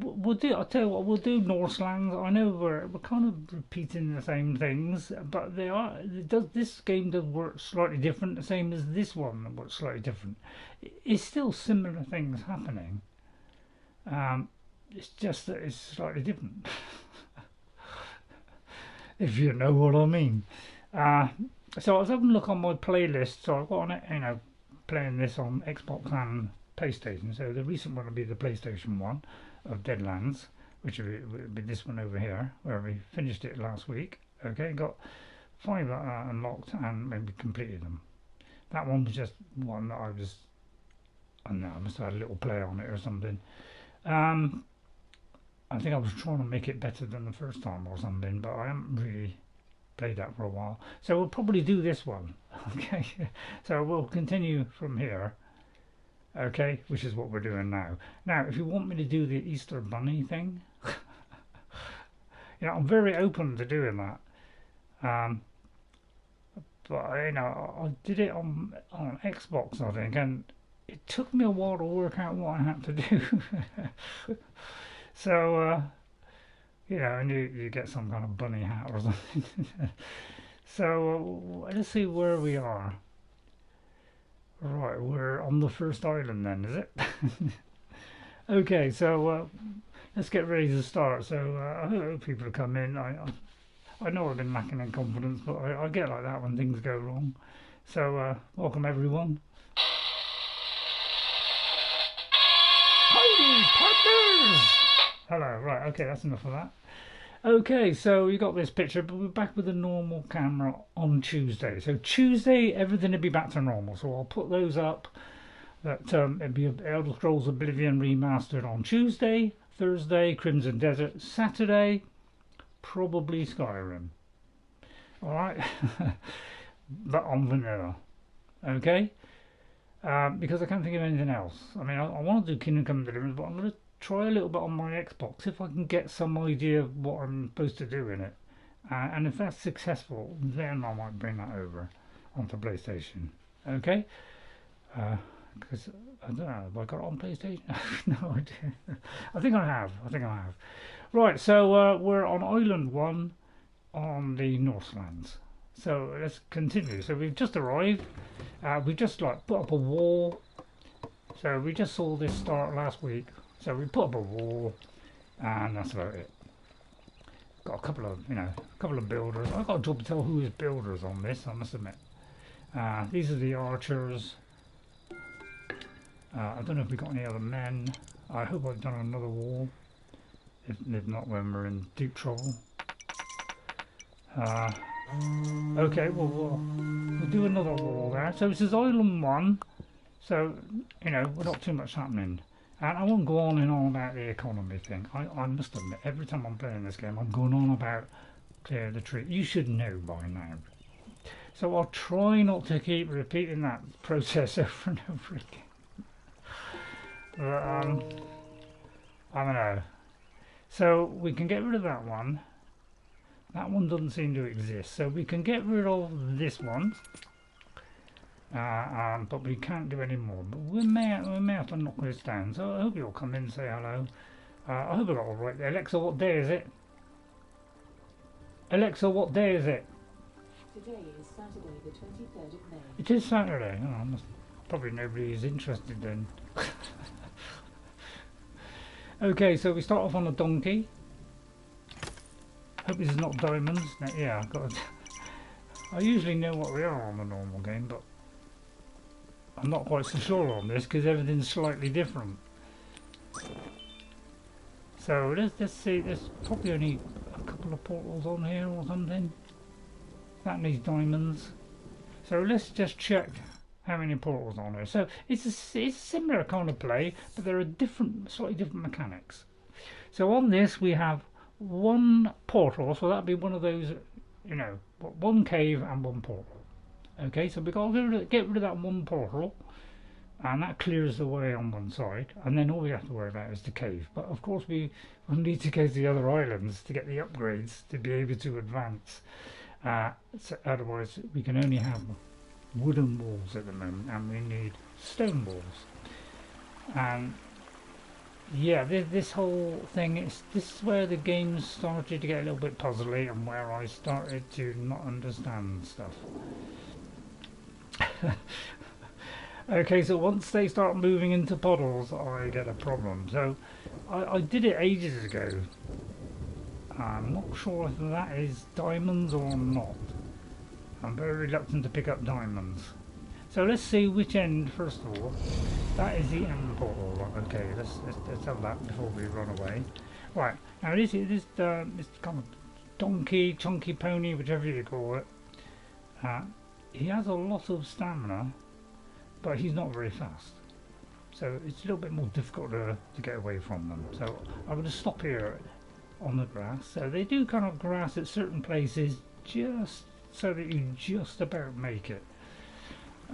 We'll do. I'll tell you what. We'll do Norse lands. I know we're kind of repeating the same things, but they are. This game does work slightly different, the same as this one works slightly different. It's still similar things happening. It's just that it's slightly different. If you know what I mean. So I was having a look on my playlist. So I've got on it, playing this on Xbox and PlayStation. So the recent one will be the PlayStation one of Deadlands, which will be this one over here, where we finished it last week. Okay, got 5 unlocked and maybe completed them. That one was just one that I don't know, I must have had a little play on it or something. I think I was trying to make it better than the first time or something, but I haven't really played that for a while. So we'll probably do this one. Okay, so we'll continue from here. Okay, which is what we're doing now. Now, if you want me to do the Easter Bunny thing, I'm very open to doing that. But I did it on Xbox, I think, and it took me a while to work out what I had to do. So, and you get some kind of bunny hat or something. So, let's see where we are. Right, we're on the first island then, is it? Okay, so let's get ready to start. So I hope people come in. I know I've been lacking in confidence, but I get like that when things go wrong. So welcome everyone. Howdy, partners! Hello, right, okay, that's enough of that. Okay, so you got this picture, but we're back with the normal camera on Tuesday. So Tuesday, everything will be back to normal. So I'll put those up. That it'll be Elder Scrolls Oblivion Remastered on Tuesday, Thursday, Crimson Desert, Saturday, probably Skyrim. All right, but on vanilla. Okay, because I can't think of anything else. I mean, I want to do Kingdom Come Deliverance, but I'm going to try a little bit on my Xbox if I can get some idea of what I'm supposed to do in it, and if that's successful, then I might bring that over onto PlayStation. Okay, because I don't know, have I got it on PlayStation? No idea. I think I have. Right, so we're on Island 1 on the Northlands. So let's continue. So we've just arrived. We just put up a wall. So we just saw this start last week. So we put up a wall, and that's about it. Got a couple of builders. I've got a job to tell who is builders on this, I must admit. These are the archers. I don't know if we've got any other men. I hope I've done another wall. If not, when we're in deep trouble. Okay, well, we'll do another wall there. So this is Island 1. So, we're not too much happening. And I won't go on and on about the economy thing. I must admit, every time I'm playing this game, I'm going on about clear the tree. You should know by now. So I'll try not to keep repeating that process over and over again. But, I don't know. So we can get rid of that one. That one doesn't seem to exist. So we can get rid of this one. But we can't do any more. But we may have to knock this down. So I hope you'll come in and say hello. I hope I got all right there. Alexa, what day is it? Alexa, what day is it? Today is Saturday, the 23rd of May. It is Saturday. Oh, probably nobody is interested then. Okay, so we start off on a donkey. Hope this is not diamonds. No, yeah, I've got. I usually know what we are on a normal game, but I'm not quite so sure on this because everything's slightly different. So let's see. There's probably only a couple of portals on here or something. That needs diamonds. So let's just check how many portals on here. So it's a similar kind of play, but there are slightly different mechanics. So on this we have one portal, so that'd be one of those, one cave and one portal. Okay, so we've got to get rid of that one portal, and that clears the way on one side, and then all we have to worry about is the cave. But of course we will need to go to the other islands to get the upgrades to be able to advance. So otherwise we can only have wooden walls at the moment, and we need stone walls. And yeah, this whole thing this is where the game started to get a little bit puzzly and where I started to not understand stuff. Okay, so once they start moving into puddles, I get a problem. So I did it ages ago. I'm not sure if that is diamonds or not. I'm very reluctant to pick up diamonds. So let's see which end first of all. That is the end portal. Okay, let's have that before we run away. Right, now this kind of donkey, chunky pony, whichever you call it. He has a lot of stamina, but he's not very fast. So it's a little bit more difficult to get away from them. So I'm going to stop here on the grass. So they do kind of grass at certain places just so that you just about make it.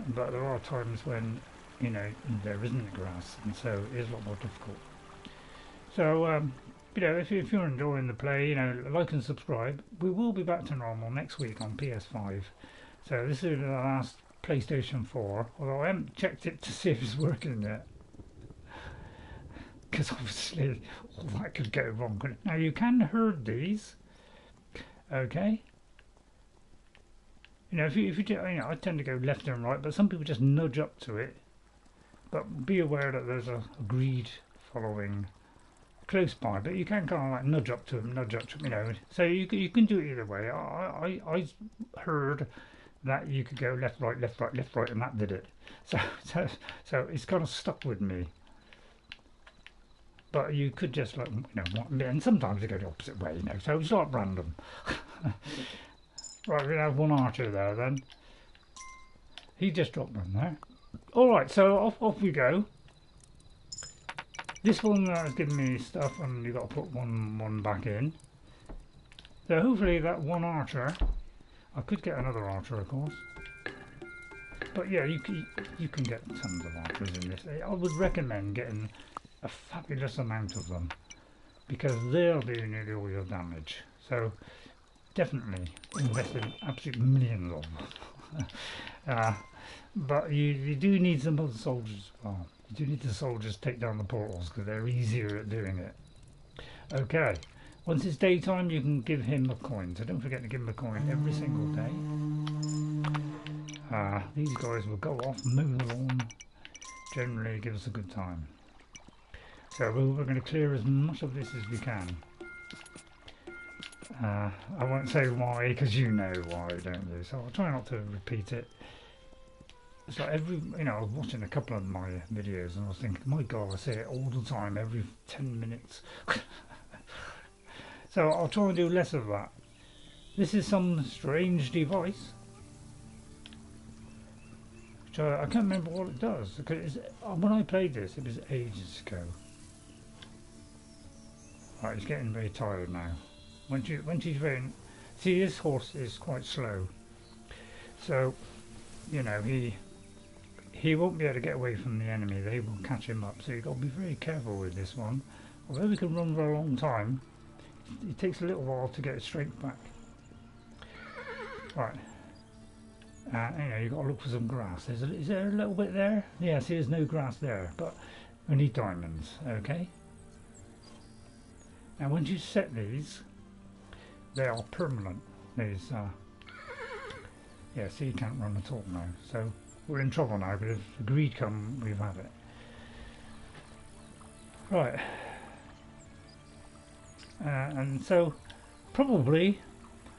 But there are times when, you know, there isn't grass, and so it is a lot more difficult. So, you know, if you're enjoying the play, you know, like and subscribe. We will be back to normal next week on PS5. So this is the last PlayStation 4, although I haven't checked it to see if it's working yet. Because obviously all that could go wrong. Now you can herd these, okay? You know, if you do, you know, I tend to go left and right, but some people just nudge up to it. But be aware that there's a greed following close by. But you can kind of like nudge up to them, you know. So you can do it either way. I heard that you could go left, right, left, right, left, right, and that did it. So it's kind of stuck with me. But you could just like, you know, and sometimes you go the opposite way, you know. So it's like random. Right, we have one archer there then. He just dropped one there. Alright, so off we go. This one has given me stuff and you've got to put one back in. So hopefully that one archer, I could get another archer of course. But yeah, you can get tons of archers in this. I would recommend getting a fabulous amount of them because they'll do nearly all your damage. So definitely invest in absolute millions of them. But you do need some other soldiers as well. You do need the soldiers to take down the portals because they're easier at doing it. Okay, once it's daytime you can give him a coin, so don't forget to give him a coin every single day. These guys will go off, mow the lawn, generally give us a good time. So we're going to clear as much of this as we can. I won't say why because you know why, don't you? So I'll try not to repeat it. So you know, I was watching a couple of my videos and I was thinking, my God, I say it all the time, every 10 minutes. So I'll try and do less of that. This is some strange device. Which I can't remember what it does. Because when I played this, it was ages ago. Right, he's getting very tired now. When she's very... See, this horse is quite slow. So, you know, he won't be able to get away from the enemy. They will catch him up. So you've got to be very careful with this one. Although we can run for a long time, it takes a little while to get his strength back. Right. You know, you've got to look for some grass. Is there a little bit there? Yeah, see, there's no grass there. But we need diamonds, okay? Now, once you set these, they are permanent. These, yeah, see, you can't run at all now. So we're in trouble now, but if the greed come, we've had it. Right. And so, probably,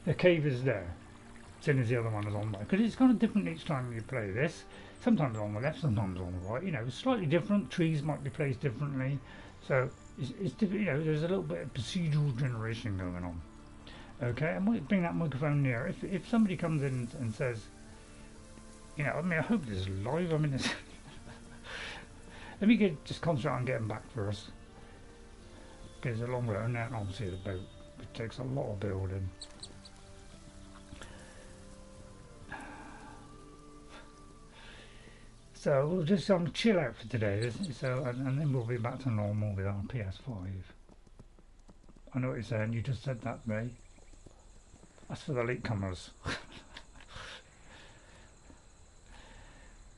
the cave is there. Same as the other one is on the right. Because it's kind of different each time you play this. Sometimes on the left, sometimes on the right. You know, it's slightly different. Trees might be placed differently. So, it's different, you know, there's a little bit of procedural generation going on. Okay, I might bring that microphone near. If somebody comes in and says, you know, I mean, I hope this is live. I mean, it's let me just concentrate on getting back first. Because it's a long road, and then obviously the boat, it takes a lot of building. So we'll just chill out for today. So and then we'll be back to normal with our PS5. I know what you're saying. You just said that, Ray. That's for the latecomers.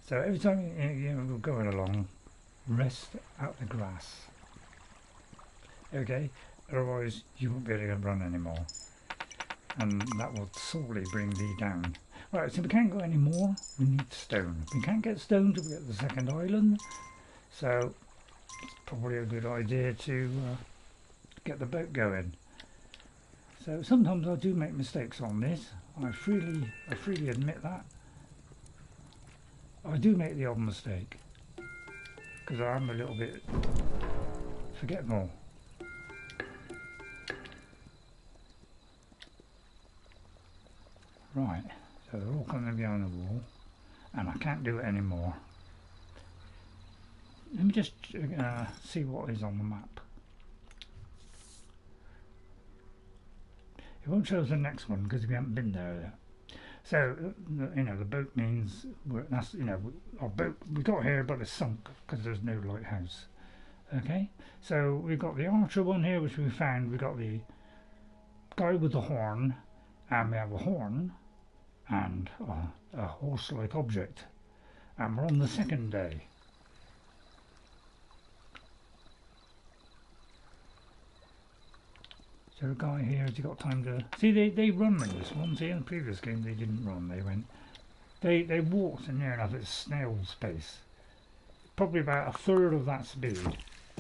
So every time you know, we're going along, rest out the grass. Okay, otherwise you won't be able to run anymore, and that will sorely bring thee down. Right, so we can't go any more. We need stone. We can't get stone till we get to the second island, so it's probably a good idea to get the boat going. So sometimes I do make mistakes on this. I freely admit that. I do make the odd mistake because I'm a little bit forgetful. Right, so they're all coming behind the wall, and I can't do it anymore. Let me just see what is on the map. It won't show us the next one because we haven't been there yet. So you know, the boat means that's, you know, our boat we got here, but it's sunk because there's no lighthouse. Okay, so we've got the archer one here, which we found. We got the guy with the horn, and we have a horn and a horse-like object, and we're on the second day. So a guy here, has he got time to see? They run in this one. See, in the previous game they didn't run. They went, they walked near enough at snail's pace, probably about a third of that speed,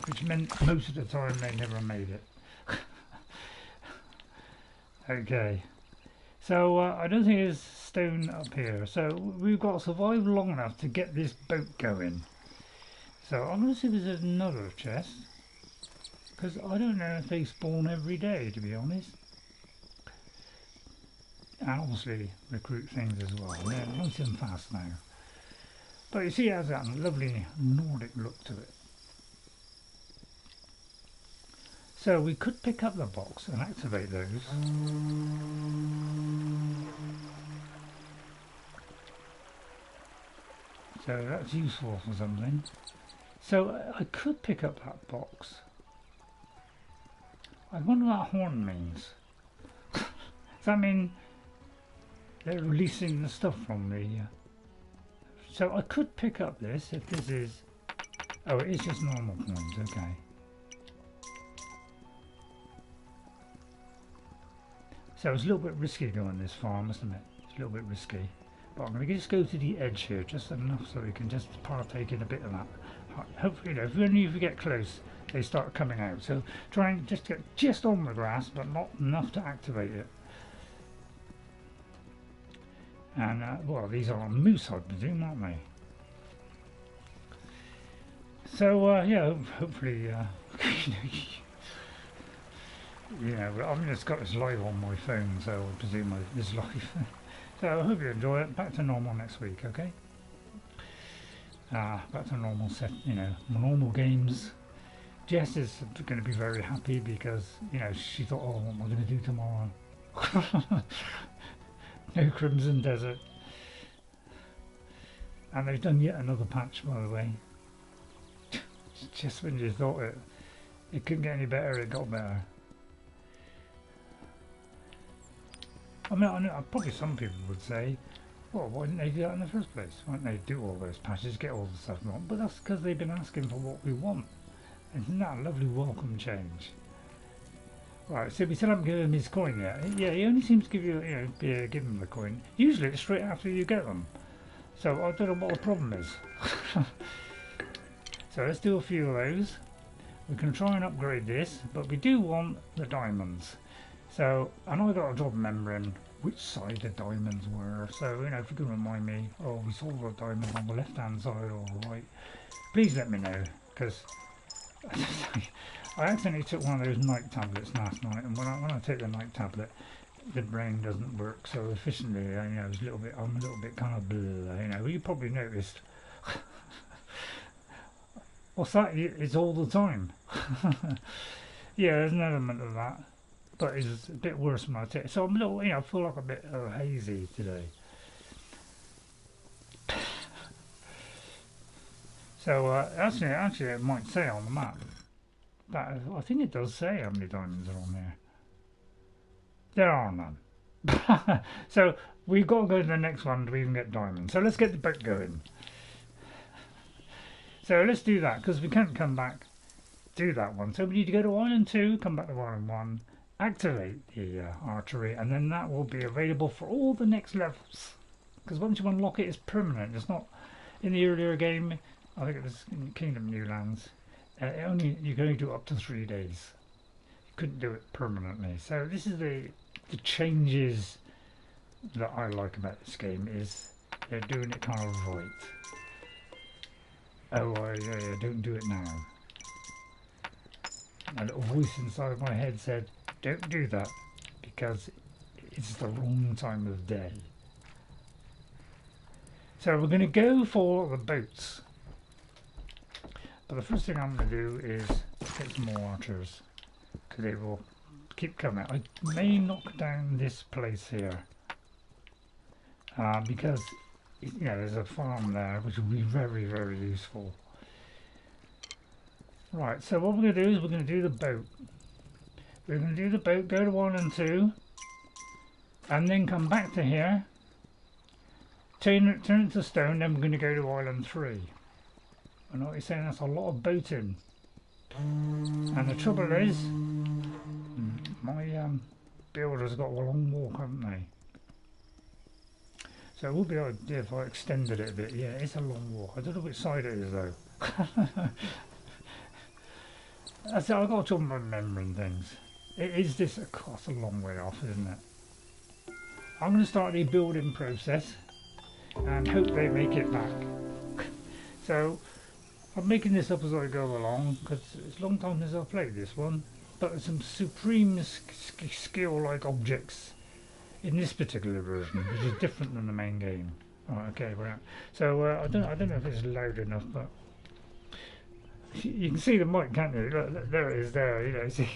which meant most of the time they never made it. Okay, so I don't think there's stone up here. So we've got to survive long enough to get this boat going. So I'm going to see if there's another chest, because I don't know if they spawn every day, to be honest. And obviously recruit things as well. They're nice and fast now. But you see, it has that lovely Nordic look to it. So we could pick up the box and activate those. So that's useful for something. So I could pick up that box. I wonder what that horn means. Does that mean they're releasing the stuff from the... So I could pick up this if this is... Oh, it is just normal coins, okay. So it's a little bit risky going this far, must admit. It's a little bit risky. But I'm going to just go to the edge here, just enough so we can just partake in a bit of that. Hopefully, you know, if only if we get close, they start coming out. So try and just get just on the grass, but not enough to activate it. And, well, these are moose, I presume, aren't they? So, yeah, hopefully, you know, I mean, it's got this live on my phone, so I presume it's live. So I hope you enjoy it. Back to normal next week, okay? Back to normal set, you know, normal games. Jess is going to be very happy because, you know, she thought, oh, what am I going to do tomorrow? No Crimson Desert. And they've done yet another patch, by the way. Just when you thought it couldn't get any better, it got better. I mean, I know, probably some people would say, well, why didn't they do that in the first place? Why didn't they do all those patches, get all the stuff we want? But that's because they've been asking for what we want. Isn't that a lovely welcome change? Right, so we still haven't given him his coin yet. Yeah, he only seems to give you, give him the coin. Usually it's straight after you get them. So I don't know what the problem is. So let's do a few of those. We can try and upgrade this, but we do want the diamonds. So, and I got a job remembering which side the diamonds were. So, you know, if you can remind me, oh, we saw the diamonds on the left hand side or the right, please let me know, because I accidentally took one of those night tablets last night, and when I take the night tablet, the brain doesn't work so efficiently. You know, it's I'm a little bit kind of blah, you know. You probably noticed. What's that? It's all the time. Yeah, there's an element of that, but it's a bit worse when I take it. So I'm a little, I feel like a bit hazy today. So actually, it might say on the map. But I think it does say how many diamonds are on there. There are none. So we've got to go to the next one to even get diamonds. So let's get the boat going. So let's do that, because we can't come back do that one. So we need to go to Island 2, come back to Island 1, activate the archery, and then that will be available for all the next levels. Because once you unlock it, it's permanent. It's not in the earlier game. I think it was in Kingdom Newlands. You can only do it up to 3 days. You couldn't do it permanently. So this is the changes that I like about this game, is they're doing it kind of right. Oh, yeah, don't do it now. A little voice inside my head said, don't do that, because it's the wrong time of day. So we're going to go for the boats. But the first thing I'm going to do is get some more archers, because they will keep coming. I may knock down this place here, because there's a farm there which will be very, very useful. Right, so what we're going to do is we're going to do the boat. We're going to do the boat, go to Island 2, and then come back to here, turn it to stone, then we're going to go to Island 3. I know what you're saying, that's a lot of boating. And the trouble is, my builders got a long walk, haven't they? So it would be an idea if I extended it a bit. Yeah, it's a long walk. I don't know which side it is though. I've got trouble remembering things. It is this, of course, a long way off, isn't it? I'm going to start the building process and hope they make it back. So I'm making this up as I go along, because it's a long time since I've played this one. But there's some supreme skill-like objects in this particular version, which is different than the main game. Right, okay, we're out. So I don't know if it's loud enough, but you can see the mic, can't you? Look, there it is. There, see.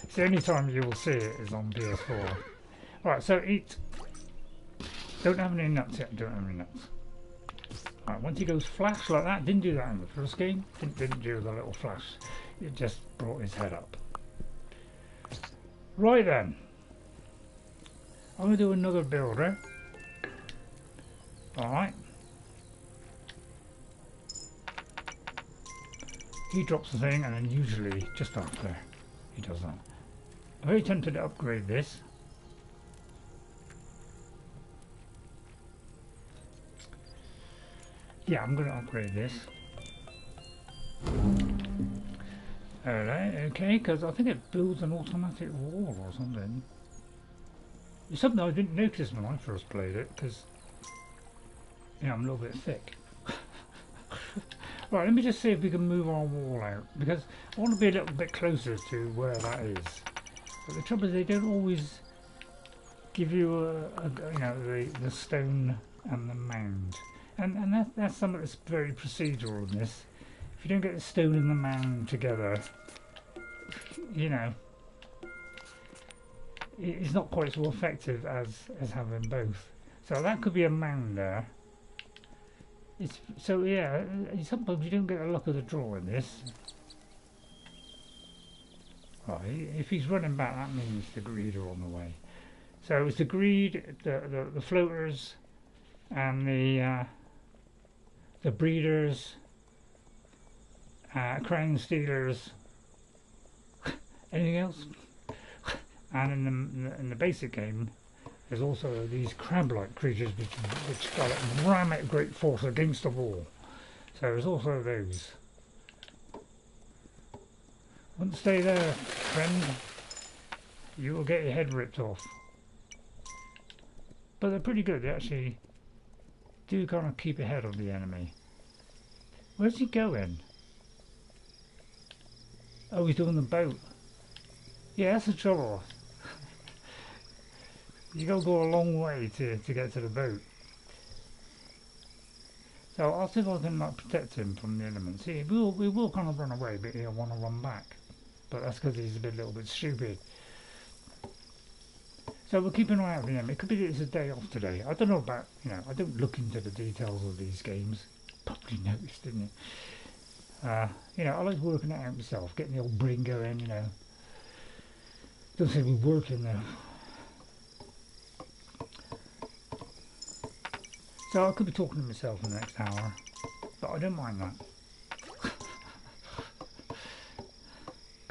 It's the only time you will see it is on PS4. Right, so eat. Don't have any nuts yet. Don't have any nuts. Right, once he goes flash like that, didn't do that in the first game. Didn't do the little flash. It just brought his head up. Right then. I'm going to do another builder. Alright. He drops the thing, and then usually just after he does that. I'm very tempted to upgrade this. Yeah, I'm going to upgrade this. Alright, okay, because I think it builds an automatic wall or something. It's something I didn't notice when I first played it, because I'm a little bit thick. Right, let me just see if we can move our wall out, because I want to be a little bit closer to where that is. But the trouble is they don't always give you the stone and the mound, and that's something that's very procedural in this. If you don't get the stone and the mound together, it's not quite so effective as having both. So that could be a mound there. Sometimes you don't get a luck of the draw in this. Right, if he's running back, that means the greed are on the way. So it's the greed, the floaters, and the breeders, crown stealers. Anything else? And in the basic game, there's also these crab-like creatures which ram at great force against the wall. So there's also those. Wouldn't stay there, friend. You will get your head ripped off. But they're pretty good. They actually do kind of keep ahead of the enemy. Where's he going? Oh, he's doing the boat. Yeah, that's the trouble. You gotta go a long way to get to the boat. So I'll see if I can protect him from the elements. See, we will kind of run away, but he'll want to run back. But that's because he's a little bit stupid. So we'll keep an eye out for him. It could be that it's a day off today. I don't know about, I don't look into the details of these games. Probably noticed, didn't you? I like working it out myself, getting the old brain going, Doesn't seem to be working though. So I could be talking to myself in the next hour, but I don't mind that.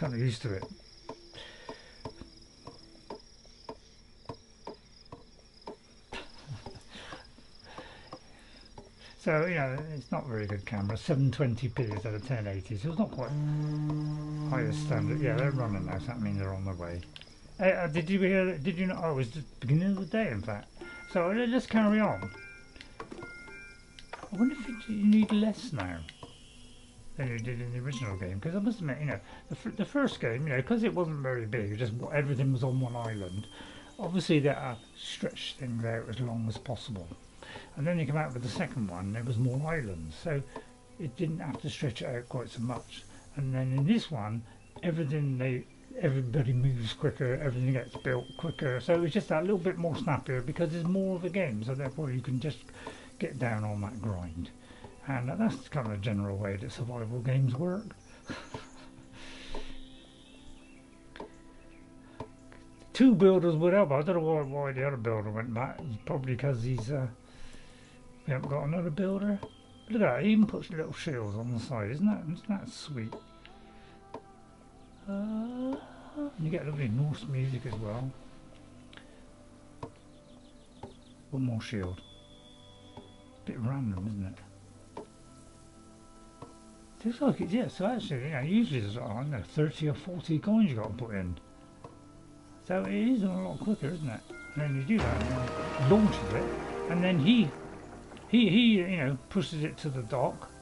kind of used to it. So, you know, it's not a very good camera. 720p instead of 1080, so it's not quite highest standard. Yeah, they're running now, so that means they're on their way. Did you hear? Did you know? Oh, it was the beginning of the day, in fact. So let's carry on. I wonder if you need less now than you did in the original game, because I must admit, you know, the first game, you know, because it wasn't very big, just everything was on one island. Obviously, they stretched things out as long as possible. And then you come out with the second one, there was more islands, so it didn't have to stretch it out quite so much. And then in this one, everybody moves quicker, everything gets built quicker, so it's just that little bit more snappier because there's more of a game, so therefore you can just get down on that grind. And that's kind of a general way that survival games work. Two builders would help. I don't know why the other builder went back. It's probably because he's we haven't got another builder. Look at that, he even puts little shields on the side. Isn't that sweet? And you get lovely Norse music as well. One more shield. Bit random, isn't it? Looks like it, yeah. So actually, you know, usually there's, I don't know, 30 or 40 coins you got to put in. So it is a lot quicker, isn't it? And then you do that, and then it launches it, and then he you know, pushes it to the dock.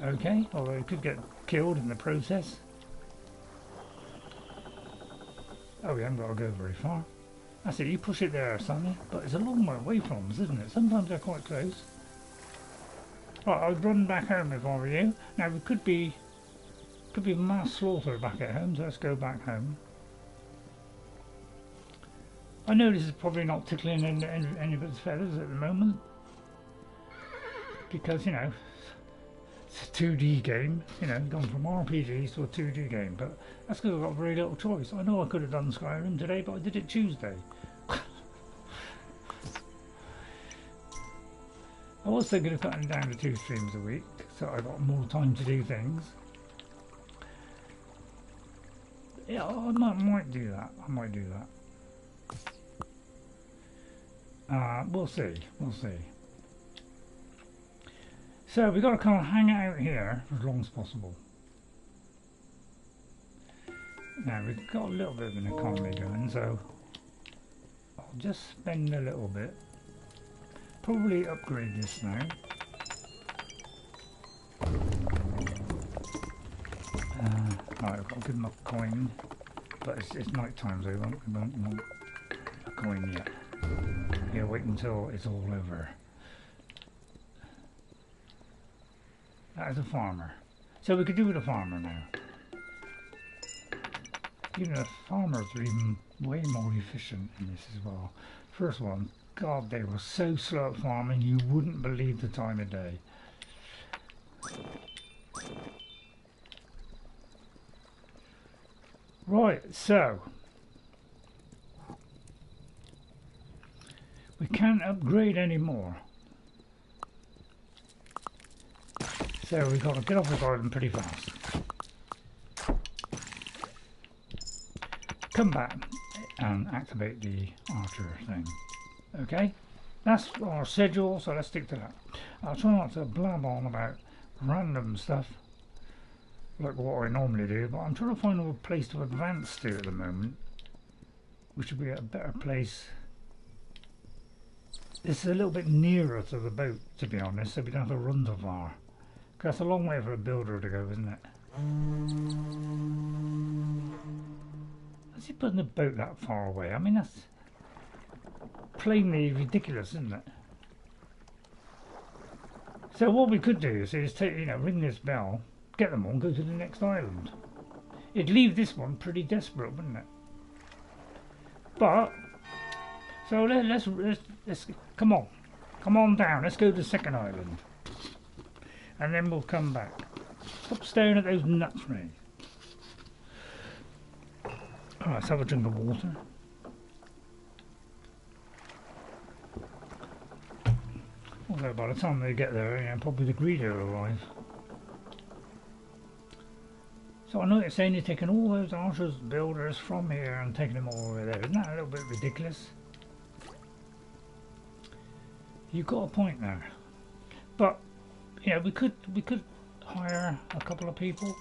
Okay, although it could get killed in the process. Oh, we haven't got to go very far. That's it, you push it there, Sonny, but it's a long way away from us, isn't it? Sometimes they're quite close. Right, I'd run back home if I were you. Now, we could be mass slaughter back at home, so let's go back home. I know this is probably not tickling anybody's feathers at the moment, because, you know, it's a 2D game, you know, gone from RPGs to a 2D game, but that's because I've got very little choice. I know I could have done Skyrim today, but I did it Tuesday. I was thinking of cutting down to 2 streams a week, so I got more time to do things. Yeah, I might do that. I might do that. We'll see. We'll see. So we've got to kind of hang out here for as long as possible. Now we've got a little bit of an economy going, so I'll just spend a little bit. Probably upgrade this now. Right, I've got to give them a coin, but it's night time, so we won't want a coin yet. Yeah, wait until it's all over. That is a farmer. So we could do with a farmer now. Even the farmers are even way more efficient in this as well. First one, God, they were so slow at farming, you wouldn't believe the time of day. Right, so we can't upgrade anymore. So we've got to get off the garden pretty fast. Come back and activate the archer thing. Okay? That's our schedule, so let's stick to that. I'll try not to blab on about random stuff like what I normally do, but I'm trying to find a place to advance to at the moment, which would be a better place. It's a little bit nearer to the boat, to be honest, so we don't have to run too far. Because that's a long way for a builder to go, isn't it? How's he putting the boat that far away? I mean, that's plainly ridiculous, isn't it? So what we could do is take, you know, ring this bell, get them on, go to the next island. It'd leave this one pretty desperate, wouldn't it? But so let's come on down. Let's go to the second island, and then we'll come back. Stop staring at those nuts, Ray. All right, let's have a drink of water. Although by the time they get there, you know, probably the greedo will arrive. So I know it's saying you're taking all those archers builders from here and taking them all over there. Isn't that a little bit ridiculous? You've got a point there. But yeah, we could hire a couple of people.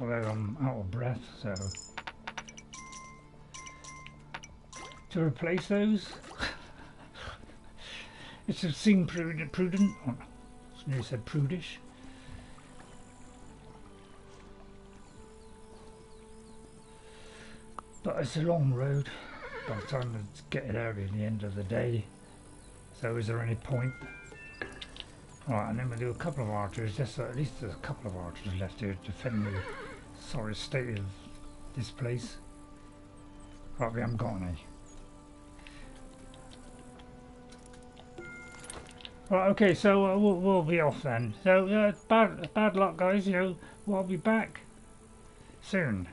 Although I'm out of breath, so to replace those. It should seem prudent. Oh, you said prudish. But it's a long road by the time it's getting there at the end of the day. So is there any point? Right, and then we'll do a couple of archers, just so at least there's a couple of archers left here to defend the sorry state of this place. Right, we haven't got any. Right, okay, so we'll be off then. So bad luck, guys. You know, we'll be back soon.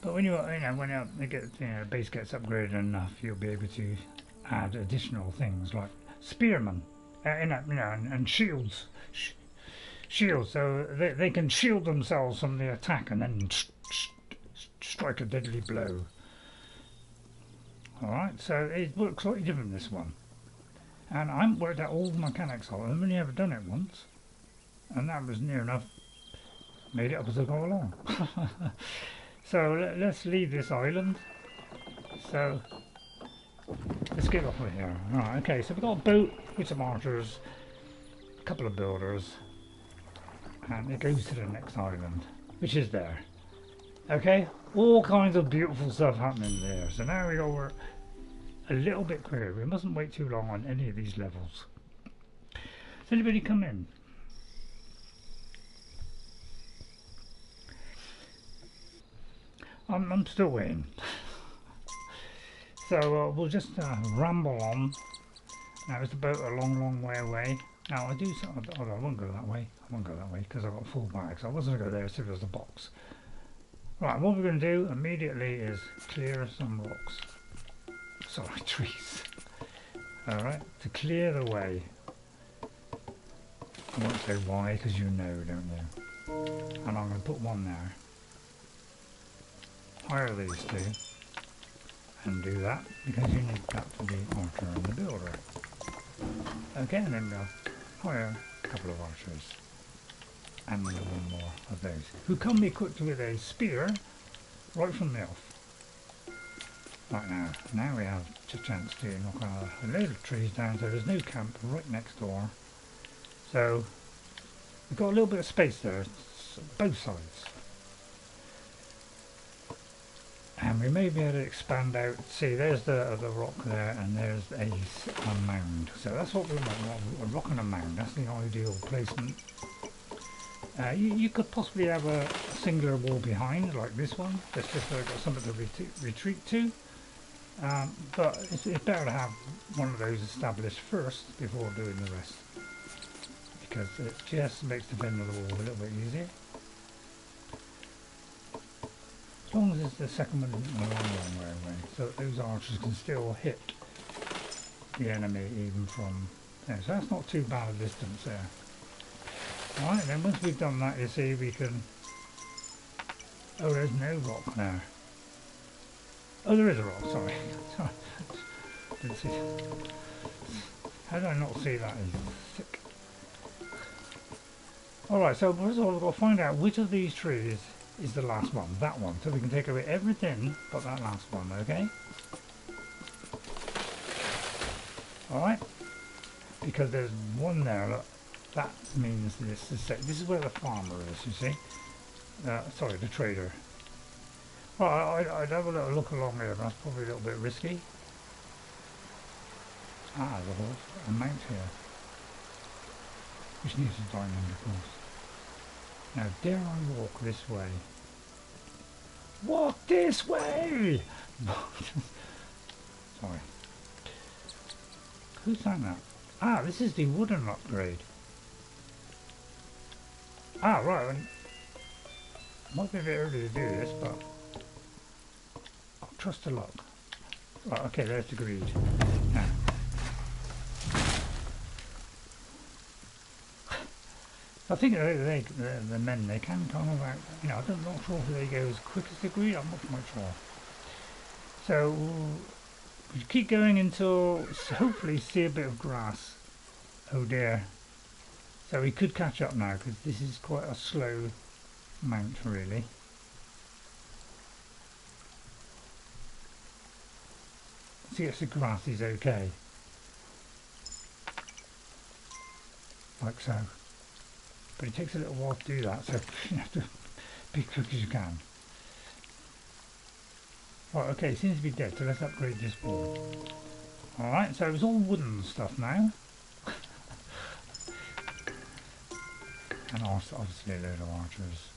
But when the base gets upgraded enough, you'll be able to add additional things like spearmen, and shields. Shields, so they can shield themselves from the attack and then strike a deadly blow. Alright, so it works slightly different this one. And I haven't worked out all the mechanics of it. I've only ever done it once. And that was near enough made it up as I go along. So let's leave this island. So let's get off of here. Alright, okay, so we've got a boat with some archers, a couple of builders, and it goes to the next island, which is there. Okay, all kinds of beautiful stuff happening there. So now we go a little bit quicker. We mustn't wait too long on any of these levels. Does anybody come in? I'm still waiting. So we'll just ramble on. Now it's about a long way away. Now I do something. Oh, I won't go that way. I won't go that way because I've got full bags. I wasn't going to go there if it was a box. Right, what we're going to do immediately is clear some rocks. Sorry, trees. Alright, to clear the way. I won't say why because you know, don't you? And I'm going to put one there. Hire these two. And do that because you need that for the archer and the builder. Okay, and then we'll hire a couple of archers. And one more of those, who come equipped with a spear right from the off. Right now we have a chance to knock a load of trees down, so there's no camp right next door. So we've got a little bit of space there, both sides. And we may be able to expand out. See, there's the rock there, and there's a mound. So that's what we want, a rock and a mound. That's the ideal placement. You could possibly have a singular wall behind, like this one. That's just got something to retreat to. But it's better to have one of those established first before doing the rest, because it just makes defending the wall a little bit easier. As long as it's the second one isn't a long way away, so that those archers can still hit the enemy even from there. So that's not too bad a distance there. Alright, then once we've done that, you see, we can... Oh, there's no rock there. Oh, there is a rock, sorry. Sorry. Didn't see. How did I not see that? It's sick. Alright, so first of all, we've got to find out which of these trees is the last one. That one. So we can take away everything but that last one, okay? Alright? Because there's one there, look. That means this is where the farmer is, you see. Sorry, the trader. Well, I'd have a little look along here, but that's probably a little bit risky. Ah, there's a mount here. Which needs a diamond, of course. Now, dare I walk this way? Walk this way! Sorry. Who's saying that? Ah, this is the wooden upgrade. Ah, right. Might be a bit early to do this, but I'll trust the luck. Right, okay, there's the greed. Now. I think the men, they can kind of out, you know, I'm not sure if they go as quick as they agree, I'm not quite sure. So we keep going until hopefully see a bit of grass. Oh dear. So we could catch up now because this is quite a slow mount really. See if the grass is okay. Like so. But it takes a little while to do that, so you have to be quick as you can. Right, okay, it seems to be dead, so let's upgrade this wall. Alright, so it's all wooden stuff now. And also, obviously a load of archers.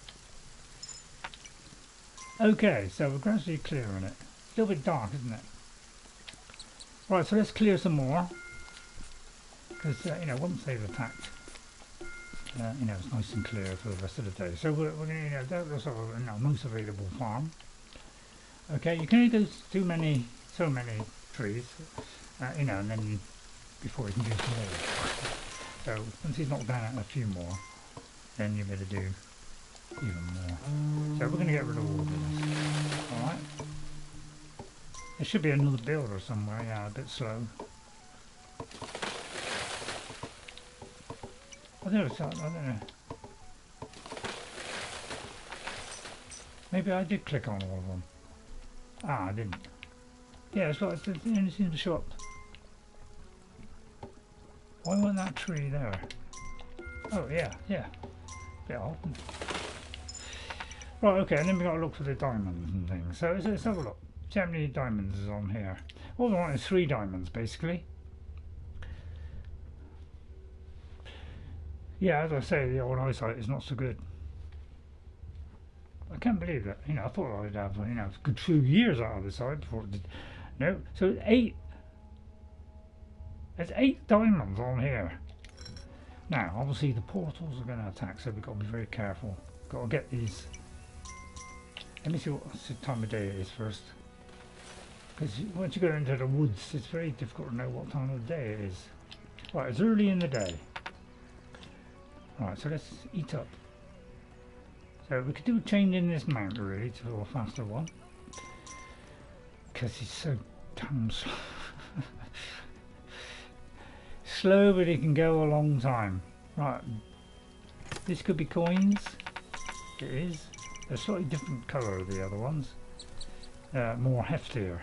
Okay, so we're gradually clearing it. It's a little bit dark, isn't it? Right, so let's clear some more. Because, you know, once they've attacked, you know, it's nice and clear for the rest of the day. So we're going to, you know, that's sort of a nice available farm. Okay, you can only go so many trees, you know, and then before you can do some more. So once he's knocked down a few more, then you better do even more. So we're going to get rid of all of this. Alright. There should be another builder somewhere, yeah, a bit slow. I don't know. Maybe I did click on all of them. Ah, I didn't. Yeah, it's like it only seems to show up. Why wasn't that tree there? Oh, yeah. Bit odd. Right, okay, and then we've got to look for the diamonds and things. So let's have a look. See how many diamonds is on here. All we want is 3 diamonds, basically. Yeah, as I say, the old eyesight is not so good. I can't believe that. You know, I thought I'd have, you know, a good few years out of this eye before it did. No, so 8. There's 8 diamonds on here. Now, obviously the portals are going to attack, so we've got to be very careful. Got to get these. Let me see what time of day it is first. Because once you go into the woods, it's very difficult to know what time of the day it is. Right, it's early in the day. Right, so let's eat up. So we could do a change in this mount really to a faster one. Because he's so damn slow. Slow, but he can go a long time. Right, this could be coins. It is. They're slightly different colour of the other ones. More heftier.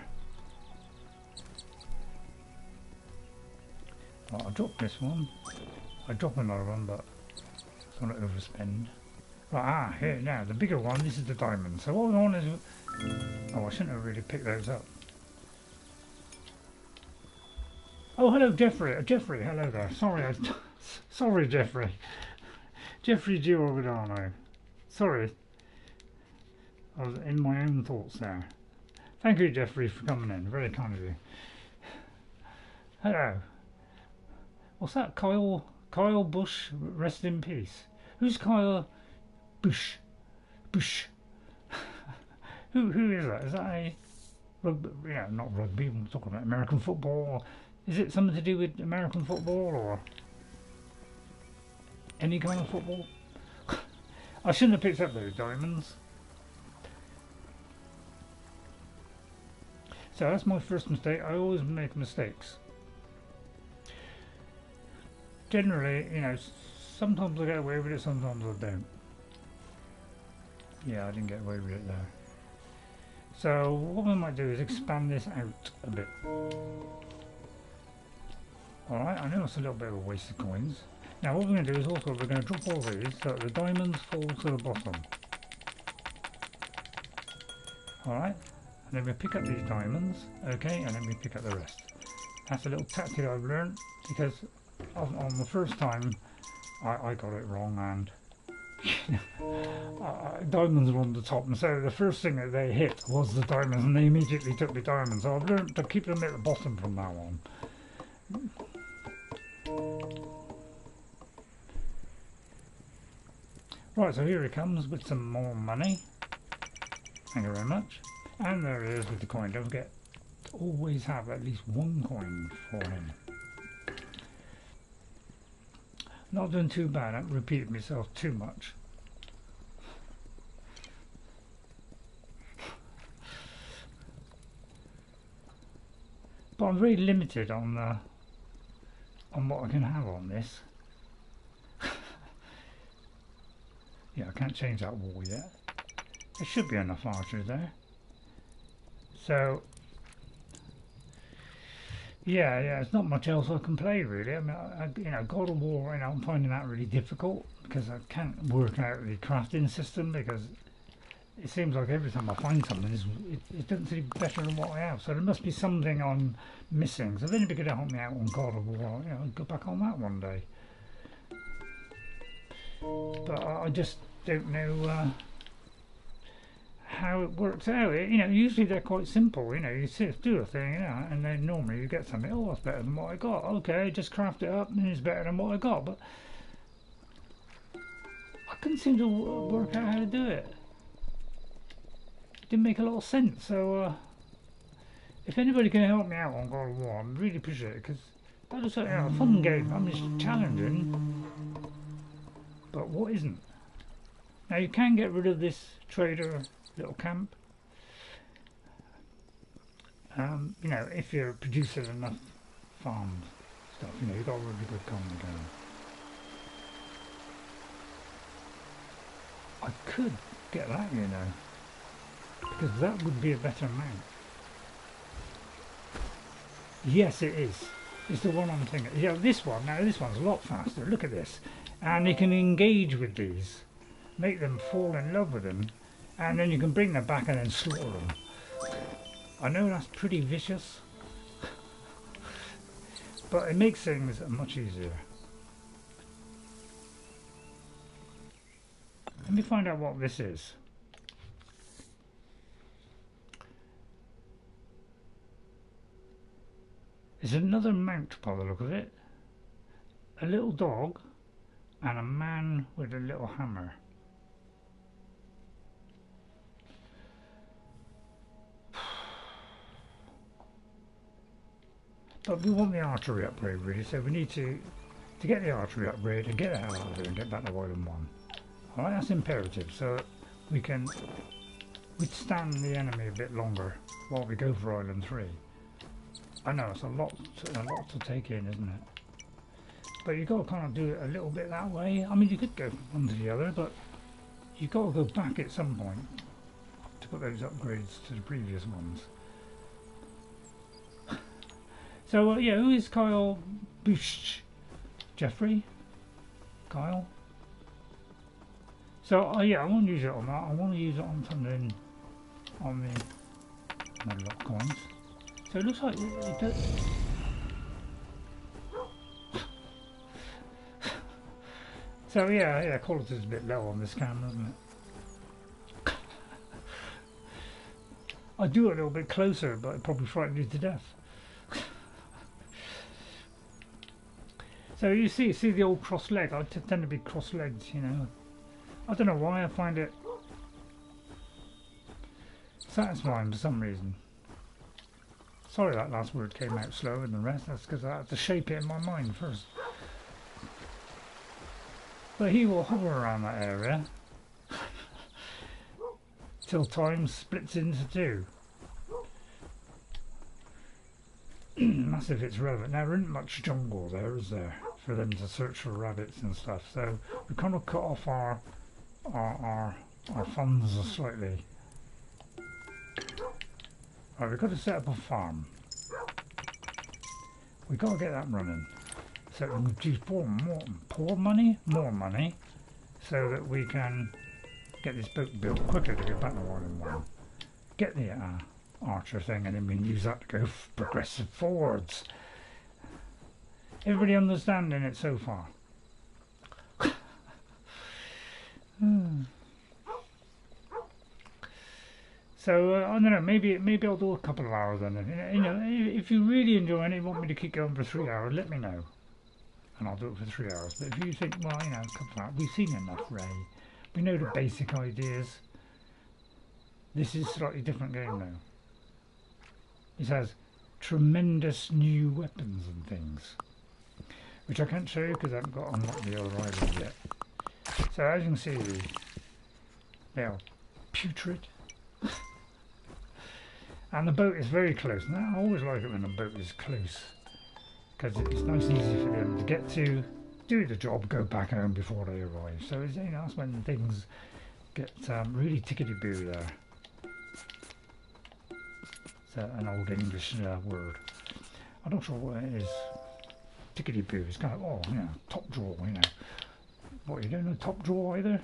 Right, I'll drop this one. I'll drop another one, but I don't want to overspend. Right, here now, the bigger one, this is the diamond. So what we want is... Oh, I shouldn't have really picked those up. Oh, hello, Jeffrey. Jeffrey, hello there. Sorry, sorry, Jeffrey. Jeffrey Giordano. Sorry. I was in my own thoughts there. Thank you, Jeffrey, for coming in. Very kind of you. Hello. What's that? Kyle Bush, rest in peace. Who's Kyle Bush? Bush. Who is that? Is that a rugby? You know, not rugby. I'm talking about American football. Is it something to do with American football or any kind of football? I shouldn't have picked up those diamonds. So that's my first mistake. I always make mistakes. Generally, you know, sometimes I get away with it, sometimes I don't. Yeah, I didn't get away with it there. So what we might do is expand this out a bit. Alright, I know it's a little bit of a waste of coins. Now what we're going to do is also we're going to drop all these so that the diamonds fall to the bottom. Alright, and then we pick up these diamonds, okay, and then we pick up the rest. That's a little tactic I've learned because on the first time I got it wrong and diamonds were on the top, and so the first thing that they hit was the diamonds and they immediately took the diamonds, so I've learned to keep them at the bottom from now on. Right, so here he comes with some more money. Thank you very much. And there he is with the coin. Don't forget to always have at least one coin for him. Not doing too bad. I'm repeating myself too much. But I'm very limited on what I can have on this. Yeah, I can't change that wall yet. There should be enough archers there. So yeah, it's not much else I can play really. I mean, you know, God of War, you know, I'm finding that really difficult because I can't work out the crafting system because it seems like every time I find something, it doesn't seem better than what I have. So there must be something I'm missing. So if anybody could help me out on God of War, you know, I'll go back on that one day. But I just don't know how it works out. You know, usually they're quite simple. You know, you do a thing, you know, and then normally you get something. Oh, that's better than what I got. Okay, just craft it up, and it's better than what I got. But I couldn't seem to work out how to do it. Didn't make a lot of sense. So if anybody can help me out on God of War, I'd really appreciate it because that was, you know, a fun game. I mean, it's challenging, but what isn't? Now you can get rid of this trader little camp. You know, if you're producing enough farm stuff, you know, you've got a really good economy going. I could get that, you know, because that would be a better amount. Yes, it is. It's the one I'm thinking. Yeah, this one. Now this one's a lot faster. Look at this, and you can engage with these, make them fall in love with them, and then you can bring them back and then slaughter them. I know that's pretty vicious, but it makes things much easier. Let me find out what this is. It's another mount by the look of it. A little dog and a man with a little hammer. But we want the archery upgrade really, so we need to get the archery upgrade and get the hell out of here and get back to Island 1. Alright, that's imperative, so we can withstand the enemy a bit longer while we go for Island 3. I know it's a lot to take in, isn't it? But you've got to kind of do it a little bit that way. I mean, you could go from one to the other, but you've got to go back at some point to put those upgrades to the previous ones. So yeah, who is Kyle Bush? Jeffrey? Kyle? So yeah, I want to use it on that. I want to use it on something on the lock coins. So it looks like it does. So yeah, quality is a bit low on this camera, isn't it? I'd do it a little bit closer, but it probably frightened you to death. So you see the old cross leg. I tend to be cross-legged, you know. I don't know why I find it satisfying for some reason. Sorry that last word came out slower than the rest. That's because I had to shape it in my mind first. But he will hover around that area till time splits into two. That's if it's relevant. Now there isn't much jungle there, is there, for them to search for rabbits and stuff. So we kind of cut off our funds slightly. Right, we've got to set up a farm. We've got to get that running. So we can use more money, so that we can get this boat built quicker to get back to Island 1. Get the archer thing, and then we can use that to go progressive forwards. Everybody understanding it so far? So I don't know. Maybe I'll do a couple of hours on it. You know, if you really enjoy it, and you want me to keep going for 3 hours, let me know, and I'll do it for 3 hours. But if you think, well, you know, a couple of hours, we've seen enough Ray. We know the basic ideas. This is a slightly different game now. It has tremendous new weapons and things. which I can't show you because I haven't got unlocked the other items yet. So as you can see, they are putrid. And the boat is very close. Now, I always like it when the boat is close, because it's nice and easy for them to get to, do the job, go back home before they arrive. So it's, you know, that's when things get really tickety-boo there. It's an old English word. I'm not sure what it is. Tickety-boo. It's kind of, oh, you know, top drawer, you know. What, you don't know top drawer either?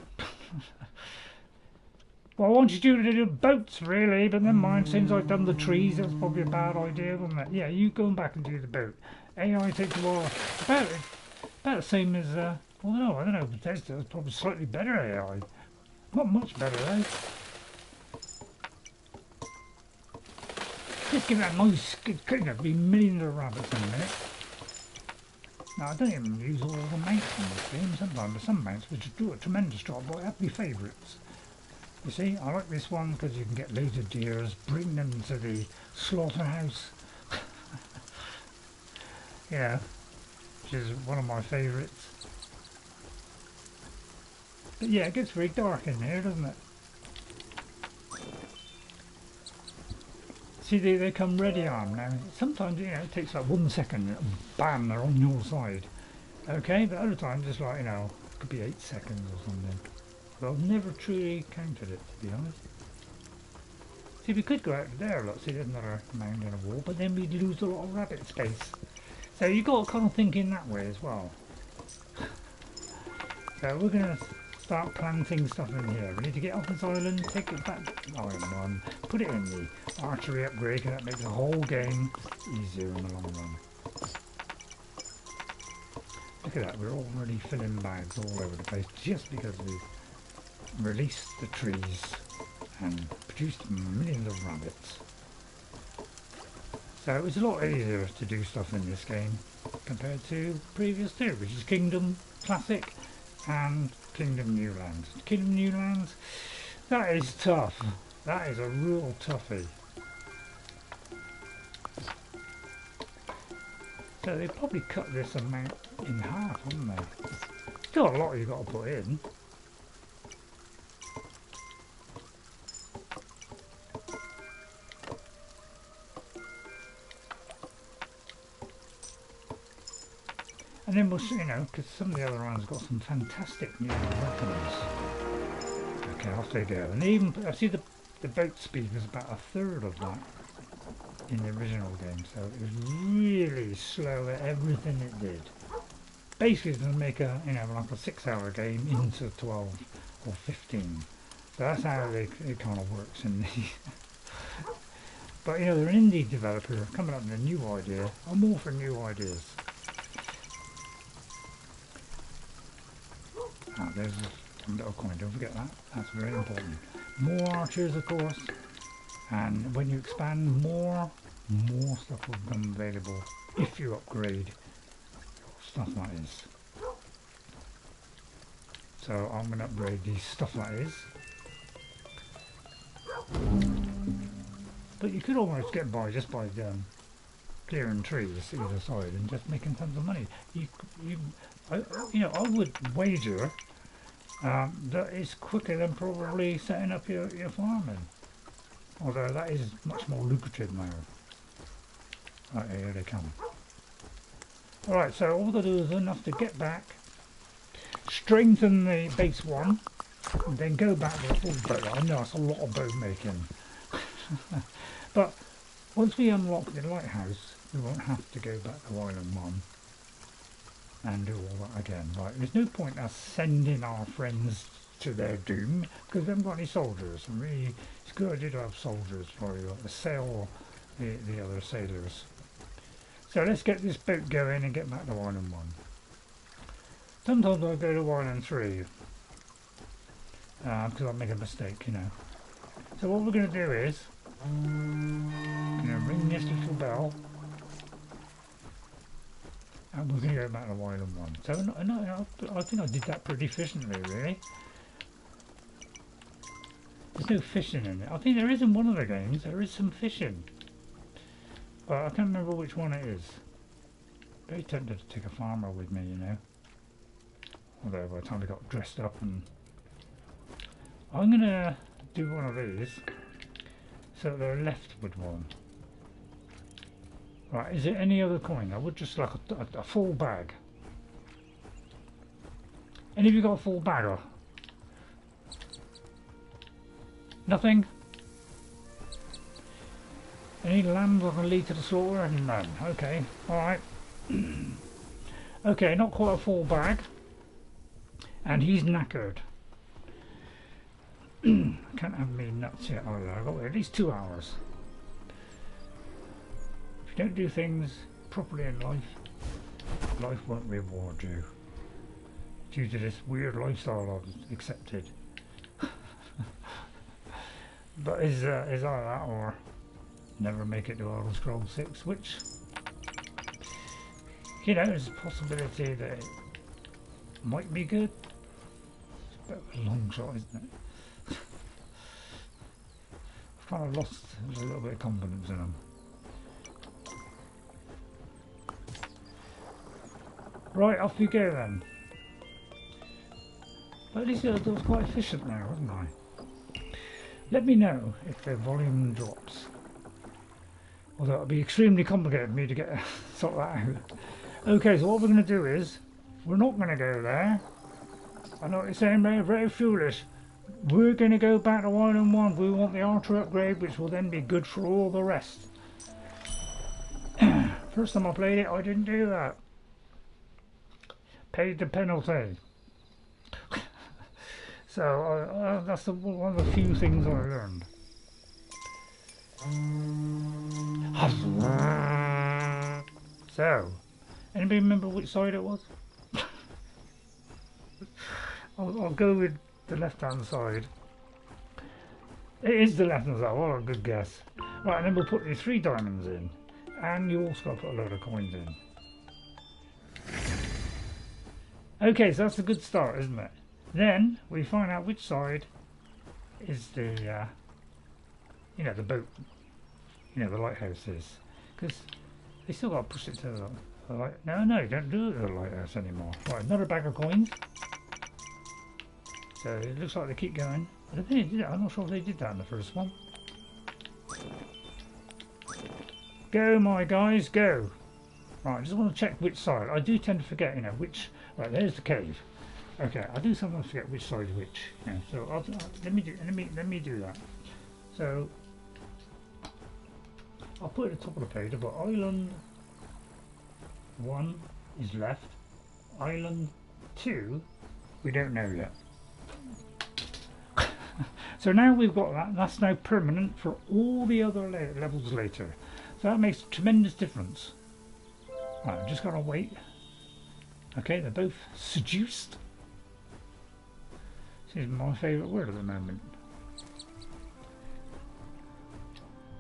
Well, I wanted you to do boats, really, but never mind. Since I've done the trees, that's probably a bad idea, wasn't it? Yeah, you go back and do the boat. AI takes a while. About the same as, well, no, I don't know, Bethesda is probably slightly better AI. Not much better, though. Just give that nice, you know, be millions of rabbits in a minute. Now, I don't even use all the mounts in this game. Sometimes there's some mounts which do a tremendous job, but I have to be favourites. You see, I like this one because you can get loads of deers, bring them to the slaughterhouse. Yeah, which is one of my favourites. But yeah, it gets very dark in here, doesn't it? See, they come ready armed now. Sometimes, you know, it takes like 1 second, and bam, they're on your side. Okay, but other times it's like, you know, it could be 8 seconds or something. But I've never truly counted it, to be honest. See, we could go out there, look, see, there's another mound on a wall, but then we'd lose a lot of rabbit space. So you've got to kind of think in that way as well. So we're going to start planting stuff in here. We need to get off this island, take it back to island 1, put it in the archery upgrade, and that makes the whole game easier in the long run. Look at that, we're already filling bags all over the place just because we've released the trees and produced millions of rabbits. So it's a lot easier to do stuff in this game compared to previous two, which is Kingdom Classic and Kingdom New Lands. Kingdom New Lands, that is tough. That is a real toughie. So they probably cut this amount in half, haven't they? Still a lot you've got to put in. And then we'll see, you know, because some of the other ones got some fantastic new weapons. Okay, off they go. And even, I see the boat speed was about 1/3 of that in the original game, so it was really slow at everything it did. Basically, it's going to make a, you know, like a 6-hour game into 12 or 15. So that's how it kind of works in the. But, you know, they're an indie developer coming up with a new idea. I'm all for new ideas. Ah, there's a little coin, don't forget that. That's very important. More archers, of course. And when you expand, more stuff will become available if you upgrade stuff that is. So I'm going to upgrade the stuff that is. But you could almost get by just by clearing trees either side and just making tons of money. You know, I would wager that it's quicker than probably setting up your farming. Although that is much more lucrative now. Right, here they come. Alright, so all we've got to do is enough to get back, strengthen the base one, and then go back to the full boat. I know it's a lot of boat making. But once we unlock the lighthouse, we won't have to go back to Island 1 and do all that again. Right, there's no point us sending our friends to their doom because we haven't got any soldiers, and really it's a good idea to have soldiers for you to sail the other sailors. So let's get this boat going and get back to Island 1. Sometimes I go to Island 3 because I make a mistake, you know. So what we're going to do is ring this little bell and we're going to go back to Island 1. So I think I did that pretty efficiently, really. There's no fishing in it. I think there is in one of the games, there is some fishing. But I can't remember which one it is. very tempted to take a farmer with me, you know. Although by the time I got dressed up, and I'm gonna do one of these so they're left with one. Right, is there any other coin? I would just like a full bag. Any of you got a full bag or nothing? Any lambs I can lead to the slaughter? None. Okay, alright. Okay, not quite a full bag. And he's knackered. Can't have me nuts yet either. I've got at least 2 hours. If you don't do things properly in life, life won't reward you. Due to this weird lifestyle I've accepted. But is either that or never make it to Elder Scrolls 6, which, you know, there's a possibility that it might be good. It's a bit of a long shot, isn't it? I've kind of lost a little bit of confidence in them. Right, off you go then. But at least I was quite efficient now, wasn't I? Let me know if the volume drops. Although it'll be extremely complicated for me to get sort that out. Okay, so what we're going to do is, we're not going to go there. I know what you're saying, very, very foolish. We're going to go back to Island 1. We want the Archer upgrade, which will then be good for all the rest. First time I played it, I didn't do that. Paid the penalty. So that's one of the few things I learned. So, anybody remember which side it was? I'll go with the left-hand side. It is the left-hand side. What a good guess. Right, and then we'll put the 3 diamonds in, and you also got to put a load of coins in. Okay, so that's a good start, isn't it? Then we find out which side is the, you know, the boat, you know, the lighthouse is, because they still got to push it to the light. No, don't do it to the lighthouse anymore. Right, another bag of coins. So it looks like they keep going. I don't think they did it. I'm not sure if they did that in the first one. Go, my guys, go. Right, I just want to check which side. I do tend to forget, you know, which. Right, there's the cave. Okay, I do sometimes forget which side is which. Yeah, so let me do that. So I'll put it at the top of the page. I've got Island 1 is left. Island 2 we don't know yet. So now we've got that. That's now permanent for all the other levels later. So that makes a tremendous difference. Right, I'm just gonna wait. Okay, they're both seduced. This is my favourite word at the moment.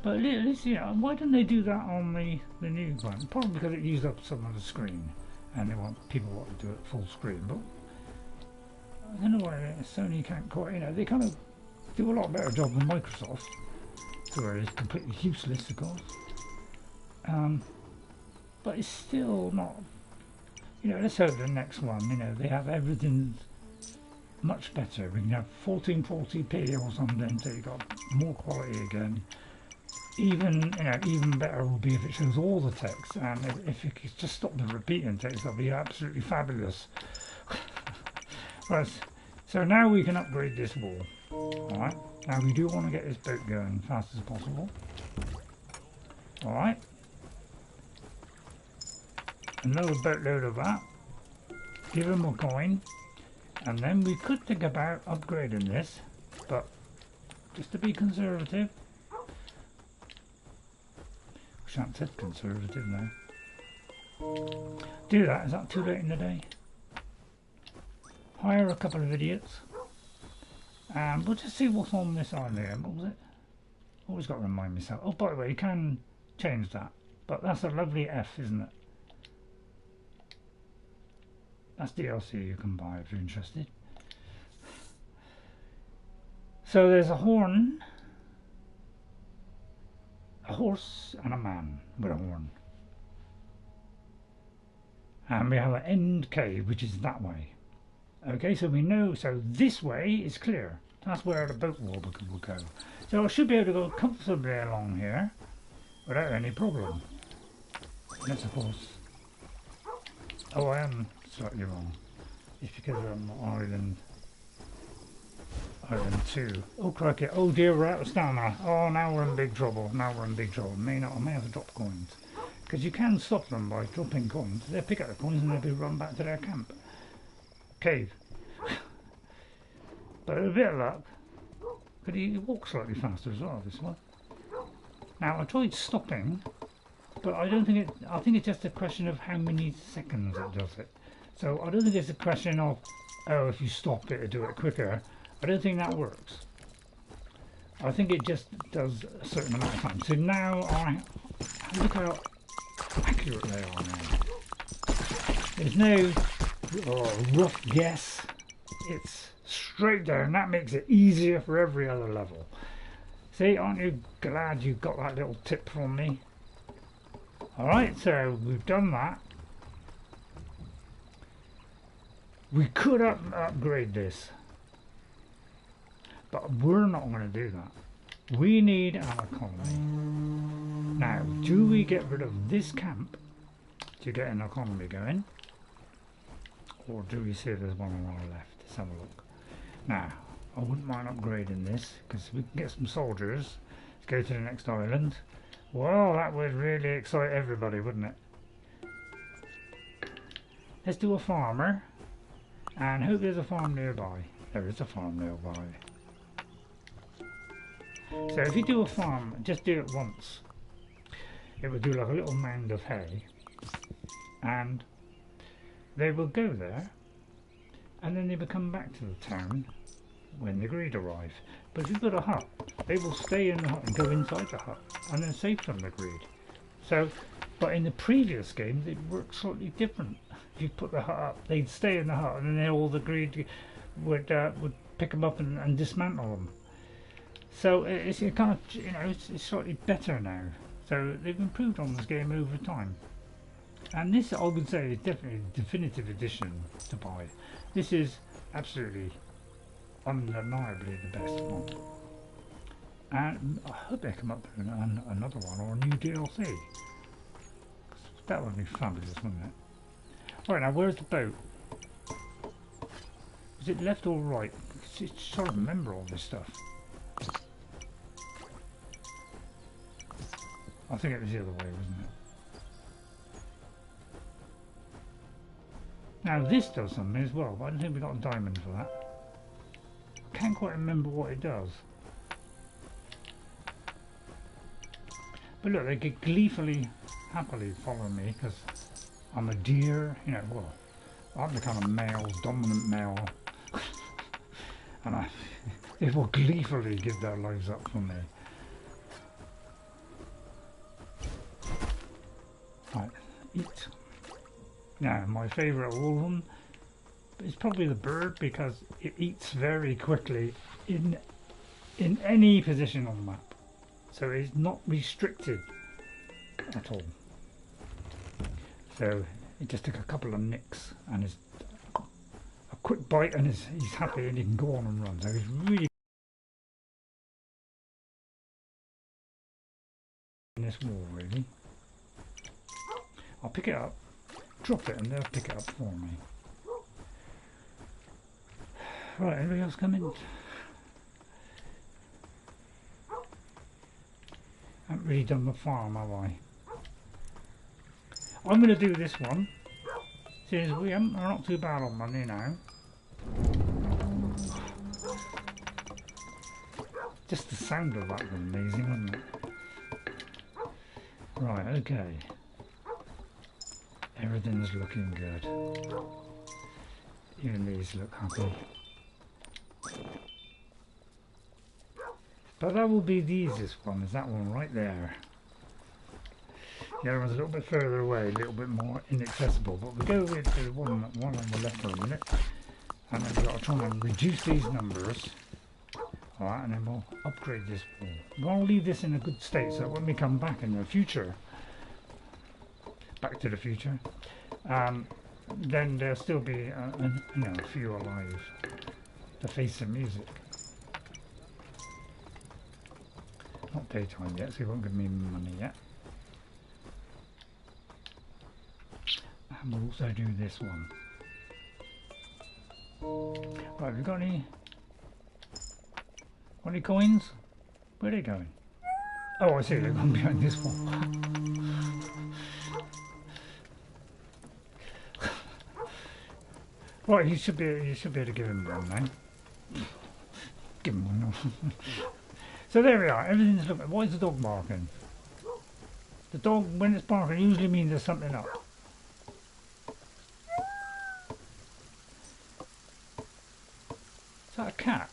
But at least, you know, why didn't they do that on the new one? Probably because it used up some of the screen, and people want to do it full screen. But I don't know why Sony can't quite. You know, they kind of do a lot better job than Microsoft, where it's completely useless, of course. But it's still not. You know, let's hope the next one, you know, they have everything much better. We can have 1440p or something, so you've got more quality again. Even, you know, even better will be if it shows all the text, and if it could just stop the repeating text, that'll be absolutely fabulous. Right, so now we can upgrade this wall. Alright, now we do want to get this boat going as fast as possible. Alright. Another boatload of that. Give him a coin. And then we could think about upgrading this, but just to be conservative. Wish I hadn't said conservative now. Do that, is that too late in the day? Hire a couple of idiots. And we'll just see what's on this island here. What was it? Always got to remind myself. Oh, by the way, you can change that. But that's a lovely F, isn't it? That's DLC you can buy if you're interested. So there's a horn, a horse, and a man with a horn. And we have an end cave, which is that way. Okay, so we know, so this way is clear. That's where the boat will go. So I should be able to go comfortably along here without any problem. Unless, of course... Oh, I am slightly wrong. It's because I'm on Island 2. Oh, crikey. Oh, dear, we're out of stamina. Oh, now we're in big trouble. I may have to drop coins. Because you can stop them by dropping coins. They'll pick up the coins and they'll be run back to their camp. Cave. But with a bit of luck, could he walk slightly faster as well, this one? Now, I tried stopping, but I don't think I think it's just a question of how many seconds it does it. So I don't think it's a question of, oh, if you stop it, it'll do it quicker. I don't think that works. I think it just does a certain amount of time. So now, look how accurate they are now. There's no rough guess. It's straight down. That makes it easier for every other level. See, aren't you glad you got that little tip from me? Alright, so we've done that. We could upgrade this, but we're not going to do that. We need an economy. Now, do we get rid of this camp to get an economy going? Or do we see there's one on our left? Let's have a look. Now, I wouldn't mind upgrading this, because we can get some soldiers. Let's go to the next island. Well, that would really excite everybody, wouldn't it? Let's do a farmer, and hope there's a farm nearby. There is a farm nearby. So if you do a farm, just do it once. It will do like a little mound of hay, and they will go there, and then they will come back to the town when the greed arrive. But if you put a hut, they will stay in the hut and go inside the hut, and then save from the greed. So, but in the previous game, it worked slightly different. If you put the hut up, they'd stay in the hut, and then all the greed would pick them up and dismantle them. So it's kind of, you know, it's slightly better now. So they've improved on this game over time. And this, I would say, is definitely a definitive edition to buy. This is absolutely, undeniably the best one. And I hope they come up with another one or a new DLC. That would be fabulous, wouldn't it? Right, now where's the boat? Is it left or right? It's trying to remember all this stuff. I think it was the other way, wasn't it? Now this does something as well, but I don't think we got a diamond for that. Can't quite remember what it does. But look, they could gleefully, happily follow me because I'm a deer, you know, well, I'm the kind of male, dominant male. And they will gleefully give their lives up for me. Right, eat. Now, my favourite of all of them is probably the bird because it eats very quickly in any position on the map. So it's not restricted at all. So it just took a couple of nicks and it's a quick bite and he's happy and he can go on and run. So he's really in this wall really. I'll pick it up, drop it and they'll pick it up for me. Right, anybody else come in? I haven't really done the farm, have I? I'm going to do this one, since we're not too bad on money now. Just the sound of that was amazing, wasn't it? Right, okay. Everything's looking good. Even these look happy. But that will be the easiest one, is that one right there. The other one's a little bit further away, a little bit more inaccessible, but we go with the one on the left for a minute. And then we've got to try and reduce these numbers. Alright, and then we'll upgrade this wall. We'll leave this in a good state so when we come back in the future, Back to the Future, then there'll still be a few alive to face the music. Not daytime yet, so he won't give me money yet. And we'll also do this one. Right, have you got any coins? Where are they going? Oh, I see, they're going behind this one. Right, you should be able to give him one now. Give him one. So there we are, everything's looking. Why is the dog barking? The dog, when it's barking, usually means there's something up. Is that a cat?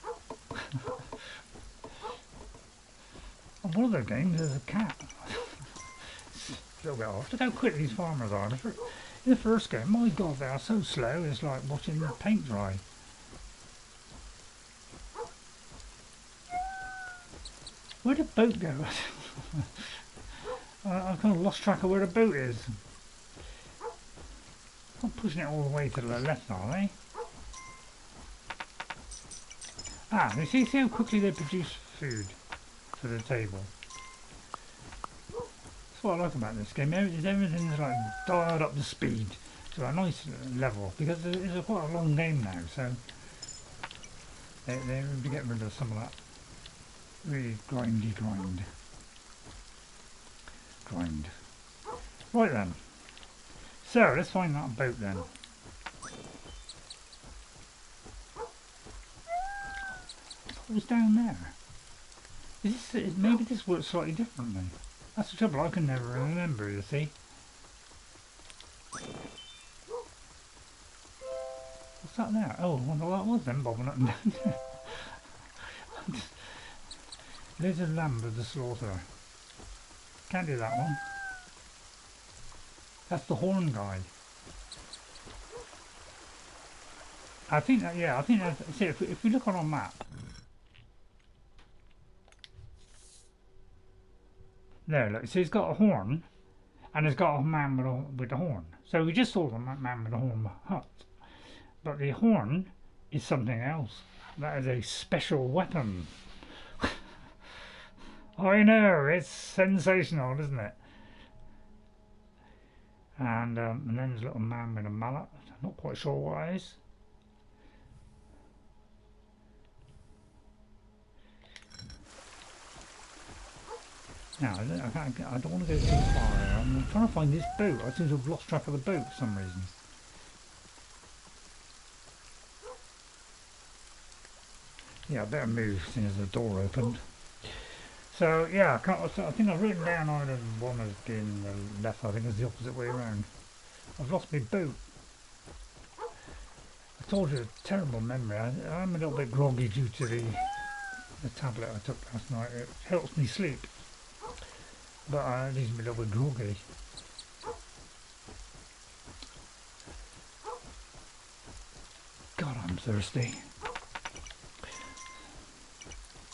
On one of the games there's a cat. A little bit off. Look how quick these farmers are. In the first game, my god, they are so slow, it's like watching the paint dry. Where'd the boat go? I've kind of lost track of where the boat is. I'm pushing it all the way to the left, are they? Ah, you see how quickly they produce food for the table. That's what I like about this game. Everything's like dialed up the speed to a nice level because it's quite a long game now, so they're able to get rid of some of that really grind. Right then. So let's find that boat then. What was down there? Maybe this works slightly differently. That's the trouble, I can never remember, you see. What's that there? Oh, I wonder what that was then, bobbing up and down there. There's a lamb of the slaughter. Can't do that one. That's the horn guy. I think that, yeah, I think that's, see, if we look on our map. There, look, so he's got a horn, and he's got a man with a horn. So we just saw the man with the horn hut. But the horn is something else. That is a special weapon. I know, it's sensational, isn't it? And then there's a little man with a mallet. I'm not quite sure what it is. Now, I don't want to go too far here. I'm trying to find this boat. I seem to have lost track of the boat for some reason. Yeah, I better move since the door opened. So, yeah, I think I've written down Island 1 as being the left. I think it's the opposite way around. I've lost my boat. I told you, a terrible memory. I'm a little bit groggy due to the tablet I took last night. It helps me sleep. But it leaves me a little bit groggy. God, I'm thirsty.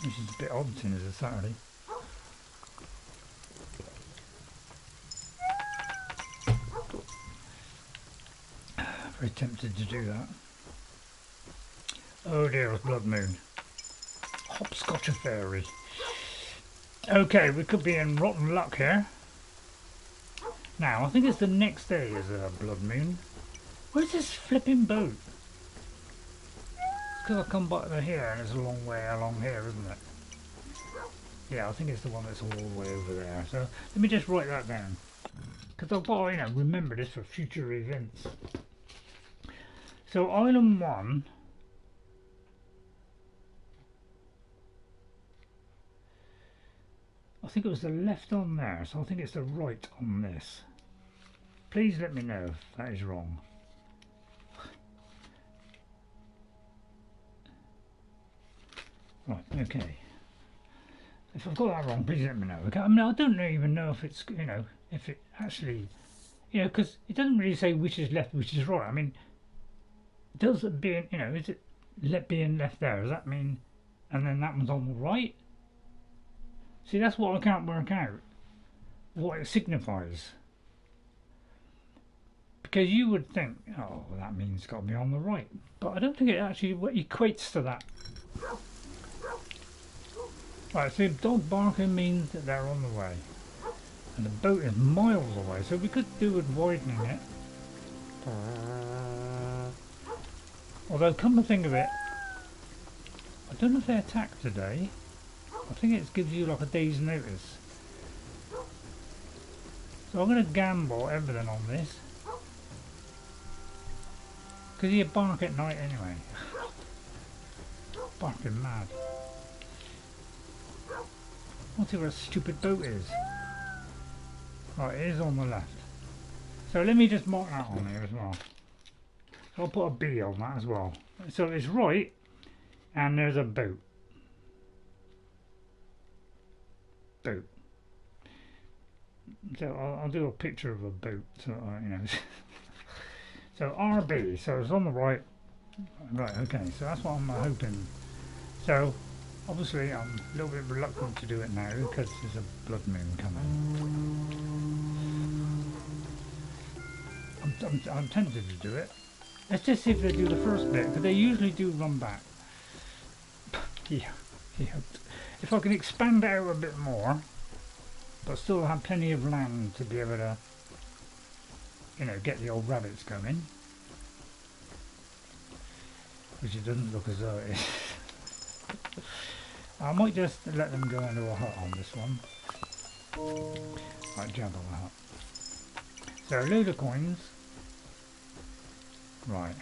Which is a bit odd since it's a Saturday. Very tempted to do that. Oh dear, it's blood moon. Hopscotch fairy. Okay, we could be in rotten luck here. Now, I think it's the next day is a blood moon. Where's this flipping boat? It's because I come back to here and it's a long way along here, isn't it? Yeah, I think it's the one that's all the way over there. So let me just write that down. Because I've got to, remember this for future events. So Island 1. I think it was the left on there, so I think it's the right on this. Please let me know if that is wrong. Right, okay. If I've got that wrong, please let me know. Okay? I mean, I don't even know if it's, if it actually, because it doesn't really say which is left, which is right. I mean, does it being, is it being left there? Does that mean, and then that one's on the right? See, that's what I can't work out. What it signifies. because you would think, oh, well, that means it's got to be on the right, but I don't think it actually equates to that. Right, so dog barking means that they're on the way, and the boat is miles away, so we could do with widening it. Although, come to think of it, I don't know if they attack today. I think it gives you like a day's notice. So I'm going to gamble everything on this. Because you bark at night anyway. Barking mad. What's where a stupid boat is? Right, it is on the left. So let me just mark that on here as well. So I'll put a B on that as well. So it's right, and there's a boat. Boat. So I'll do a picture of a boat, so you know. So RB, so it's on the right. Right, okay, so that's what I'm hoping. So obviously I'm a little bit reluctant to do it now because there's a blood moon coming. I'm tempted to do it. Let's just see if they do the first bit, because they usually do run back. Yeah. If I can expand it out a bit more, but still have plenty of land to be able to, you know, get the old rabbits going. Which it doesn't look as though it is. I might just let them go into a hut on this one. Right, jump on the hut. So a load of coins. Right.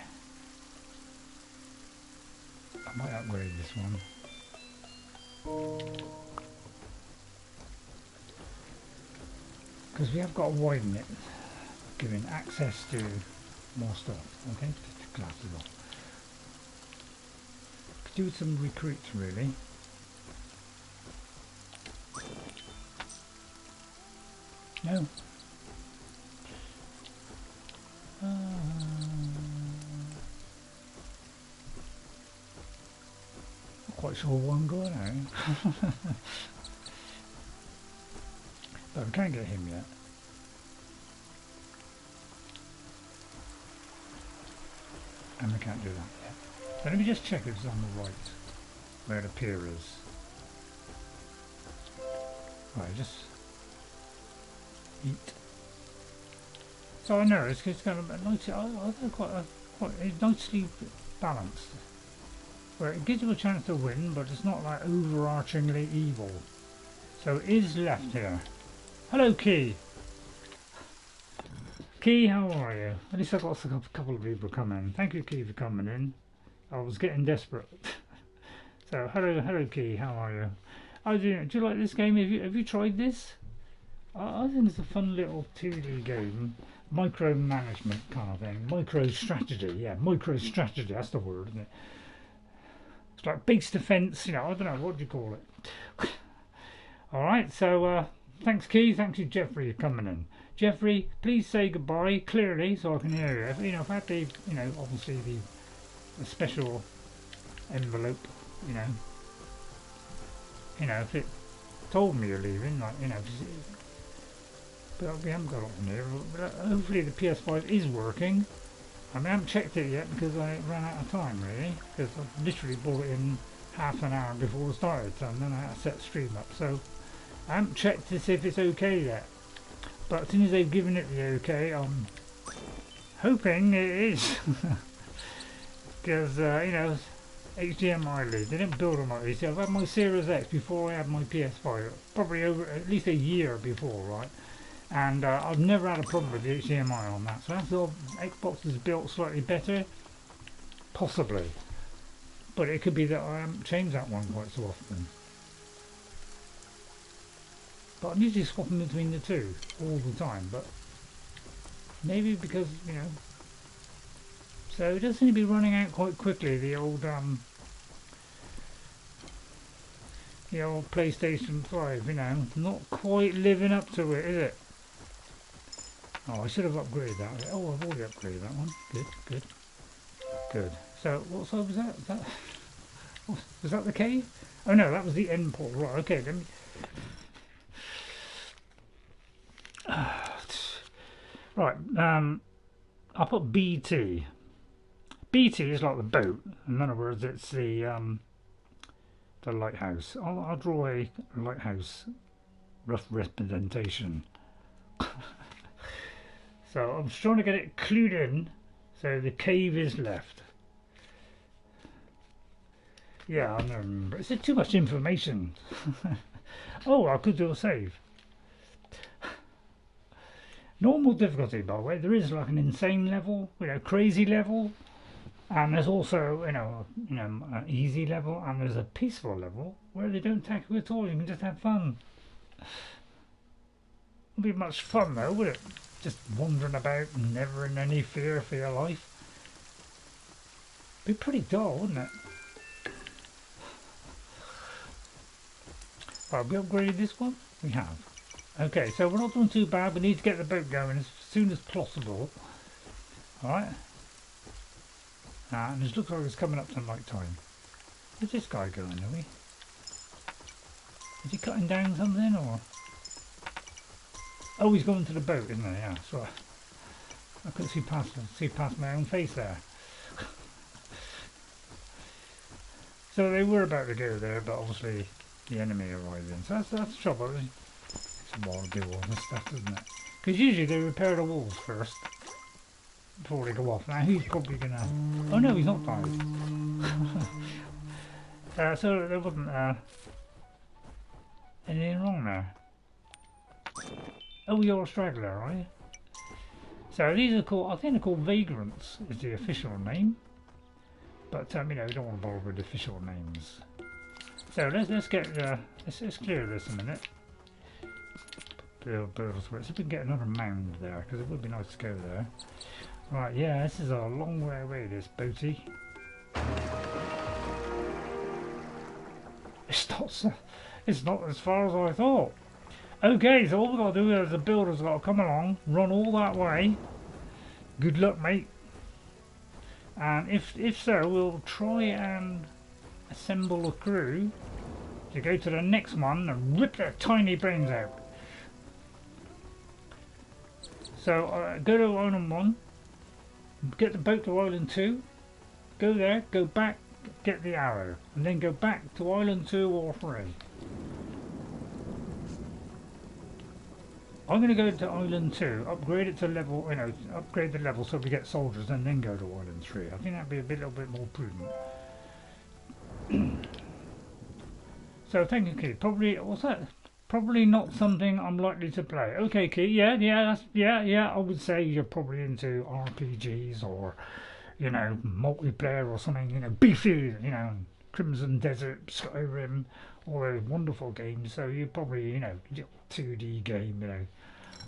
I might upgrade this one. Because we have got to widen it, giving access to more stuff. Okay, just glasses off. Could do some recruits really. No. Not quite sure where I'm going now. But we can't get him yet. And we can't do that yet. So let me just check if it's on the right, where the pier is. Right, just eat. So I know it's kind of nice. I think quite nicely balanced, where it gives you a chance to win, but it's not like overarchingly evil. So it is left here. Hello, Key. Key, how are you? At least I got a couple of people coming. Thank you, Key, for coming in. I was getting desperate. So hello, Key. How are you? Do you like this game? Have you tried this? I think it's a fun little 2D game. Micromanagement kind of thing. Micro-strategy, yeah, micro-strategy, that's the word, isn't it? It's like base defense, you know, I don't know, what do you call it? Alright, so thanks Key, thanks you Jeffrey for coming in. Jeffrey, please say goodbye clearly so I can hear you. You know, if I had to, you know, obviously the special envelope, you know, if it told me you're leaving, like, you know, but we haven't got it on here. But hopefully the PS5 is working. I mean, I haven't checked it yet because I ran out of time really, because I literally bought it in half an hour before it started, so then I had to set the stream up. So I haven't checked to see if it's okay yet. But as soon as they've given it the okay, I'm hoping it is. Because, you know, HDMI lead, they didn't build them like this. I've had my Series X before I had my PS5, probably over at least a year before, right? And I've never had a problem with the HDMI on that. So that's all. Xbox is built slightly better, possibly. But it could be that I haven't changed that one quite so often. But I'm usually swapping between the two all the time. But maybe because, you know. So it does seem to be running out quite quickly. The old PlayStation 5, you know, not quite living up to it, is it? Oh, I should have upgraded that. Oh, I've already upgraded that one. Good. So, what size was that? Was that the cave? Oh no, that was the end port. Right, okay, let me... Right, I'll put BT. BT is like the boat. In other words, it's the lighthouse. I'll draw a lighthouse rough representation. So I'm just trying to get it clued in. So the cave is left. Yeah, I remember. It's too much information. Oh, I could do a save. Normal difficulty, by the way. There is like an insane level, crazy level, and there's also, an easy level, and there's a peaceful level where they don't tackle you at all. You can just have fun. Wouldn't be much fun though, would it? Just wandering about, never in any fear for your life. Be pretty dull, wouldn't it? Right, we upgraded this one? We have. Okay, so we're not doing too bad. We need to get the boat going as soon as possible. Alright. And it looks like it's coming up to night time. Where's this guy going, are we? Is he cutting down something, or...? Oh, he's going to the boat, isn't he? Yeah, so I couldn't see past my own face there. So they were about to go there, but obviously the enemy arrived in. So that's the trouble. It's a while to do all this stuff, doesn't it? Because usually they repair the walls first before they go off. Now he's probably gonna... Oh no, he's not died. So there wasn't anything wrong there. Oh, you're a straggler, are you? So these are called, I think they're called vagrants, is the official name. But we don't want to bother with official names. So let's get let's clear this a minute. Build so we can get another mound there, because it would be nice to go there. Right, yeah, this is a long way away, this boaty. It's not as far as I thought. Okay, so all we've got to do is the builder's got to come along, run all that way. Good luck, mate. And if so, we'll try and assemble a crew to go to the next one and rip their tiny brains out. So go to Island 1, get the boat to Island 2, go there, go back, get the arrow, and then go back to Island 2 or 3. I'm going to go to Island 2, upgrade it to level, upgrade the level so we get soldiers, and then go to Island 3. I think that'd be a little bit more prudent. So thank you, Keith. Probably, what's that? Probably not something I'm likely to play. Okay, Keith. Yeah. I would say you're probably into RPGs or, multiplayer or something. Beefy. Crimson Desert, Skyrim, all those wonderful games. So you're probably, 2D game.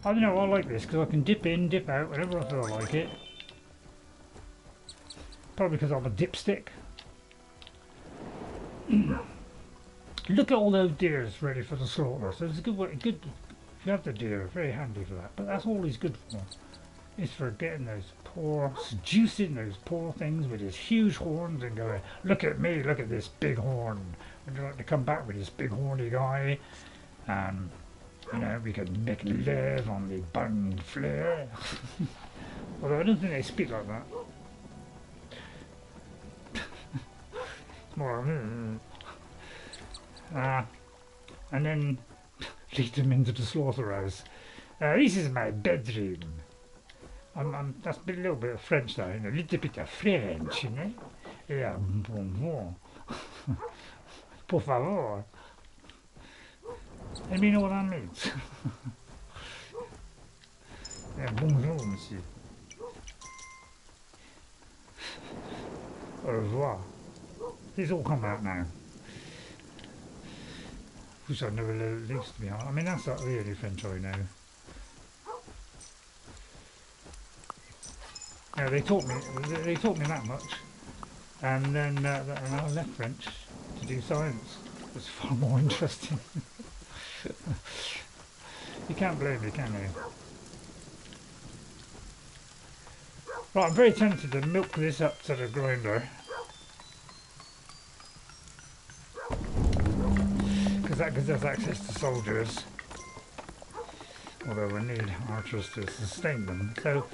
I don't know. I like this because I can dip in, dip out whenever I feel like it. Probably because I'm a dipstick. Look at all those deers ready for the slaughter. So it's a good way. Good. If you have the deer, very handy for that. But that's all he's good for. Is for getting those poor, seducing those poor things with his huge horns and going, look at me, look at this big horn. Would you like to come back with this big horny guy? And we can make love on the bun flare. Although I don't think they speak like that. It's more and then lead them into the slaughterhouse. This is my bedroom. That's a little bit of French there, a little bit of French, Yeah, bonjour. Por favor. Let me know what that means. Yeah, bonjour, monsieur. Au revoir. These all come out now. Wish I'd never let it loose, to be honest. I mean, that's not really French I know. Yeah, they taught me that much, and then and I left French to do science. It was far more interesting. You can't blame me, can you? Right, I'm very tempted to milk this up to the grinder. Because that gives us access to soldiers. Although we need archers to sustain them. So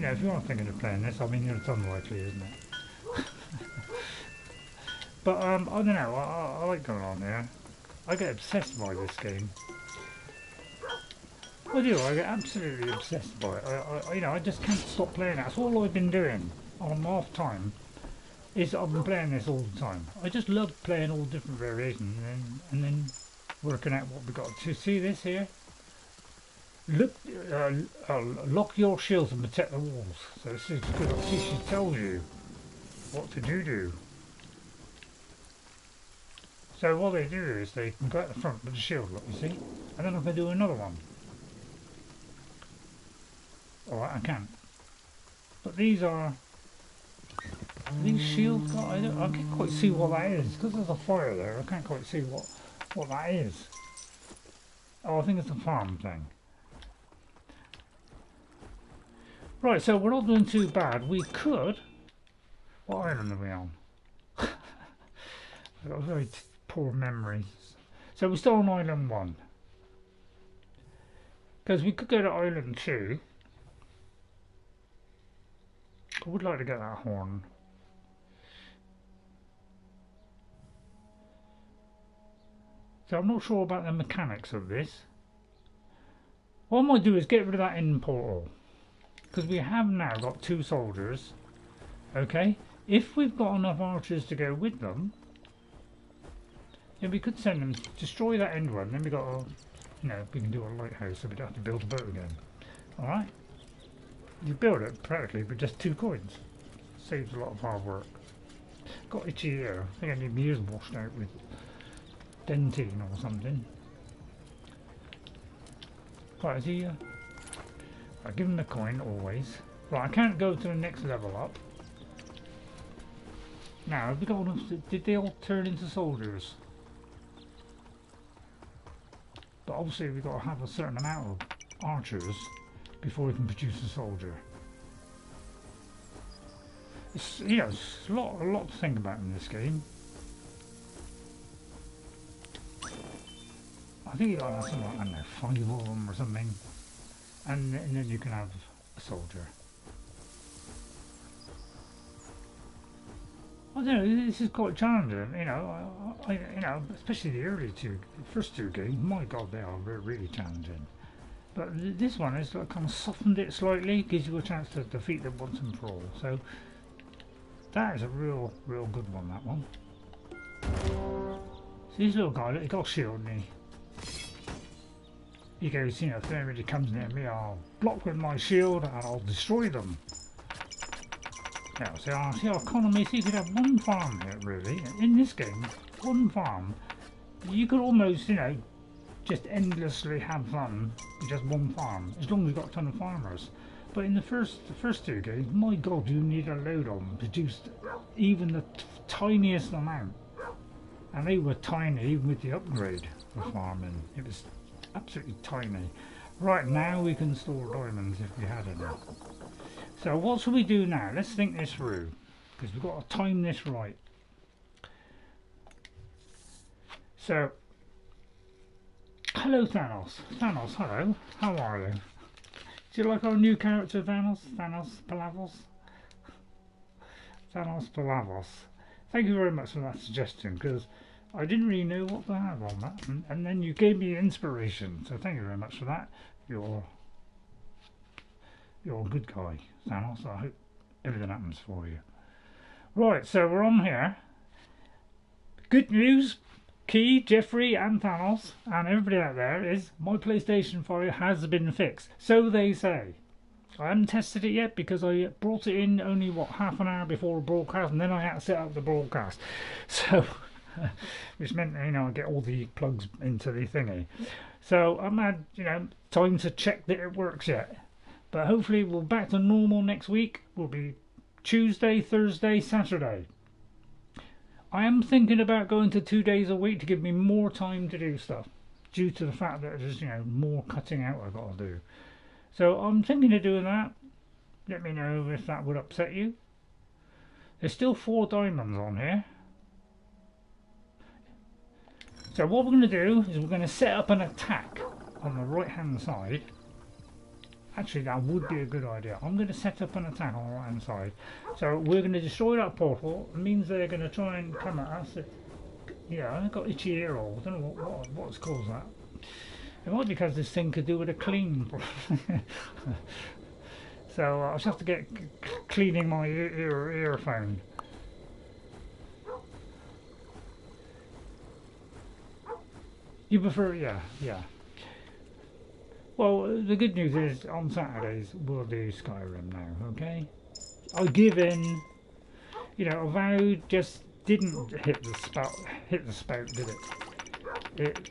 know, if you are thinking of playing this, I mean, it's unlikely, isn't it? But I don't know. I like going on here. I get obsessed by this game. I do. I get absolutely obsessed by it. You know, I just can't stop playing it. That's all I've been doing on my off time. Is I've been playing this all the time. I just love playing all different variations and then working out what we got to see this here. Look, lock your shields and protect the walls. So this is good. See, she tells you what to do. So what they do is they can go at the front with the shield, look, you see, and then I can do another one. Alright, I can. But these shields, I can't quite see what that is, because there's a fire there, I can't quite see what that is. Oh, I think it's a farm thing. Right, so we're not doing too bad. We could... What island are we on? I've got very poor memory. So we're still on island 1. Because we could go to island 2. I would like to get that horn. So I'm not sure about the mechanics of this. What I might do is get rid of that end portal. Because we have now got 2 soldiers. Okay? If we've got enough archers to go with them, then we could send them to destroy that end one. Then we got a, you know, we can do a lighthouse so we don't have to build a boat again. Alright? You build it practically with just 2 coins. Saves a lot of hard work. Got itchy ear. I think I need my ears washed out with dentine or something. Right, is he... I give him the coin always. Right, I can't go to the next level up. Now, have we got enough? Did they all turn into soldiers? But obviously we've got to have a certain amount of archers before we can produce a soldier. It's, you know, it's a lot to think about in this game. I think you got to have something like, I don't know, 5 of them or something. And then you can have a soldier. I don't know, this is quite challenging, you know, you know, especially the first two games, my god, they are really challenging. But this one is like kind of softened it slightly, gives you a chance to defeat them once and for all. So that is a real good one, that one. So this little guy, he got a shield, and he goes, you know, if anybody comes near me, I'll block with my shield and I'll destroy them. Now, see our economy, so you could have 1 farm here, really. In this game, 1 farm, you could almost, you know, just endlessly have fun with just 1 farm, as long as you've got a ton of farmers. But in the first 2 games, my god, you need a load of them, produced even the tiniest amount. And they were tiny, even with the upgrade for farming. It was absolutely tiny. Right, now we can store diamonds if we had any. So what shall we do now? Let's think this through, because we've got to time this right. So, hello Thanos. Thanos, hello. How are you? Do you like our new character Thanos? Thanos Palavos? Thanos Palavos. Thank you very much for that suggestion, because I didn't really know what to have on that, and then you gave me inspiration, so thank you very much for that. You're a good guy, Thanos. I hope everything happens for you. Right, so we're on here. Good news, Key, Jeffrey and Thanos and everybody out there, is my PlayStation 5 has been fixed. So they say. I haven't tested it yet because I brought it in only, what, half an hour before the broadcast, and then I had to set up the broadcast. So, which meant, you know, I get all the plugs into the thingy. So I haven't had, you know, time to check that it works yet. But hopefully we'll be back to normal next week. We'll be Tuesday, Thursday, Saturday. I am thinking about going to 2 days a week to give me more time to do stuff, due to the fact that there's, you know, more cutting out I've got to do. So I'm thinking of doing that. Let me know if that would upset you. There's still 4 diamonds on here. So what we're going to do is we're going to set up an attack on the right hand side. Actually, that would be a good idea. I'm going to set up an attack on the right hand side. So we're going to destroy that portal. It means they're going to try and come at us. Yeah, I've got itchy ear hole. I don't know what's caused that. It might be because this thing could do with a clean. So I'll just have to get cleaning my earphone. You prefer, yeah. Well, the good news is on Saturdays we'll do Skyrim now, okay? I'll give in. You know, Avowed just didn't hit the spout, did it?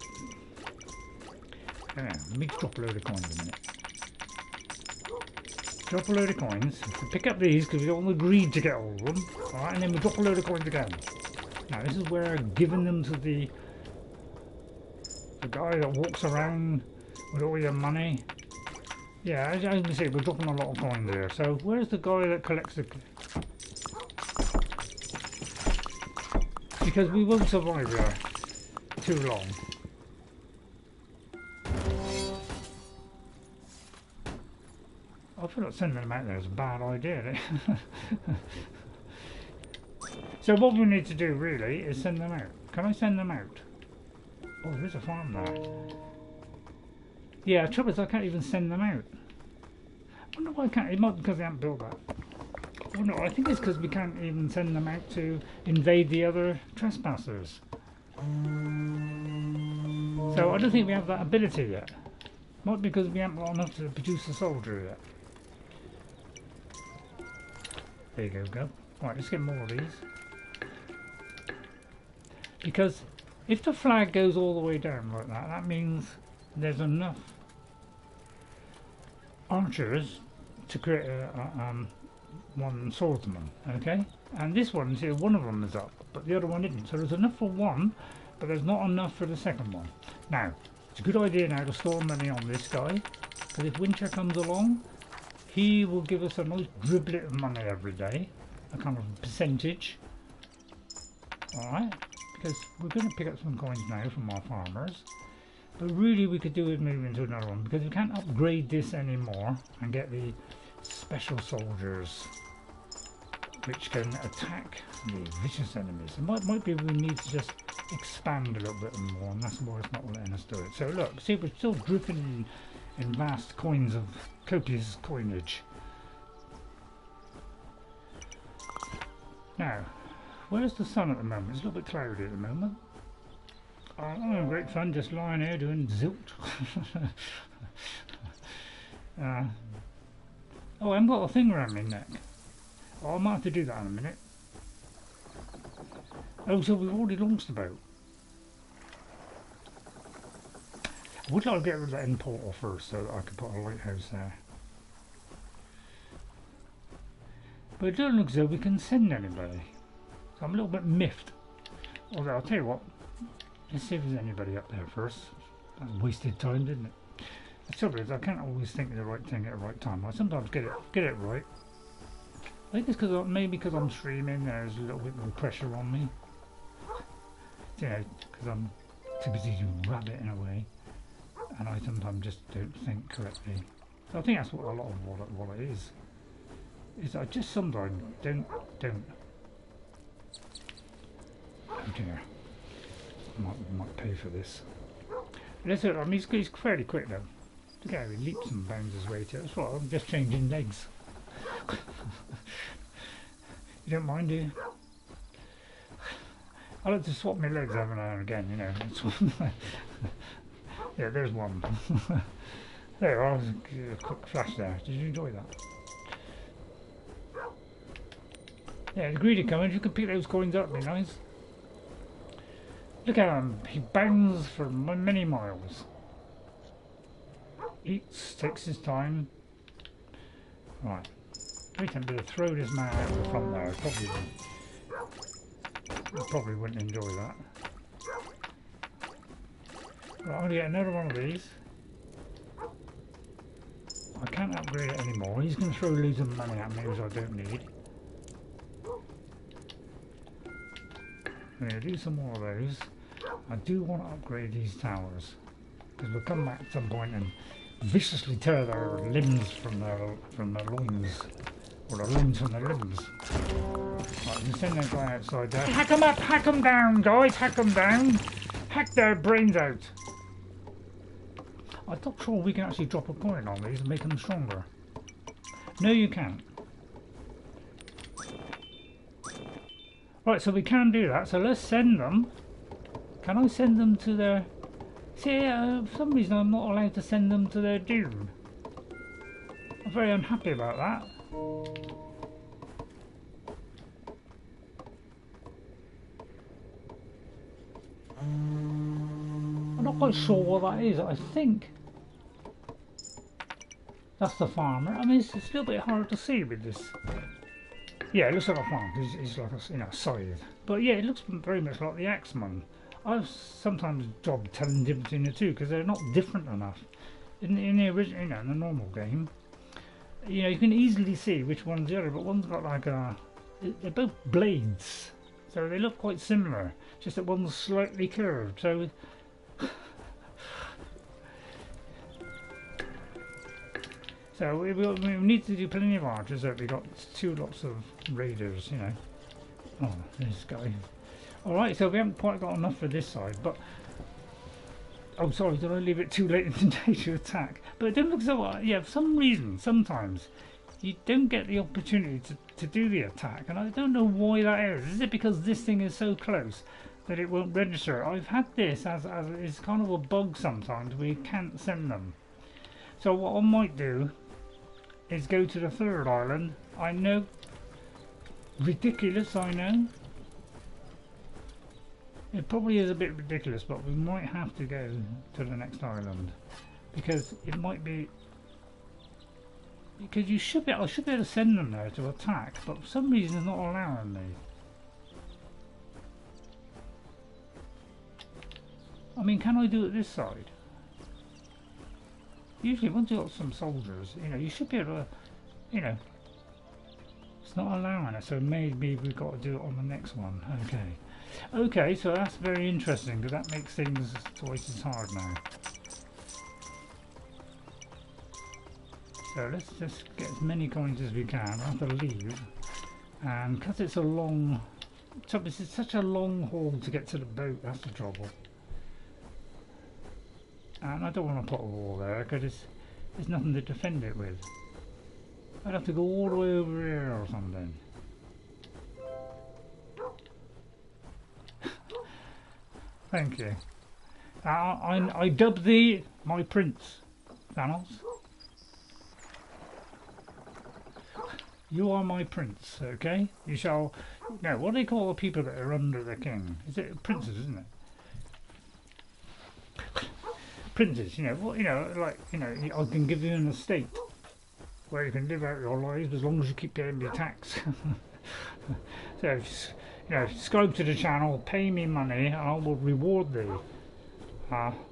Let me drop a load of coins a minute. Drop a load of coins. So pick up these because we all agreed to get all of them. Alright, and then we drop a load of coins again. Now this is where I've given them to the guy that walks around with all your money. Yeah, as you can see, we're dropping a lot of coins here. So where's the guy that collects the... Because we won't survive here too long. I feel like sending them out there is a bad idea. So what we need to do really is send them out. Can I send them out? Oh, there's a farm there. Yeah, the trouble is I can't even send them out. I wonder why I can't. It might be because they haven't built that. Oh no, I think it's because we can't even send them out to invade the other trespassers. So I don't think we have that ability yet. Might be because we haven't got enough to produce a soldier yet. There you go. Right, let's get more of these. Because if the flag goes all the way down like that, that means there's enough archers to create one swordsman, okay? And this one, see, one of them is up, but the other one isn't. So there's enough for one, but there's not enough for the second one. Now, it's a good idea now to store money on this guy, because if winter comes along, he will give us a nice driblet of money every day, a kind of percentage. Alright, because we're going to pick up some coins now from our farmers. But really we could do with moving to another one, because we can't upgrade this anymore and get the special soldiers which can attack the vicious enemies. It might be we need to just expand a little bit more, and that's why it's not letting us do it. So look, see, we're still dripping in vast coins of copious coinage. Now, where's the sun at the moment? It's a little bit cloudy at the moment. I'm having great fun just lying here doing zilt. Oh, I haven't got a thing around my neck. Oh, I might have to do that in a minute. Oh, so we've already launched the boat. I would like to get rid of that end portal first so that I could put a lighthouse there. But it doesn't look as though we can send anybody. So I'm a little bit miffed. Although I'll tell you what, let's see if there's anybody up there first. That was wasted time, didn't it? The trouble is I can't always think of the right thing at the right time. I sometimes get it right. I think it's because maybe because I'm streaming, there's a little bit more pressure on me. You know, because I'm too busy to rabbit in a way, and I sometimes just don't think correctly. So I think that's what a lot of what it is. Is I just sometimes don't. Oh dear, might pay for this. Let's look. I mean, he's fairly quick though. Look how he leaps and bounds his way to it. That's what I'm just changing legs. You don't mind, do you? I like to swap my legs every now and again, you know. Yeah, there's one. There, I was a quick flash there. Did you enjoy that? Yeah, the greedy coming. You can pick those coins up, be nice. Look at him. He bounds for many miles. Eats, takes his time. Right. We can be to throw this man out the front there. Probably wouldn't enjoy that. Right, I'm going to get another one of these. I can't upgrade it anymore. He's going to throw loads of money at me, which I don't need. I'm going to do some more of those. I do want to upgrade these towers, because we'll come back at some point and viciously tear their limbs from their loins, or their loins from their limbs. Right, we send that guy outside there. Hack them up, hack them down, guys, hack them down. Hack their brains out. I'm not sure we can actually drop a coin on these and make them stronger. No, you can't. Right, so we can do that. So let's send them. Can I send them to their... See, for some reason I'm not allowed to send them to their doom. I'm very unhappy about that. I'm not quite sure what that is. I think that's the farmer. I mean, it's a little bit hard to see with this. Yeah, it looks like a farm. It's like a scythe. But yeah, it looks very much like the Axeman. I've sometimes job telling the difference between the two because they're not different enough. In the original, in the normal game, you can easily see which one's the other. But one's got like they're both blades, so they look quite similar. Just that one's slightly curved. So. So we need to do plenty of archers. So we got 2 lots of raiders, Oh, this guy. Alright, so we haven't quite got enough for this side, but... Oh, sorry, did I leave it too late in the day to attack? But it don't look so... Yeah, for some reason, sometimes, you don't get the opportunity to do the attack, and I don't know why that is. Is it because this thing is so close that it won't register? I've had this as it's kind of a bug sometimes, where you can't send them. So what I might do is go to the 3rd island. I know, ridiculous, I know. It probably is a bit ridiculous, but we might have to go to the next island because it might be. Because I should be able to send them there to attack, but for some reason it's not allowing me. I mean, can I do it this side? Usually, once you've got some soldiers, you should be able to, it's not allowing it, so maybe we've got to do it on the next one. Okay, so that's very interesting, because that makes things twice as hard now. So let's just get as many coins as we can. I have to leave, and because it's it's such a long haul to get to the boat, that's the trouble. And I don't want to put a wall there because there's nothing to defend it with. I'd have to go all the way over here or something. Thank you. I dub thee my prince, Thanos. You are my prince, okay? You shall... No, what do they call the people that are under the king? Is it princes, isn't it? Princes, I can give you an estate where you can live out your lives as long as you keep paying me tax. So, subscribe to the channel, pay me money, and I will reward thee.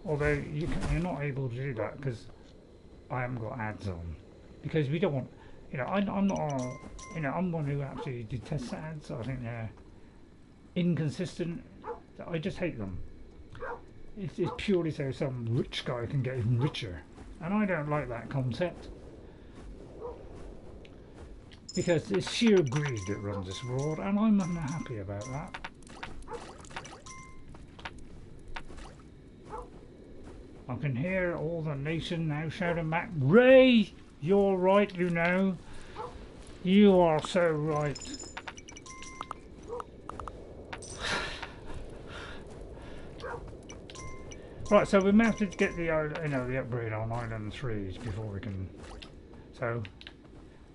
Although you're not able to do that because I haven't got ads on. Because we don't want, I'm not, I'm one who actually detests ads. I think they're inconsistent. I just hate them. It's purely so some rich guy can get even richer, and I don't like that concept because it's sheer greed that runs this world, and I'm unhappy about that. I can hear all the nation now shouting back, "Ray, you're right, you are so right." Right, so we may have to get the the upgrade on Island 3 before we can. So,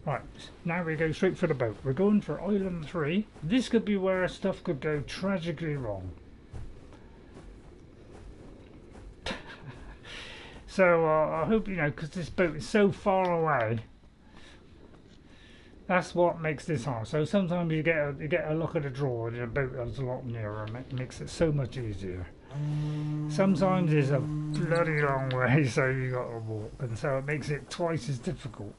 right, now we go straight for the boat. We're going for Island 3. This could be where stuff could go tragically wrong. So I hope because this boat is so far away. That's what makes this hard. So sometimes you get a look at the draw and the boat is a lot nearer, and it makes it so much easier. Sometimes it's a bloody long way, so you got to walk, and so it makes it twice as difficult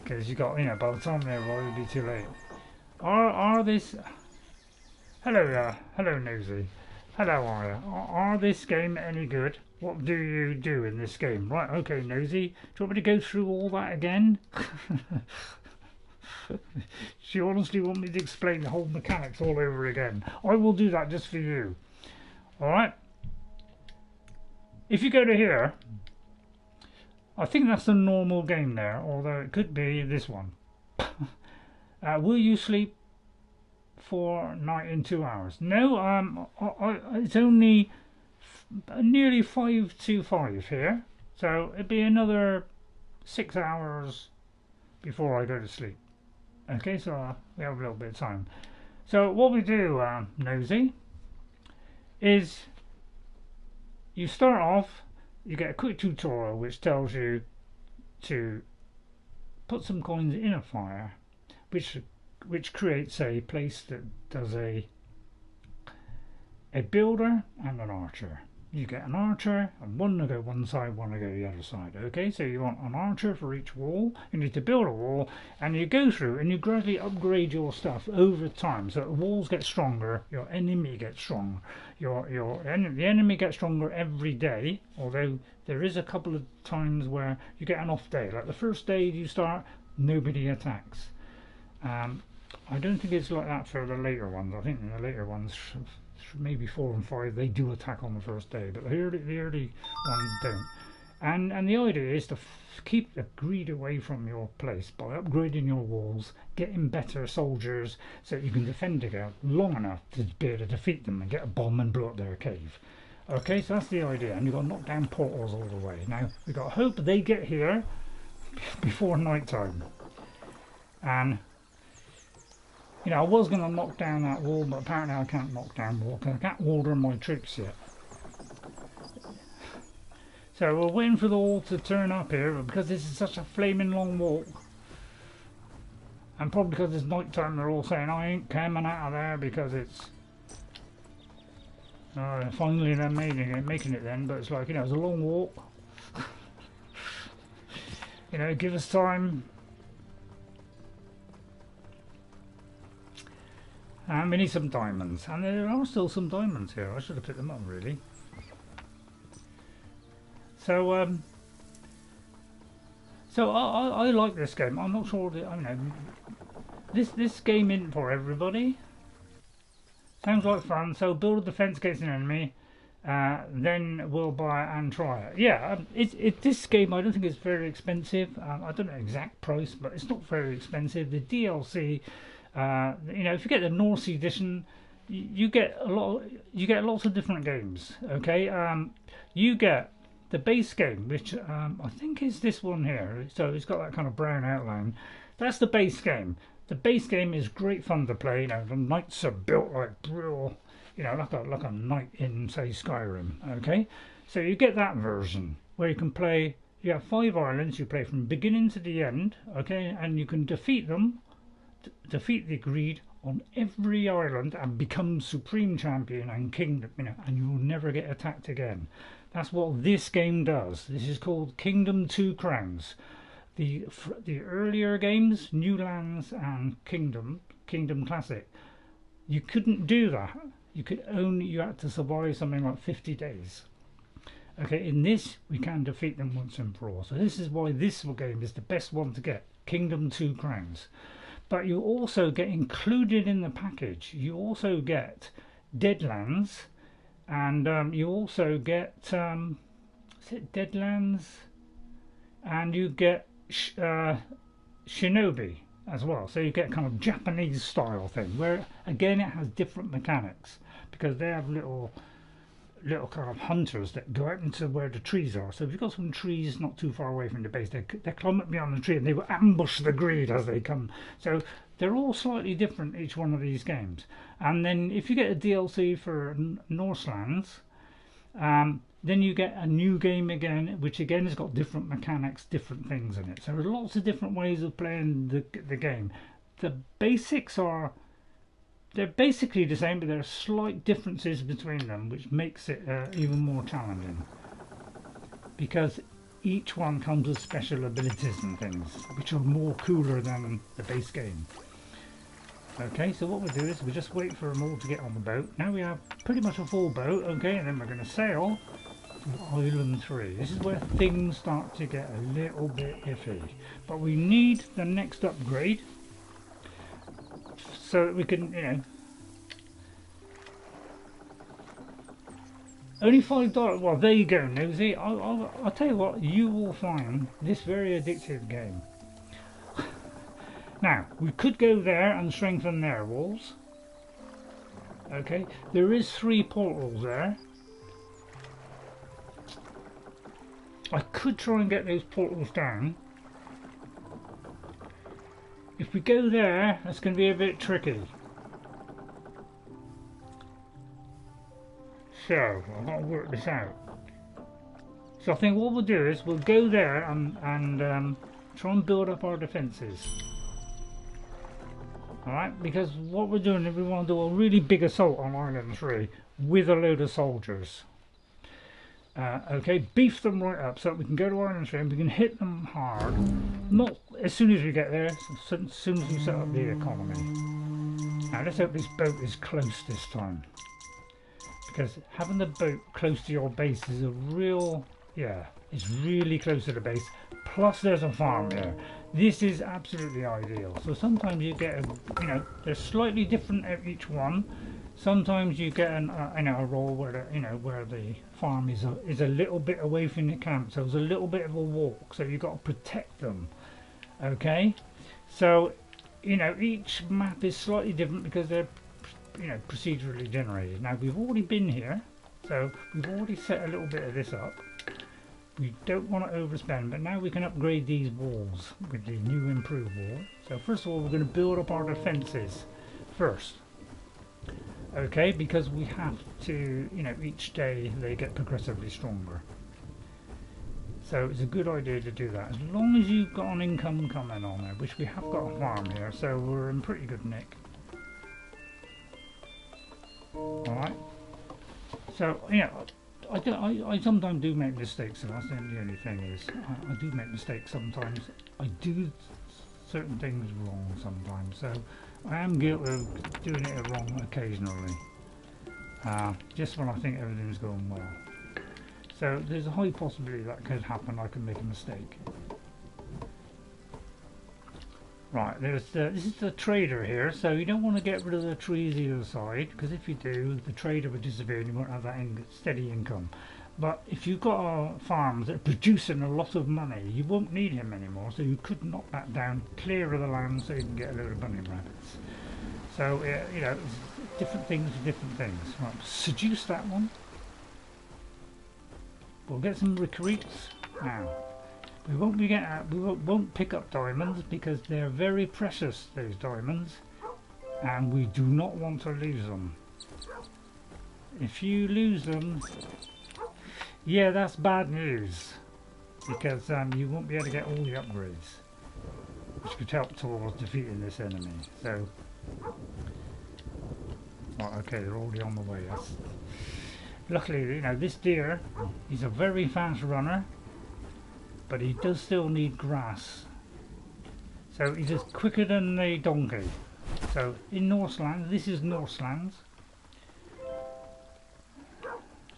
because you got by the time they arrive it'll be too late. Are this? Hello, hello, Nosy. Hello, are this game any good? What do you do in this game? Right, okay, Nosy. Do you want me to go through all that again? Do you honestly want me to explain the whole mechanics all over again? I will do that just for you. Alright? If you go to here, I think that's the normal game there, although it could be this one. Will you sleep for a night in 2 hours? No, it's only nearly 5 to 5 here, so it'd be another 6 hours before I go to sleep. Okay, so we have a little bit of time. So what we do, Nosy, is you start off, you get a quick tutorial which tells you to put some coins in a fire, which creates a place that does a builder and an archer. You get an archer, and one to go one side, one to go the other side. Okay, so you want an archer for each wall. You need to build a wall, and you go through and you gradually upgrade your stuff over time. So the walls get stronger, your enemy gets stronger, the enemy gets stronger every day. Although there is a couple of times where you get an off day. Like the first day you start, nobody attacks. I don't think it's like that for the later ones. I think in the later ones, maybe 4 and 5, they do attack on the first day, but the early ones don't. And the idea is to keep the greed away from your place by upgrading your walls, getting better soldiers so that you can defend it out long enough to be able to defeat them and get a bomb and blow up their cave. Okay, so that's the idea, and you've got to knock down portals all the way. Now we've got to hope they get here before night time. And you know, I was going to knock down that wall, but apparently I can't knock down wall because I can't order my tricks yet. So we're waiting for the wall to turn up here, but because this is such a flaming long walk, and probably because it's night time, they're all saying I ain't coming out of there because it's finally they're making it then. But it's like, you know, it's a long walk. You know, give us time. And we need some diamonds, and there are still some diamonds here. I should have picked them up, really. So, I like this game. I'm not sure that, I know this game isn't for everybody. Sounds like fun. So build a defense against an enemy, then we'll buy it and try it. Yeah, this game I don't think it's very expensive. I don't know the exact price, but it's not very expensive. The DLC. You know, if you get the Norse edition, you get lots of different games. Okay, you get the base game, which I think is this one here. So it's got that kind of brown outline. That's the base game. The base game is great fun to play. You know, the knights are built like real, you know, like a knight in, say, Skyrim. Okay, so you get that version where you can play. You have 5 islands. You play from beginning to the end. Okay, and you can defeat them. Defeat the greed on every island and become supreme champion and kingdom, you know, and you will never get attacked again. That's what this game does. This is called Kingdom 2 Crowns. The earlier games, New Lands and Kingdom Classic, you couldn't do that. You had to survive something like 50 days. Okay, in this we can defeat them once and for all. So this is why this game is the best one to get. Kingdom 2 Crowns. But you also get included in the package. You also get Deadlands, and you also get is it Deadlands, and you get Shinobi as well. So you get kind of Japanese style thing, where again it has different mechanics because they have little kind of hunters that go out into where the trees are. So if you've got some trees not too far away from the base, they climb up beyond the tree and they will ambush the greed as they come. So they're all slightly different, each one of these games. And then if you get a DLC for Norse Lands, then you get a new game again, which again has got different mechanics, different things in it. So there's lots of different ways of playing the game. The basics are... They're basically the same, but there are slight differences between them, which makes it even more challenging. Because each one comes with special abilities and things, which are more cooler than the base game. Okay, so what we'll do is we just wait for them all to get on the boat. Now we have pretty much a full boat, okay, and then we're going to sail to Island 3. This is where things start to get a little bit iffy. But we need the next upgrade so that we can, you know... Only $5. Well, there you go, Nosy. I'll tell you what, you will find this very addictive game. Now, we could go there and strengthen their walls. Okay, there is 3 portals there. I could try and get those portals down. If we go there, that's going to be a bit tricky. So, I've got to work this out. So I think what we'll do is we'll go there and try and build up our defences. Alright, because what we're doing is we want to do a really big assault on Island 3 with a load of soldiers. Okay, beef them right up so that we can go to Island 3 and we can hit them hard. Not as soon as we get there, as soon as we set up the economy. Now let's hope this boat is close this time. Because having the boat close to your base is a real, yeah, it's really close to the base. Plus there's a farm there. This is absolutely ideal. So sometimes you get, you know, they're slightly different at each one. Sometimes you get a roll where where the farm is a little bit away from the camp, so it's a little bit of a walk. So you've got to protect them. Okay, so you know each map is slightly different because they're procedurally generated. Now we've already been here, so we've already set a little bit of this up. We don't want to overspend, but now we can upgrade these walls with the new improved wall. So first of all, we're going to build up our defences first. Okay, because we have to, each day they get progressively stronger. So it's a good idea to do that, as long as you've got an income coming on there, which we have got a farm here, so we're in pretty good nick. Alright, so, I sometimes do make mistakes, and that's the only thing is, I do make mistakes sometimes. I do certain things wrong sometimes, so I am guilty of doing it wrong occasionally, just when I think everything's going well. So there's a high possibility that could happen, I could make a mistake. Right, this is the trader here, so you don't want to get rid of the trees either side, because if you do, the trader will disappear and you won't have that steady income. But if you've got farms that are producing a lot of money, you won't need him anymore, so you could knock that down, clear of the land so you can get a load of bunny rabbits. So, it's different things for different things. Right, seduce that one. We'll get some recruits now. We won't pick up diamonds because they're very precious, those diamonds, and we do not want to lose them. If you lose them, yeah, that's bad news, because you won't be able to get all the upgrades, which could help towards defeating this enemy. So, right, okay, they're already on the way. Luckily, this deer, he's a very fast runner, but he does still need grass. So he's just quicker than the donkey. So in Norseland, this is Norseland.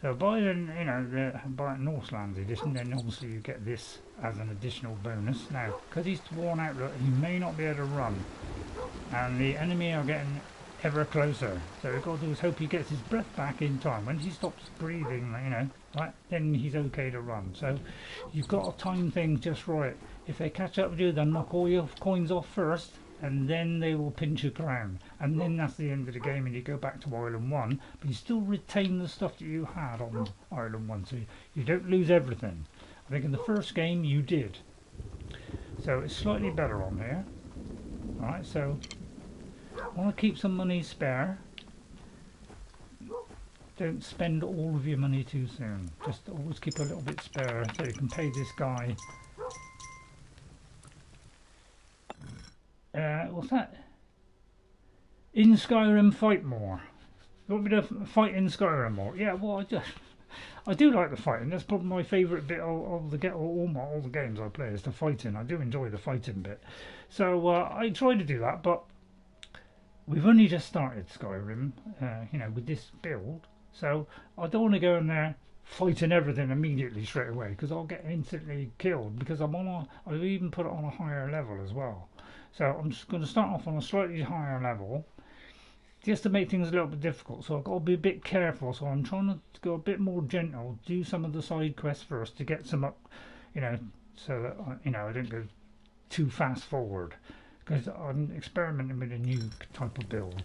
So by by Norseland edition, then obviously you get this as an additional bonus. Now, because he's worn out, look, he may not be able to run, and the enemy are getting ever closer. So we've got to do is hope he gets his breath back in time. When he stops breathing, right, then he's okay to run. So you've got to time things just right. If they catch up with you, they'll knock all your coins off first, and then they will pinch your crown, and then that's the end of the game, and you go back to Island 1, but you still retain the stuff that you had on Island 1, so you don't lose everything. I think in the first game you did. So it's slightly better on here. Alright, so I want to keep some money spare. Don't spend all of your money too soon. Just always keep a little bit spare so you can pay this guy. What's that? In Skyrim, fight more. You want me to fight in Skyrim more? Yeah, well, I do like the fighting. That's probably my favourite bit of all the games I play is the fighting. I do enjoy the fighting bit. So I try to do that, but we've only just started Skyrim, you know, with this build, so I don't want to go in there fighting everything immediately straight away because I'll get instantly killed because I've even put it on a higher level as well. So I'm just going to start off on a slightly higher level just to make things a little bit difficult. So I've got to be a bit careful. So I'm trying to go a bit more gentle, do some of the side quests first to get some up, you know, so that I don't go too fast forward because I'm experimenting with a new type of build.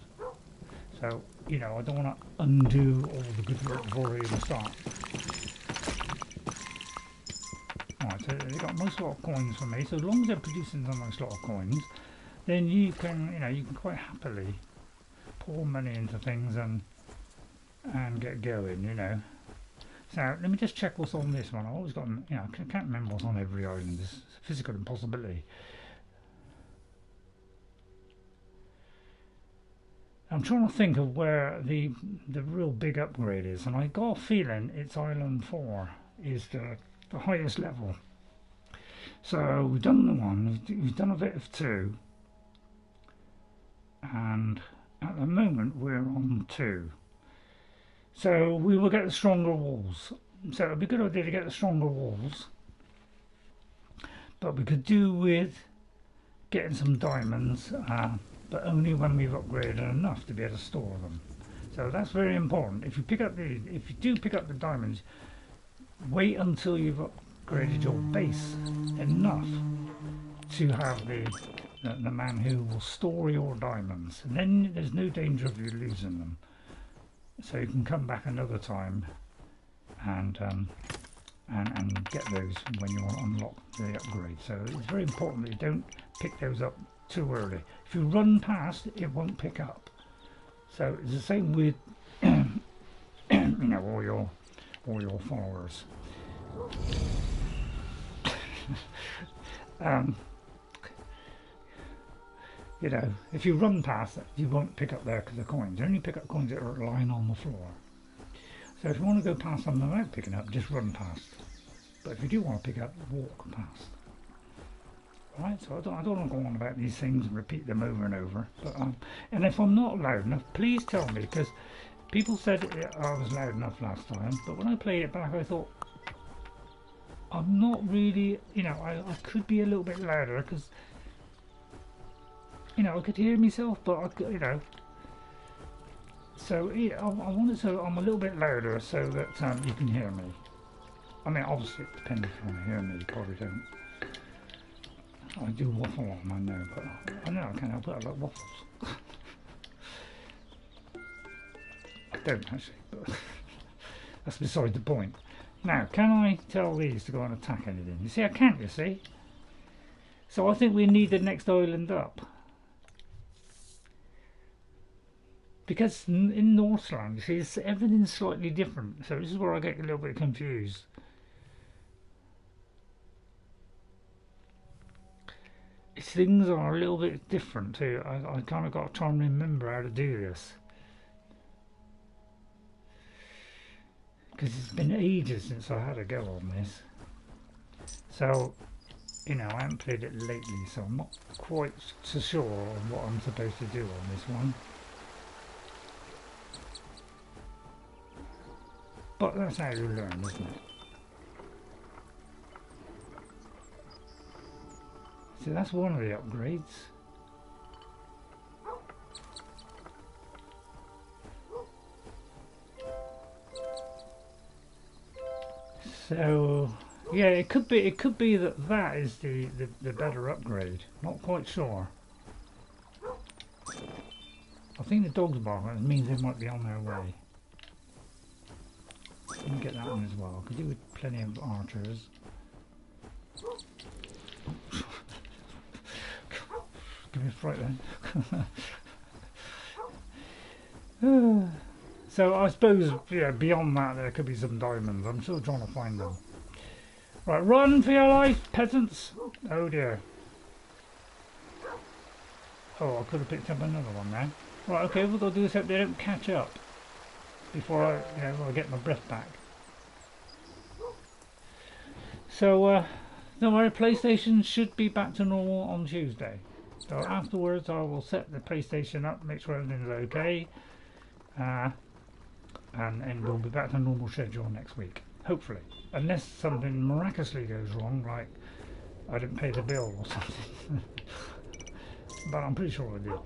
So, you know, I don't want to undo all the good work I've already done start. Alright, so they've got a nice lot of coins for me. So as long as they're producing a nice lot of coins, then you can quite happily pour money into things and get going, you know. So let me just check what's on this one. I've always got, you know, I can't remember what's on every island. It's a physical impossibility. I'm trying to think of where the real big upgrade is, and I got a feeling it's Island 4 is the highest level. So we've done the 1, we've done a bit of 2, and at the moment we're on 2. So we will get the stronger walls. So it'd be a good idea to get the stronger walls, but we could do with getting some diamonds. But only when we've upgraded enough to be able to store them. So that's very important. If you do pick up the diamonds, wait until you've upgraded your base enough to have the man who will store your diamonds. And then there's no danger of you losing them. So you can come back another time and get those when you want to unlock the upgrade. So it's very important that you don't pick those up too early. If you run past, it won't pick up. So it's the same with you know, all your followers. You know, if you run past it, you won't pick up the coins. You only pick up coins that are lying on the floor. So if you want to go past them without picking up, just run past. But if you do want to pick up, walk past. Right, so I don't want to go on about these things and repeat them over and over. But and if I'm not loud enough, please tell me, because people said I was loud enough last time. But when I played it back, I thought I'm not really. You know, I could be a little bit louder because you know I could hear myself, but I could, you know. So yeah, I want it so I'm a little bit louder so that you can hear me. I mean, obviously it depends if you want to hear me. You probably don't. I do waffle on, I know, but I know I can't help it, I like waffles. I don't actually, but that's beside the point. Now, can I tell these to go and attack anything? You see, I can't, you see? So I think we need the next island up. Because in Norseland, you see, everything's slightly different, so this is where I get a little bit confused. Things are a little bit different too. I kind of got to try and remember how to do this because it's been ages since I had a go on this. So, you know, I haven't played it lately, so I'm not quite so sure on what I'm supposed to do on this one. But that's how you learn, isn't it? So that's one of the upgrades. So yeah, it could be that is the better upgrade. Not quite sure. I think the dog's barking. It means they might be on their way. Let me get that one as well. Could do with plenty of archers. Give me a fright then. So I suppose, yeah, beyond that there could be some diamonds. I'm still trying to find them. Right, run for your life, peasants! Oh dear. Oh, I could have picked up another one there. Right, okay, what I'll do is hope they don't catch up before I get my breath back. So, don't worry, PlayStation should be back to normal on Tuesday. So afterwards I will set the PlayStation up, make sure everything's okay, and we'll be back to normal schedule next week, hopefully. Unless something miraculously goes wrong, like I didn't pay the bill or something. But I'm pretty sure I did.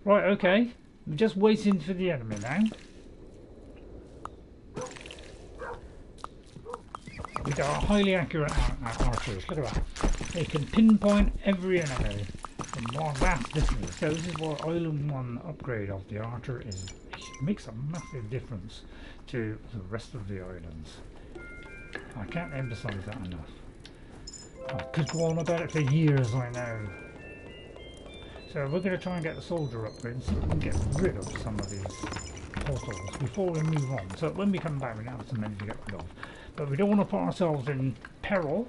Right, okay. We're just waiting for the enemy now. With our highly accurate archers. Look at that. They can pinpoint every enemy in one vast distance. So this is what Island 1 upgrade of the archer is. It makes a massive difference to the rest of the islands. I can't emphasize that enough. I could go on about it for years, I know. So we're going to try and get the soldier upgrade and see if we can get rid of some of these portals before we move on. So when we come back we don't have so many to get rid of. But we don't want to put ourselves in peril.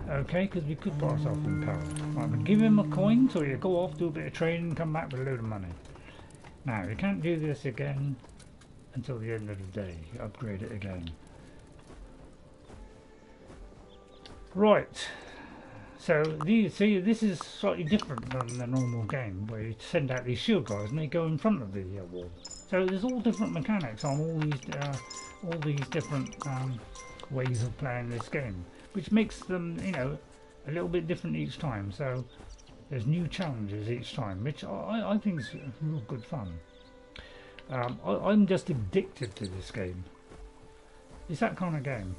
Okay, because we could put ourselves in peril. Right, we'll give him a coin so you go off, do a bit of training and come back with a load of money. Now, you can't do this again until the end of the day. You upgrade it again. Right. So, see, this is slightly different than the normal game where you send out these shield guys and they go in front of the wall. So there's all different mechanics on all these different ways of playing this game, which makes them, you know, a little bit different each time. So there's new challenges each time, which I think is real good fun. I'm just addicted to this game. It's that kind of game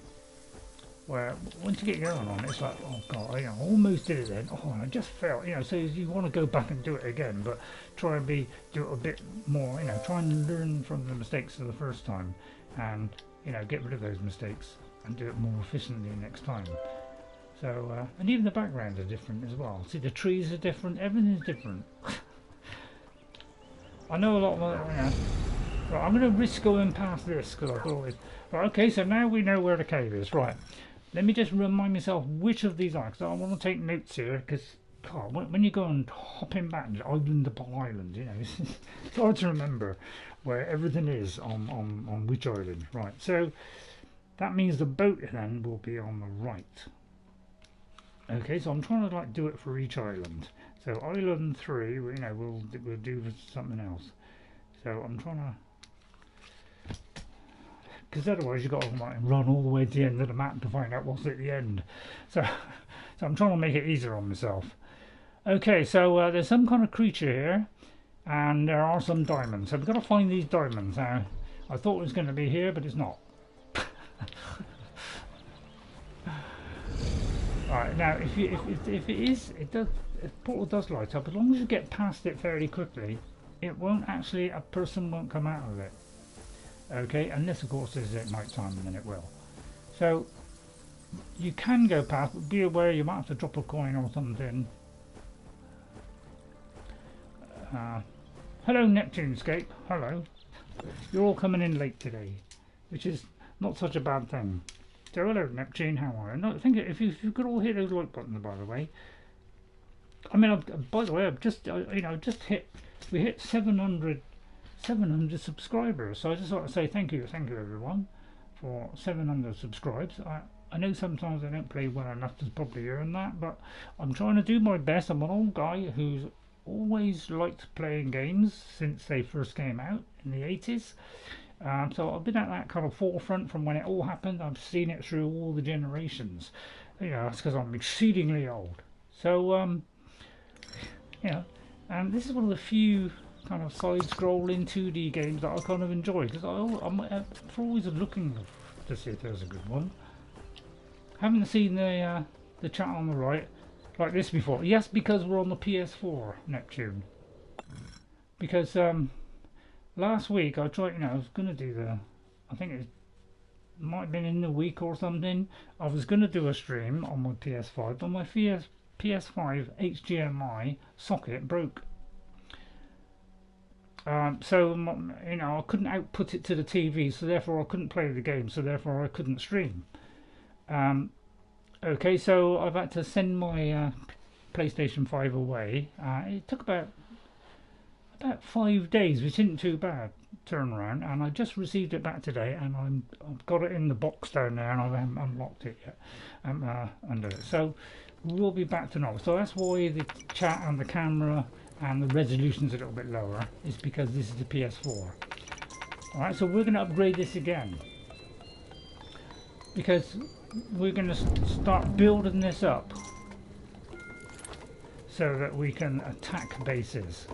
where once you get going on it, it's like, oh god, I almost did it then. Oh, I just felt, you know. So you want to go back and do it again, but try and do it a bit more, you know. Try and learn from the mistakes of the first time, and you know, get rid of those mistakes and do it more efficiently next time. So and even the backgrounds are different as well. See, the trees are different. Everything's different. I know a lot of, you know. Right, I'm going to risk going past this because I thought it. Right, okay, so now we know where the cave is. Right. Let me just remind myself which of these are, because I want to take notes here, because when you go and hopping back island upon island, you know, it's hard to remember where everything is on which island. Right, so that means the boat then will be on the right. Okay, so I'm trying to like do it for each island. So island 3, you know, we'll do something else. So I'm trying to, because otherwise you've got to like, run all the way to the end of the map to find out what's at the end. So I'm trying to make it easier on myself. Okay, so there's some kind of creature here, and there are some diamonds. So we've got to find these diamonds. Now, I thought it was going to be here, but it's not. Alright, now if it is, if the portal does light up, as long as you get past it fairly quickly, it won't actually, a person won't come out of it. Okay, unless of course it's at night time, and then it will. So you can go past, but be aware you might have to drop a coin or something. Hello Neptunescape, hello. You're all coming in late today, which is not such a bad thing. So hello Neptune, how are you? No, I think if you could all hit those like buttons, by the way. I mean, by the way, I've just you know, we hit 700 subscribers, so I just want to say thank you everyone for 700 subscribes. I know sometimes I don't play well enough to probably earn that, but I'm trying to do my best. I'm an old guy who's always liked playing games since they first came out in the 80s, so I've been at that kind of forefront from when it all happened. I've seen it through all the generations, you know. That's because I'm exceedingly old. So you know, and this is one of the few kind of side-scrolling 2D games that I kind of enjoy, because I'm always looking to see if there's a good one. Haven't seen the chat on the right like this before. Yes, because we're on the PS4, Neptune. Because last week I tried, you know, I was going to do I think it might have been in the week or something, I was going to do a stream on my PS5, but my PS5 HDMI socket broke. So you know, I couldn't output it to the TV, so therefore I couldn't play the game, so therefore I couldn't stream. Okay, so I've had to send my PlayStation 5 away. It took about about 5 days, which isn't too bad turnaround, and I just received it back today, and I've got it in the box down there, and I haven't unlocked it yet under it. So we'll be back to normal. So that's why the chat and the camera and the resolution's a little bit lower, is because this is the PS4. Alright, so we're going to upgrade this again, because we're going to start building this up so that we can attack bases.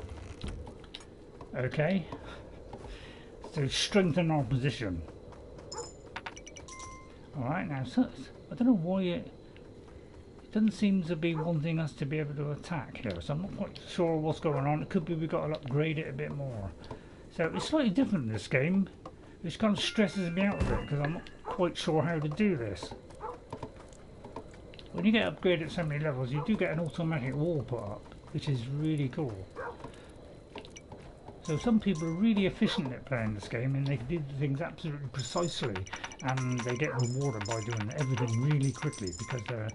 Okay, to strengthen our position. Alright, now so, I don't know why it doesn't seem to be wanting us to be able to attack here, so I'm not quite sure what's going on. It could be we've got to upgrade it a bit more. So it's slightly different in this game, which kind of stresses me out a bit because I'm not quite sure how to do this. When you get upgraded at so many levels, you do get an automatic wall put up, which is really cool. So some people are really efficient at playing this game, and they can do things absolutely precisely, and they get rewarded by doing everything really quickly because they're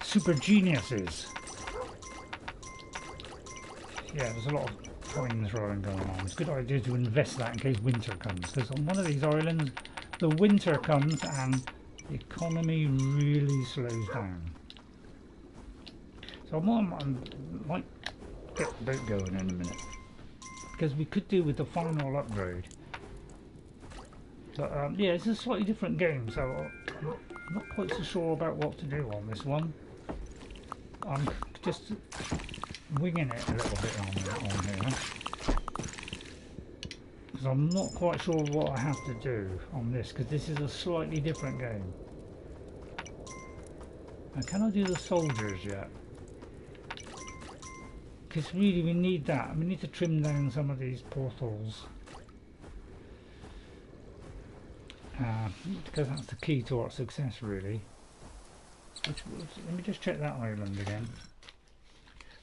super geniuses. Yeah, there's a lot of coin throwing going on. It's a good idea to invest that in case winter comes, because on one of these islands the winter comes and the economy really slows down. So I might get the boat going in a minute, because we could do with the final upgrade. But yeah, it's a slightly different game, so I'm not quite so sure about what to do on this one. I'm just winging it a little bit on here, because I'm not quite sure what I have to do on this, because this is a slightly different game. Now, can I do the soldiers yet? Because really we need that. We need to trim down some of these portals, because that's the key to our success, really. Let me just check that island again,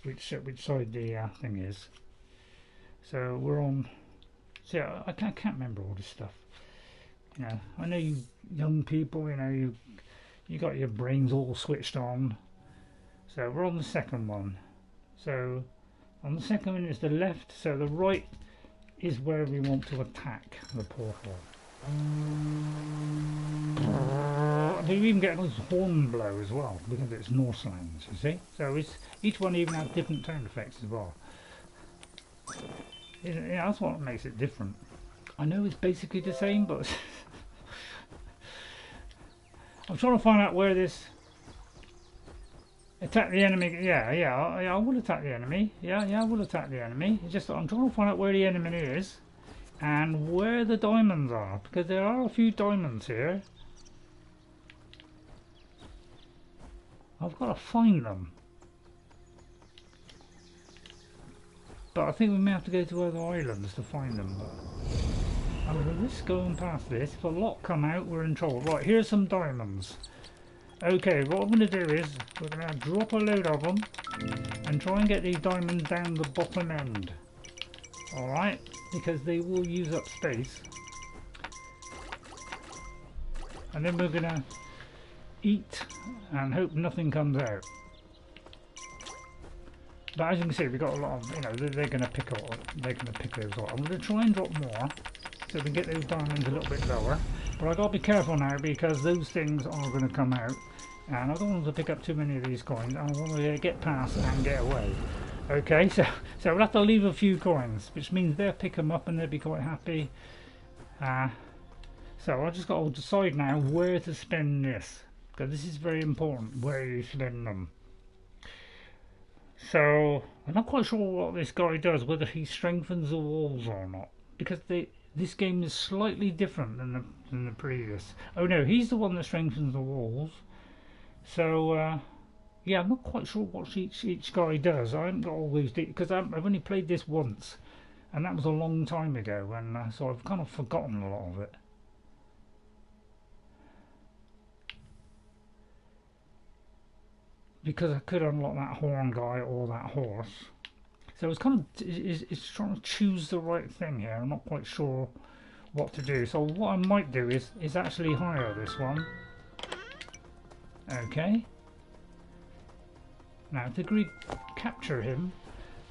which side the thing is. So we're on. See, I can't remember all this stuff. You know, I know you young people. You know, you got your brains all switched on. So we're on the second one. So on the second one is the left. So the right is where we want to attack the portal. You even get a nice horn blow as well, because it's Norse lands, you see. So each one even has different sound effects as well. Yeah, that's what makes it different. I know it's basically the same, but I'm trying to find out where this attack the enemy. Yeah, I will attack the enemy. Yeah, I will attack the enemy. It's just that I'm trying to find out where the enemy is and where the diamonds are, because there are a few diamonds here. I've got to find them. But I think we may have to go to other islands to find them. But I'm going to risk going past this. If a lot come out, we're in trouble. Right, here's some diamonds. Okay, what I'm going to do is we're going to drop a load of them and try and get these diamonds down the bottom end. Alright, because they will use up space. And then we're going to eat and hope nothing comes out. But as you can see, we've got a lot of, you know, they're going to pick up, they're going to pick those up. I'm going to try and drop more so we can get those diamonds a little bit lower. But I've got to be careful now, because those things are going to come out, and I don't want to pick up too many of these coins. I want to get past and get away. Okay, so we'll have to leave a few coins, which means they'll pick them up and they'll be quite happy. So I've just got to decide now where to spend this, because this is very important, where you spend them. So I'm not quite sure what this guy does, whether he strengthens the walls or not, because this game is slightly different than the previous. Oh no, he's the one that strengthens the walls. So yeah, I'm not quite sure what each guy does. I haven't got all these because I've only played this once, and that was a long time ago, and so I've kind of forgotten a lot of it. Because I could unlock that horn guy or that horse. So it's kind of it's trying to choose the right thing here. I'm not quite sure what to do. So what I might do is actually hire this one. Okay. Now to capture him,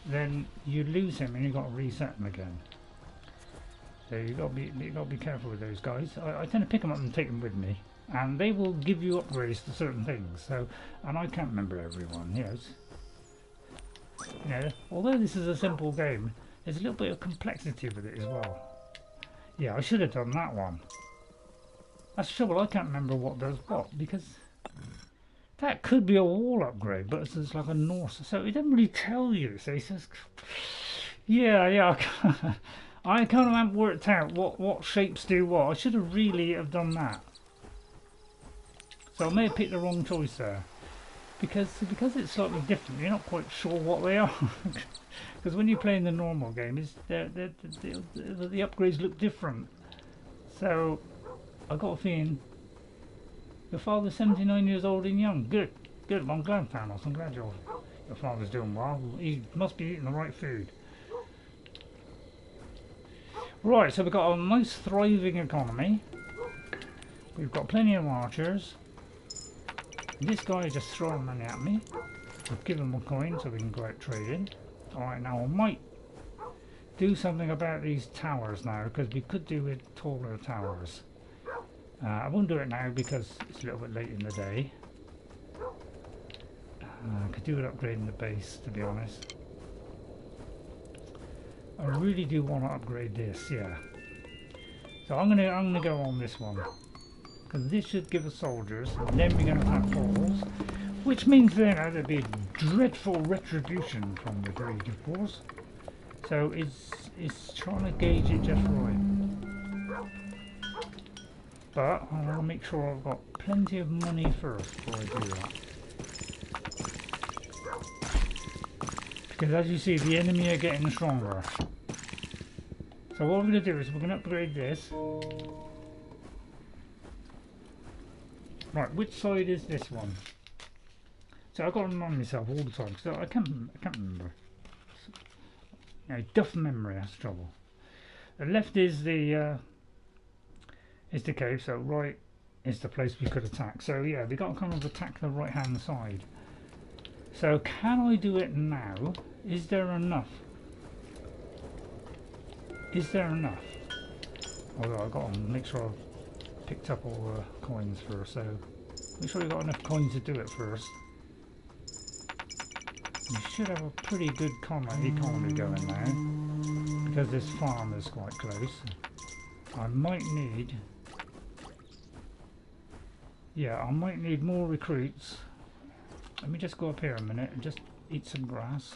then you lose him and you've got to reset him again. So you got to be careful with those guys. I tend to pick them up and take them with me, and they will give you upgrades to certain things. So, and I can't remember everyone. Yes, you know, although this is a simple game, there's a little bit of complexity with it as well. Yeah, I should have done that one. That's the trouble. I can't remember what does what, because that could be a wall upgrade, but it's like a Norse, so it doesn't really tell you. So it says, yeah. I kind of haven't worked out what shapes do what. I should have really have done that. So I may have picked the wrong choice there, because it's slightly different. You're not quite sure what they are. Because when you're playing the normal game, the upgrades look different. So I got a feeling your father's 79 years old and young. Good. I'm glad, Thanos. I'm glad your father's doing well. He must be eating the right food. Right, so we've got a nice thriving economy. We've got plenty of archers. This guy is just throwing money at me. We'll give him a coin so we can go out trading. Alright, now I might do something about these towers now, because we could do with taller towers. I won't do it now because it's a little bit late in the day. I could do with upgrading the base, to be honest. I really do want to upgrade this, yeah. So I'm gonna go on this one, because this should give us soldiers, and then we're gonna have falls, which means then there'll be dreadful retribution from the greed, of course. So it's trying to gauge it just right. But I want to make sure I've got plenty of money first before I do that. Because as you see, the enemy are getting stronger. So what we're going to do is we're going to upgrade this. Right, which side is this one? So I've got to remind myself all the time, because I can't remember. You know, duff memory, that's trouble. The left is the cave, so right is the place we could attack. So yeah, we got to kind of attack the right hand side. So can I do it now? Is there enough? Is there enough? Although I've got to make sure I've picked up all the coins first, so make sure you've got enough coins to do it first. You should have a pretty good economy going now, because this farm is quite close. I might need... Yeah, I might need more recruits. Let me just go up here a minute and just eat some grass.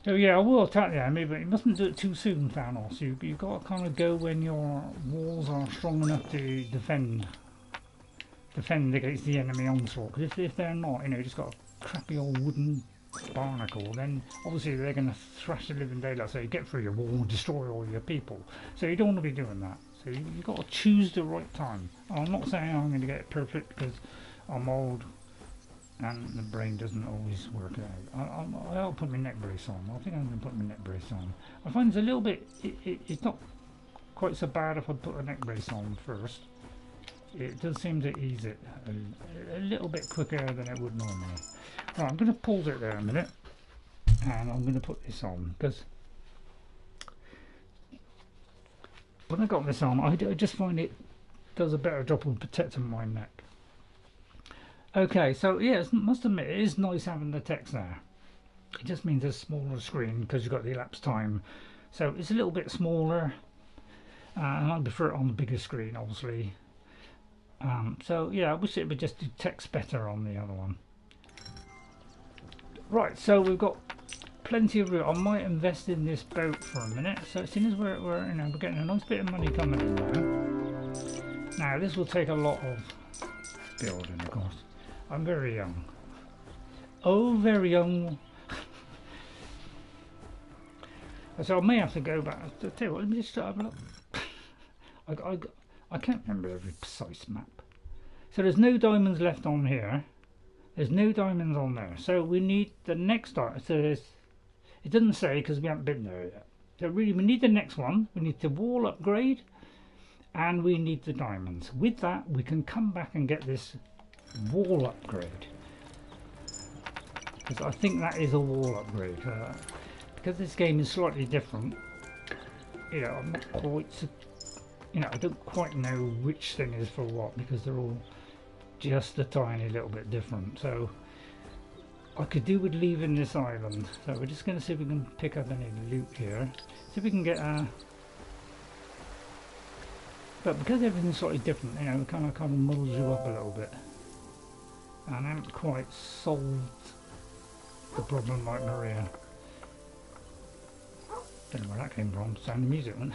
So yeah, I will attack the enemy, but you mustn't do it too soon, Thanos. You've got to kind of go when your walls are strong enough to defend against the enemy onslaught. Because if they're not, you know, just got a crappy old wooden barnacle, then obviously they're going to thrash the living daylights. So you get through your wall and destroy all your people. So you don't want to be doing that. So you've got to choose the right time. I'm not saying I'm going to get it perfect, because I'm old and the brain doesn't always work out. I'll put my neck brace on. I think I'm going to put my neck brace on. I find it's a little bit, it's not quite so bad if I put a neck brace on first. It does seem to ease it a little bit quicker than it would normally. Right, I'm going to pause it there a minute, and I'm going to put this on, because when I got this on, I just find it does a better job of protecting my neck. Okay, so yeah, I must admit it is nice having the text there. It just means a smaller screen because you've got the elapsed time, so it's a little bit smaller, and I prefer it on the bigger screen, obviously. So yeah, I wish it would just do text better on the other one. Right, so we've got plenty of room. I might invest in this boat for a minute. So as soon as we're getting a nice bit of money coming in now. Now this will take a lot of building, of course. I'm very young. Oh, very young. So I may have to go back. I'll tell you what, let me just have a look. I can't remember every precise map. So there's no diamonds left on here. There's no diamonds on there. So we need the next diamond. So it doesn't say because we haven't been there yet. So really we need the next one. We need the wall upgrade. And we need the diamonds. With that we can come back and get this wall upgrade. because I think that is a wall upgrade. Because this game is slightly different, you know, I'm not quite, you know, I don't quite know which thing is for what, because they're all just a tiny little bit different. So I could do with leaving this island. So we're just going to see if we can pick up any loot here. See if we can get a... But because everything's slightly different, you know, it kind of muddles you up a little bit. And I haven't quite solved the problem like Maria. Don't know where that came from, sound of music one.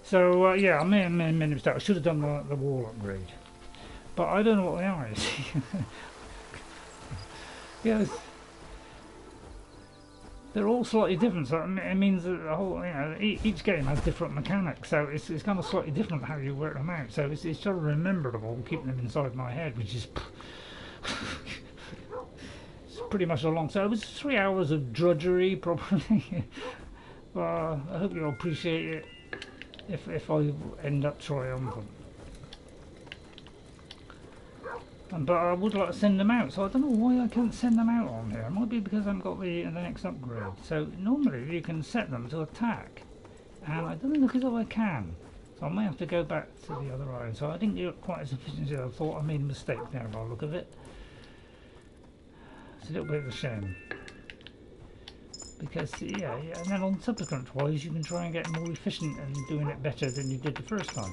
So yeah, I made a mistake. I should have done the wall upgrade. But I don't know what they are, you see. Yes. They're all slightly different, so it means that the whole, you know, each game has different mechanics, so it's kind of slightly different how you work them out. So it's trying to remember them all, keeping them inside my head, which is it's pretty much a long. So it was 3 hours of drudgery, probably. Well, I hope you'll appreciate it if I end up triumphant. But I would like to send them out, so I don't know why I can't send them out on here. It might be because I haven't got the next upgrade. So normally you can set them to attack, and I don't know because I can. So I may have to go back to the other island. So I didn't do it quite as efficiently as I thought. I made a mistake there by the look of it. It's a little bit of a shame. Because yeah, and then on subsequent tries you can try and get more efficient and doing it better than you did the first time.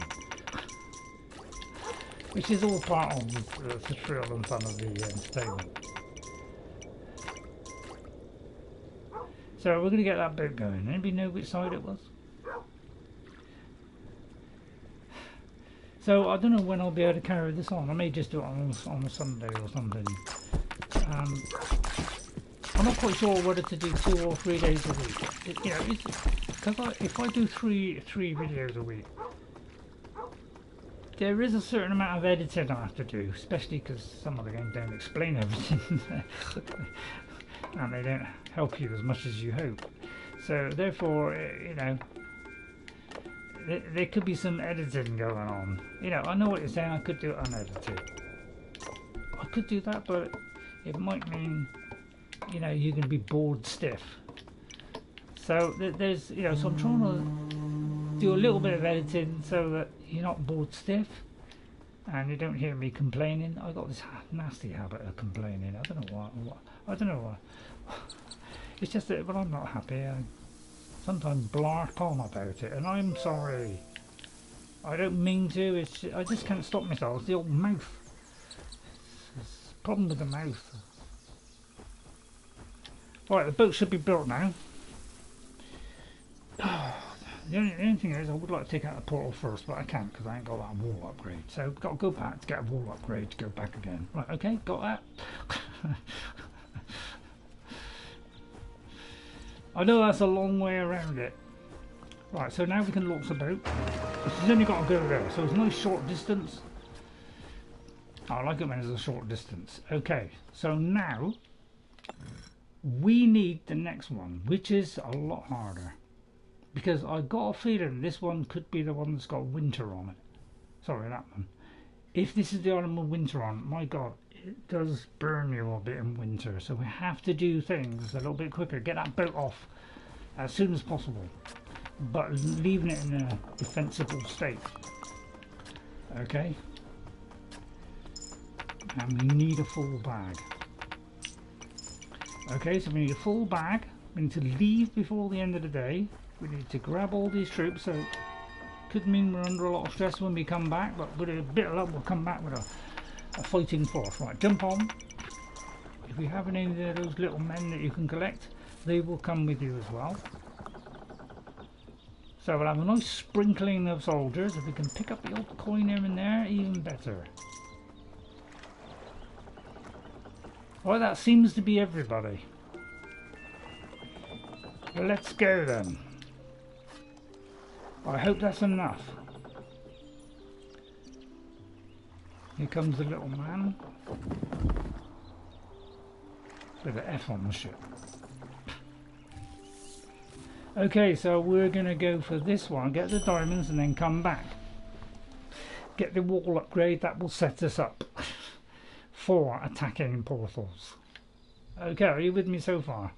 Which is all part of the thrill and fun of the entertainment. So we're going to get that boat going. Anybody know which side it was? So I don't know when I'll be able to carry this on. I may just do it on a Sunday or something. I'm not quite sure whether to do 2 or 3 days a week. You know, because if I do three videos a week, there is a certain amount of editing I have to do, especially because some of the games don't explain everything and they don't help you as much as you hope. So therefore, you know, there could be some editing going on. You know, I know what you're saying, I could do it unedited. I could do that, but it might mean, you know, you're going to be bored stiff. So there's, you know, so I'm trying to do a little bit of editing so that you're not bored stiff and you don't hear me complaining. I got this nasty habit of complaining. I don't know why. I don't know why. It's just that when I'm not happy, I sometimes blart on about it, and I'm sorry. I don't mean to. I just can't stop myself. It's the old mouth. It's a problem with the mouth. Right, the boat should be built now. The only thing is, I would like to take out the portal first, but I can't because I ain't got that wall upgrade. So I've got to go back to get a wall upgrade to go back again. Right, okay, got that. I know that's a long way around it. Right, so now we can launch the boat. She's only got to go there, so it's a nice short distance. I like it when it's a short distance. Okay, so now we need the next one, which is a lot harder. Because I got a feeling this one could be the one that's got winter on it. Sorry, that one. If this is the island with winter on, my god, it does burn you a bit in winter. So we have to do things a little bit quicker. Get that boat off as soon as possible, but leaving it in a defensible state. Okay. And we need a full bag. Okay, so we need a full bag. We need to leave before the end of the day. We need to grab all these troops, so could mean we're under a lot of stress when we come back, but with a bit of luck we'll come back with a fighting force. Right, jump on. If we have any of those little men that you can collect, they will come with you as well. So we'll have a nice sprinkling of soldiers. If we can pick up the old coin here and there, even better. Well, that seems to be everybody. Well, let's go then. I hope that's enough. Here comes the little man with an F on the ship. Okay, so we're going to go for this one, get the diamonds and then come back. Get the wall upgrade, that will set us up for attacking portals. Okay, are you with me so far?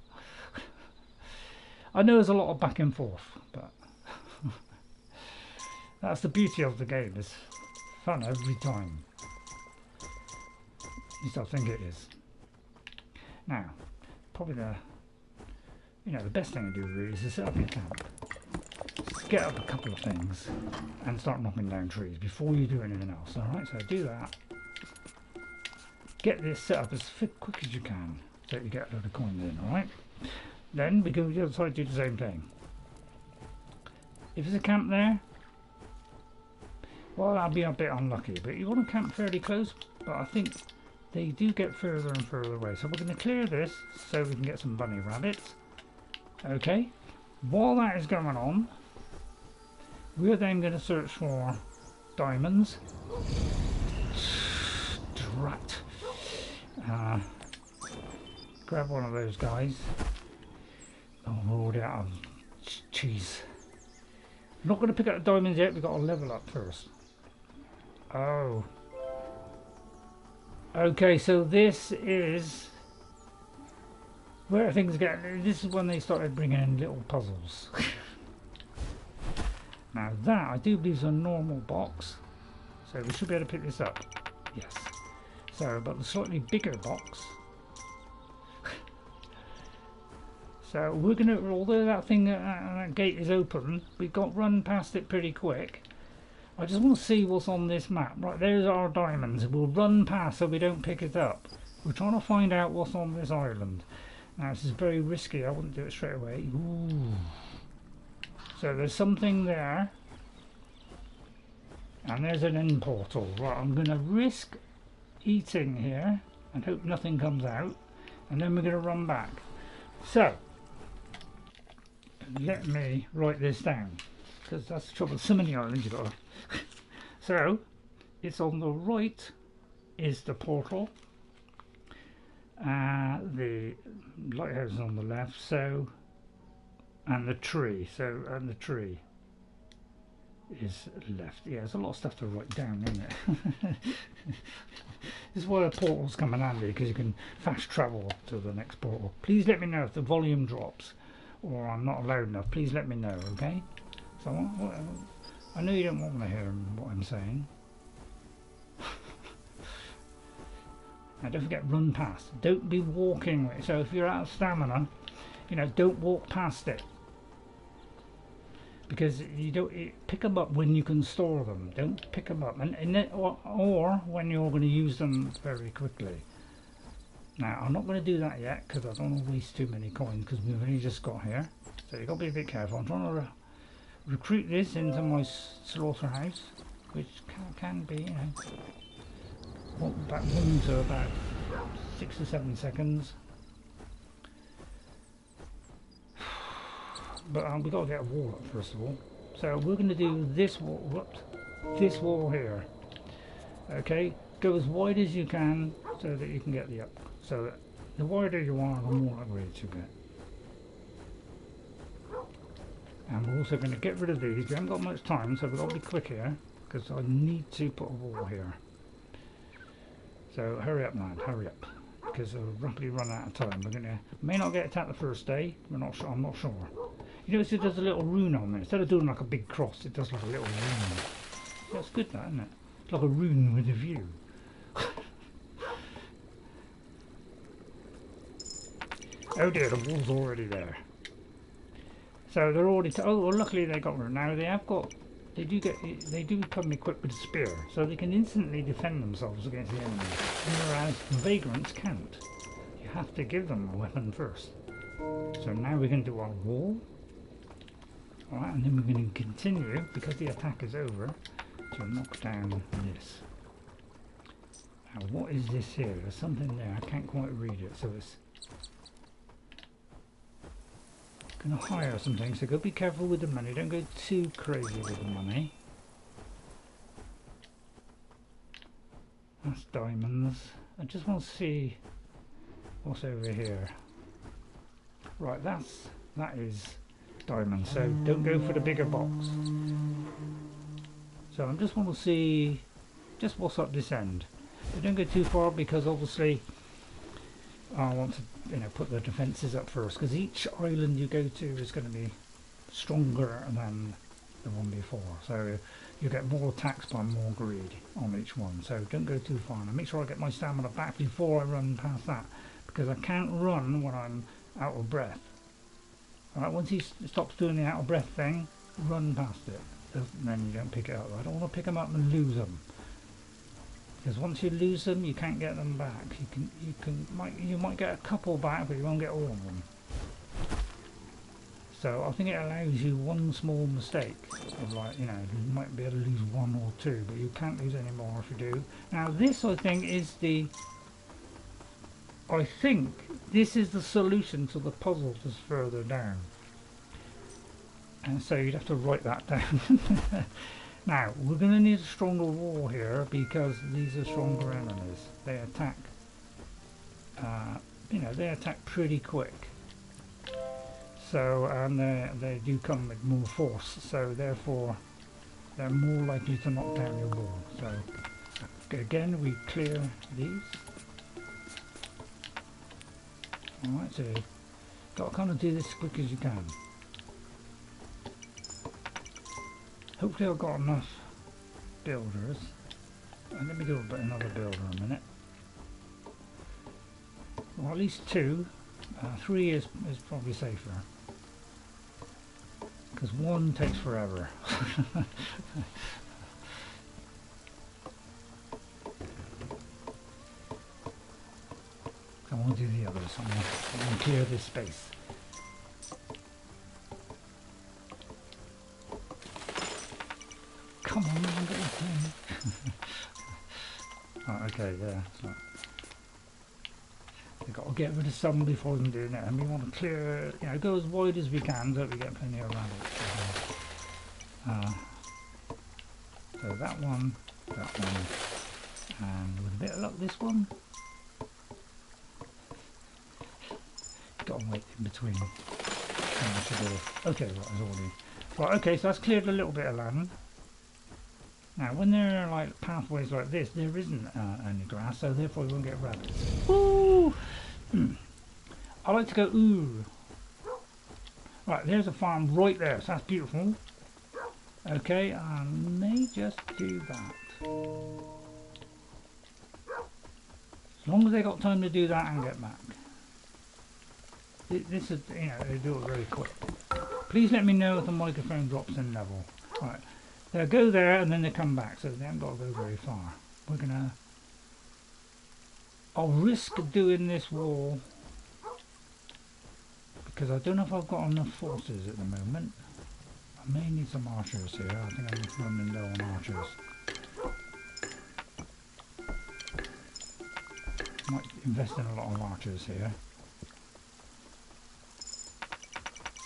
I know there's a lot of back and forth, but that's the beauty of the game. It's fun every time. At least I think it is. Now, probably the best thing to do really is to set up your camp. Just get up a couple of things and start knocking down trees before you do anything else. Alright, so do that. Get this set up as quick as you can so that you get a load of coins in, alright? Then we go to the other side, do the same thing. If there's a camp there, well, that'll be a bit unlucky, but you want to camp fairly close, but I think they do get further and further away. So we're going to clear this so we can get some bunny rabbits. Okay, while that is going on, we're then going to search for diamonds. Drat. Grab one of those guys. Oh, we're already out of cheese. I'm not going to pick up the diamonds yet, we've got to level up first. Oh. Okay, so this is where things get. This is when they started bringing in little puzzles. Now that I do believe is a normal box, so we should be able to pick this up. Yes. So, but the slightly bigger box. So we're gonna, although that thing, that gate is open, we've got run past it pretty quick. I just want to see what's on this map. Right, there's our diamonds. We'll run past so we don't pick it up. We're trying to find out what's on this island. Now this is very risky. I wouldn't do it straight away. Ooh. So there's something there. And there's an end portal. Right, I'm going to risk eating here and hope nothing comes out. And then we're going to run back. So, let me write this down. Because that's the trouble. So many islands you've got to... So, it's on the right is the portal. The lighthouse is on the left. So, and the tree. So, and the tree is left. Yeah, there's a lot of stuff to write down, isn't it? This is why the portals come in handy, because you can fast travel to the next portal. Please let me know if the volume drops or I'm not loud enough. Please let me know, okay? So I know you don't want to hear what I'm saying. Now don't forget, run past. Don't be walking. So if you're out of stamina, don't walk past it. Because you don't pick them up when you can store them. Don't pick them up, or when you're going to use them very quickly. Now I'm not going to do that yet because I don't want to waste too many coins because we've only just got here. So you've got to be a bit careful. I'm trying to recruit this into my slaughterhouse, which can be, back to about 6 or 7 seconds. But we've got to get a wall up first of all. So we're going to do this wall. Whoops, this wall here. Okay, go as wide as you can so that you can get the up. So that the wider you are, the more upgrades you get. And we're also going to get rid of these. We haven't got much time, so we've got to be quick here because I need to put a wall here. So hurry up, lad, hurry up, because we'll rapidly run out of time. May not get attacked the first day. We're not sure. I'm not sure. You notice it does a little rune on there. Instead of doing like a big cross, it does like a little rune. That's good, that, isn't it? It's like a rune with a view. Oh dear, the wall's already there. So they're already. Oh, well, luckily they got rid. Now they have got. They do come equipped with a spear, so they can instantly defend themselves against the enemy. Whereas vagrants can't. You have to give them a weapon first. So now we're going to do our wall. Alright, and then we're going to continue, because the attack is over, to knock down this. Now what is this here? There's something there, I can't quite read it, so it's going to hire something, so go be careful with the money, don't go too crazy with the money. That's diamonds. I just want to see what's over here. Right, that is diamonds, so don't go for the bigger box. So I just want to see just what's up this end. But don't go too far, because obviously I want to, put the defences up first, because each island you go to is going to be stronger than the one before. So you get more attacks by more greed on each one. So don't go too far. Now make sure I get my stamina back before I run past that, because I can't run when I'm out of breath. Alright, once he stops doing the out of breath thing, run past it. Then you don't pick it up. I don't want to pick them up and lose them, because once you lose them, you can't get them back. You might get a couple back, but you won't get all of them. So I think it allows you one small mistake of, like, you might be able to lose one or two, but you can't lose any more if you do. Now this, I think, is the solution to the puzzle that's further down. And so you'd have to write that down. Now, we're going to need a stronger wall here, because these are stronger enemies. They attack, they attack pretty quick. So, and they do come with more force, so therefore they're more likely to knock down your wall. So, again, we clear these. Alright, so you've got to kind of do this as quick as you can. Hopefully I've got enough builders. And let me do another builder a minute. Well, at least 2. 3 is probably safer, because 1 takes forever. I want to do the others. I want to clear this space. Come on, I'm getting thing. Oh, okay, yeah. So we've got to get rid of some before we can do that, and we want to clear, go as wide as we can so that we get plenty of rabbits. So that one, and with a bit of luck, this one. Got to wait in between. Okay, right, there's already. Right, okay, so that's cleared a little bit of land. Now, when there are like pathways like this, there isn't any grass, so therefore we won't get rabbits. Ooh! I like to go ooh. Right, there's a farm right there, so that's beautiful. Okay, I may just do that. As long as they got time to do that and get back. This is, they do it very quick. Please let me know if the microphone drops in level. Right. They'll go there and then they come back, so they haven't got to go very far. I'll risk doing this wall, because I don't know if I've got enough forces at the moment. I may need some archers here. I think I'm running low on archers. Might invest in a lot of archers here.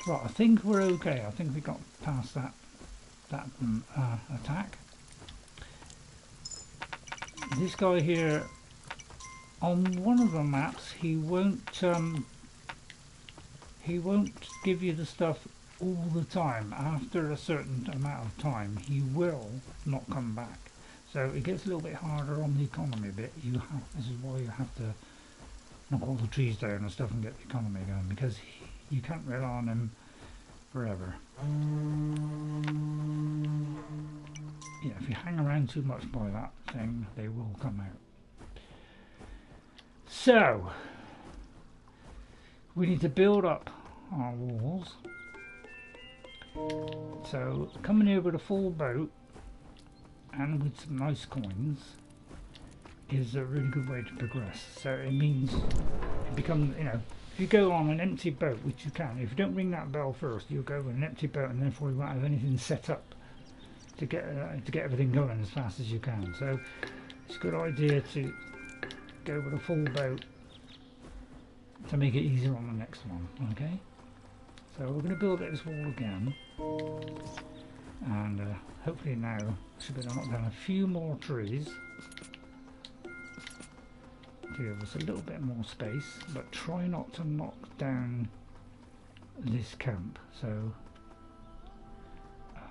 Right, I think we're okay. I think we got past that attack. This guy here, on one of the maps, he won't give you the stuff all the time. After a certain amount of time, he will not come back. So it gets a little bit harder on the economy bit. This is why you have to knock all the trees down and stuff and get the economy going, because you can't rely on him forever. Yeah, if you hang around too much by that thing, they will come out. So we need to build up our walls. So coming here with a full boat and with some nice coins is a really good way to progress. So it means it becomes, if you go on an empty boat, which you can, if you don't ring that bell first, you'll go with an empty boat and therefore you won't have anything set up to get everything going as fast as you can. So it's a good idea to go with a full boat to make it easier on the next one. Okay, so we're going to build this wall again, and hopefully now should be able to knock down a few more trees to give us a little bit more space, but try not to knock down this camp. So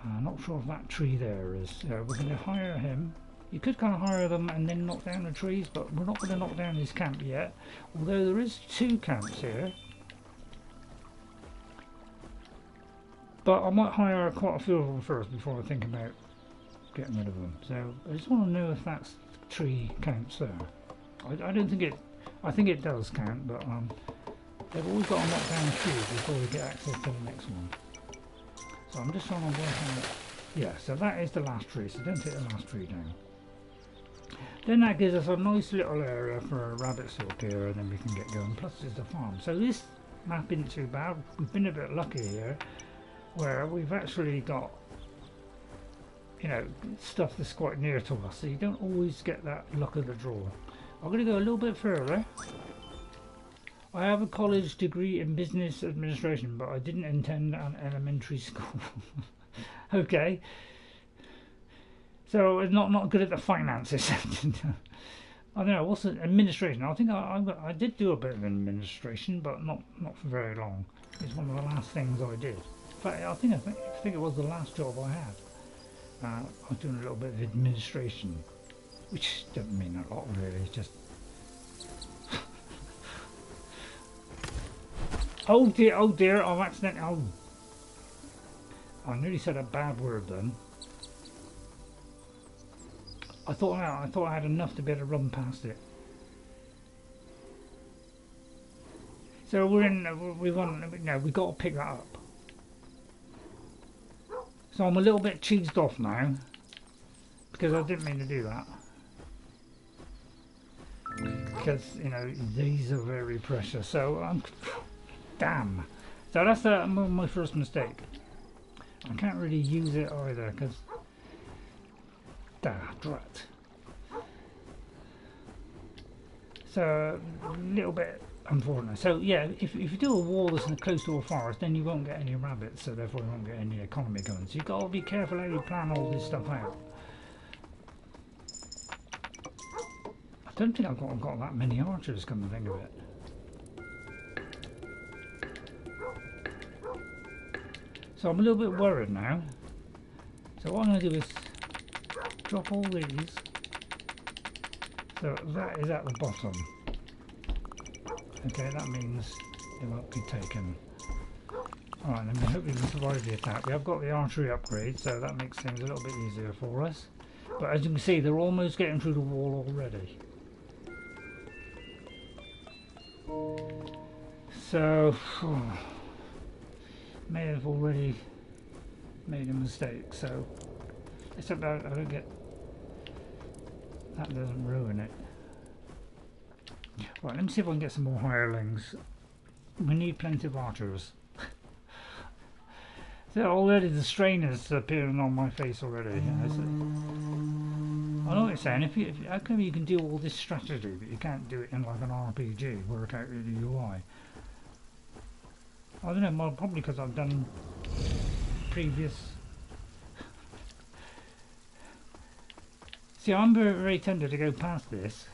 I'm not sure if that tree there is. We're going to hire him. You could kind of hire them and then knock down the trees, but we're not going to knock down this camp yet. Although there is 2 camps here. But I might hire quite a few of them first before I think about getting rid of them. So I just want to know if that's tree counts there. I don't think it. I think it does count, but they've always got to knock down trees before we get access to the next one. So I'm just trying to work out. Yeah, so that is the last tree. So don't take the last tree down. Then that gives us a nice little area for a rabbit to appear, and then we can get going. Plus, there's the farm. So this map isn't too bad. We've been a bit lucky here, where we've actually got, you know, stuff that's quite near to us. So you don't always get that luck of the draw. I'm going to go a little bit further. I have a college degree in business administration, but I didn't attend an elementary school. Okay. So it's not good at the finances. I don't know, what's the administration? I think I did do a bit of administration, but not for very long. It's one of the last things I did. In fact, I think it was the last job I had. I was doing a little bit of administration, which doesn't mean a lot really. Just oh dear! I've accidentally. I nearly said a bad word then. I thought I had enough to be able to run past it. So we've got to pick that up. So I'm a little bit cheesed off now because I didn't mean to do that. Because you know these are very precious. So damn. So that's my first mistake. I can't really use it either because. Drat. So a little bit unfortunate. So yeah, if you do a wall that's close to a forest, then you won't get any rabbits, so therefore you won't get any economy going. So you've got to be careful how you plan all this stuff out. I don't think I've got that many archers, come to think of it. So I'm a little bit worried now. So what I'm going to do is drop all these. So that is at the bottom. Okay, that means it won't be taken. Alright, then we hope we can survive the attack. We have got the archery upgrade, so that makes things a little bit easier for us. But as you can see, they're almost getting through the wall already. So, may have already made a mistake, so it's about, I don't get, that doesn't ruin it. Right, let me see if I can get some more hirelings. We need plenty of archers. So already the strain is appearing on my face already. You know, so I know what you're saying. How come you can do all this strategy but you can't do it in like an RPG, work out the UI? I don't know, well, probably because I've done previous. See, I'm very, very tempted to go past this.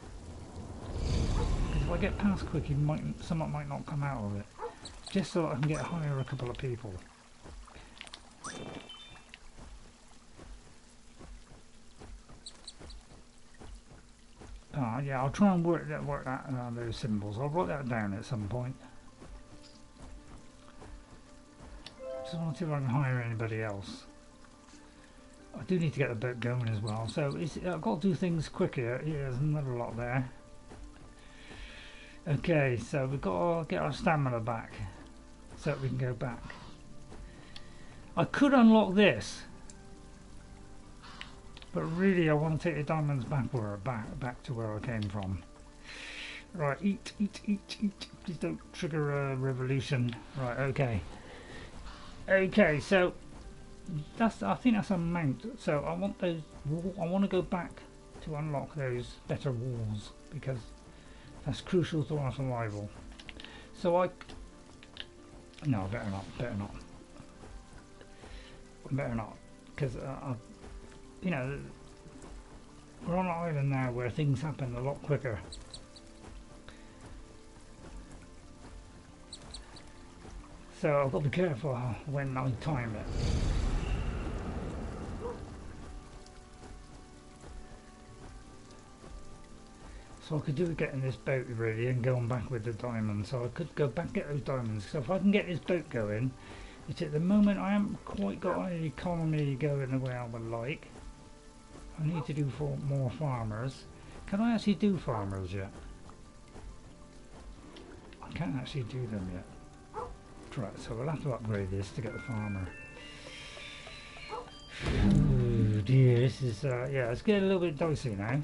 Because if I get past quick, someone might not come out of it. Just so I can hire a couple of people. Yeah, I'll try and work that those symbols. I'll write that down at some point. Just want to see if I can hire anybody else. I do need to get the boat going as well, so I've got to do things quicker. Yeah, there's another lot there. Okay, so we've got to get our stamina back so that we can go back. I could unlock this, but really I want to take the diamonds back to where I came from. Right, eat. Please don't trigger a revolution. Right, okay. Okay, so I think that's a mount. So I want those. I want to go back to unlock those better walls because that's crucial to our survival. So no, better not, because you know, we're on an island now where things happen a lot quicker. So I've got to be careful when I time it. So I could do with getting this boat really and going back with the diamonds. So I could go back and get those diamonds. So if I can get this boat going, which at the moment I haven't quite got an economy going the way I would like. I need to do for more farmers. Can I actually do farmers yet? I can't actually do them yet. Right, so we'll have to upgrade this to get the farmer. Oh dear, this is, yeah, it's getting a little bit dicey now.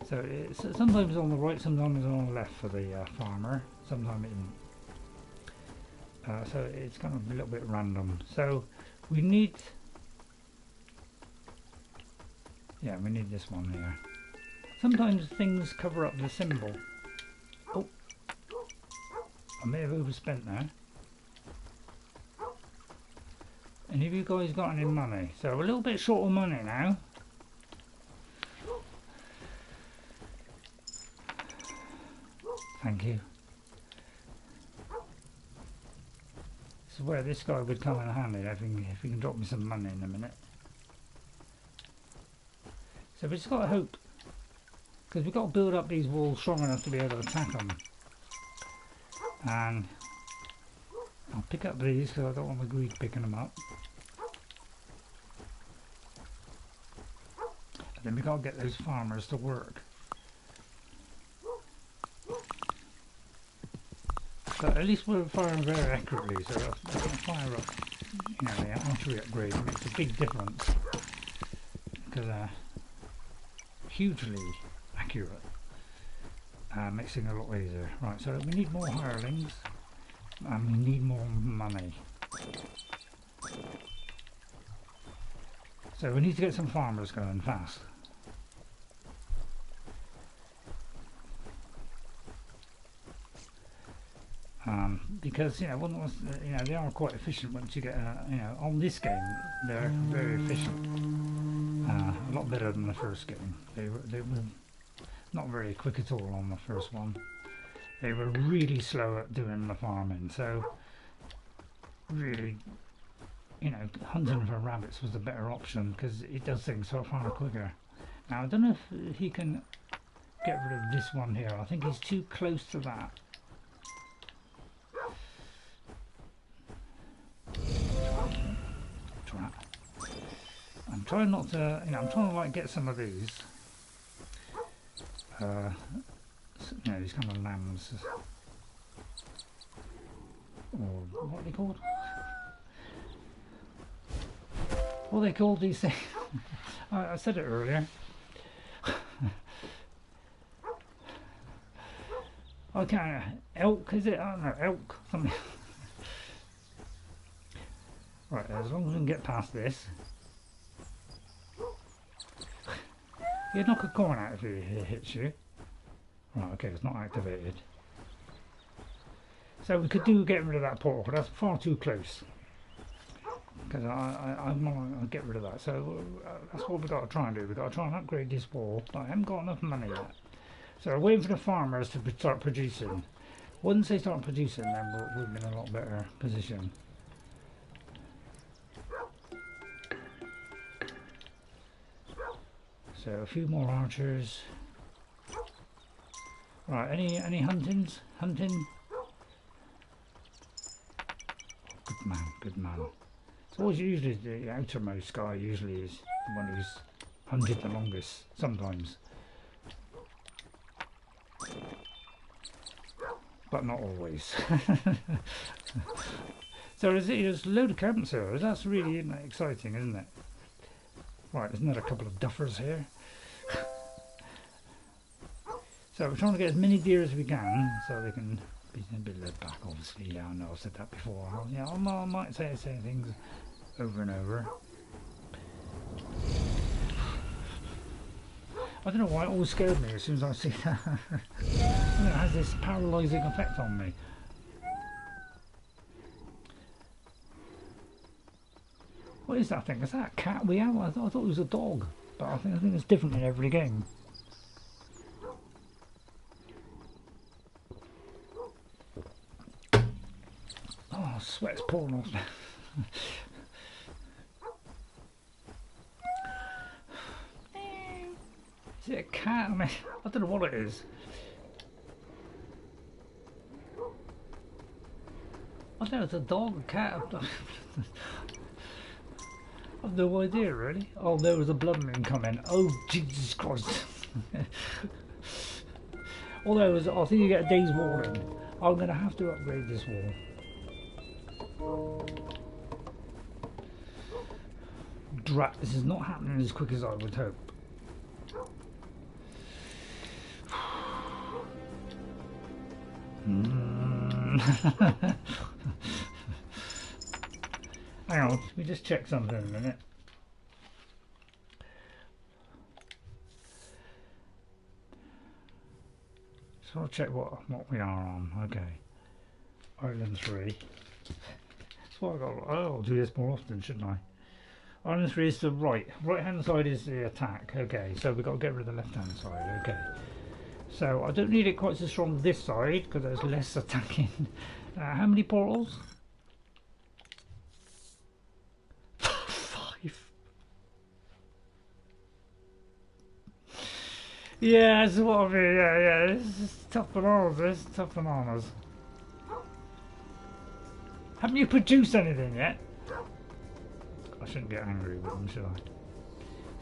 So it's sometimes on the right, sometimes on the left for the farmer, sometimes it isn't. So it's kind of a little bit random. So we need, yeah, we need this one here. Sometimes things cover up the symbol. Oh, I may have overspent there. Any of you guys got any money? So we're a little bit short of money now. Thank you. This is where this guy would come in handy if he can drop me some money in a minute. So we just got to hope, because we've got to build up these walls strong enough to be able to attack them. And I'll pick up these because I don't want the Greek picking them up. And then we've got to get those farmers to work. But at least we're firing very accurately, so I can fire up, you know, the archery upgrade makes a big difference. Because hugely accurate. Makes things a lot easier. Right, so we need more hirelings and we need more money. So we need to get some farmers going fast. Because you know, they are quite efficient once you get you know, on this game they're very efficient, a lot better than the first game. They were not very quick at all on the first one. They were really slow at doing the farming, so really, you know, hunting for rabbits was the better option because it does things so far quicker. Now I don't know if he can get rid of this one here. I think he's too close to that. I'm trying not to, you know, I'm trying to like get some of these, you know, these kind of lambs, or what are they called? What are they called, these things? I said it earlier. I can't, elk, is it? I don't know, elk, something. Right, as long as we can get past this. You knock a corn out if it hits you. Right, okay, it's not activated. So we could get rid of that portal, but that's far too close. Because I want to get rid of that. So that's what we've got to try and do. We've got to try and upgrade this wall, but I haven't got enough money yet. So we're waiting for the farmers to start producing. Once they start producing, then we'll be in a lot better position. So a few more archers. Right, any huntings? Hunting? Good man, good man. It's always usually the outermost guy usually is the one who's hunted the longest, sometimes. But not always. So there's a load of camp servers, that's really exciting, isn't it? Right, there's another couple of duffers here. So we're trying to get as many deer as we can, so they can be a bit laid back, obviously. Yeah, I know I've said that before. Yeah, I might say things over and over. I don't know why it always scared me as soon as I see that. You know, it has this paralysing effect on me. What is that thing? Is that a cat we have? I thought it was a dog, but I think it's different in every game. Oh, sweat's pouring off. Is it it a cat? I mean, I don't know what it is. I don't know, it's a dog, a cat. I've no idea really. Oh, there was a bloodman coming. Oh, Jesus Christ. Although, I think you get a day's warning. I'm going to have to upgrade this wall. Drat, this is not happening as quick as I would hope. Hang on, let me just check something in a minute. So I'll check what we are on. Okay, Island 3. That's what I got. Oh, I'll do this more often, shouldn't I? Island 3 is the right hand side is the attack. Okay, so we've got to get rid of the left hand side. Okay, so I don't need it quite so strong this side because there's less attacking. How many portals? 5. Yeah, that's what I mean. Yeah. This is tough bananas. This is tough bananas. Haven't you produced anything yet? I shouldn't get angry with them, should I?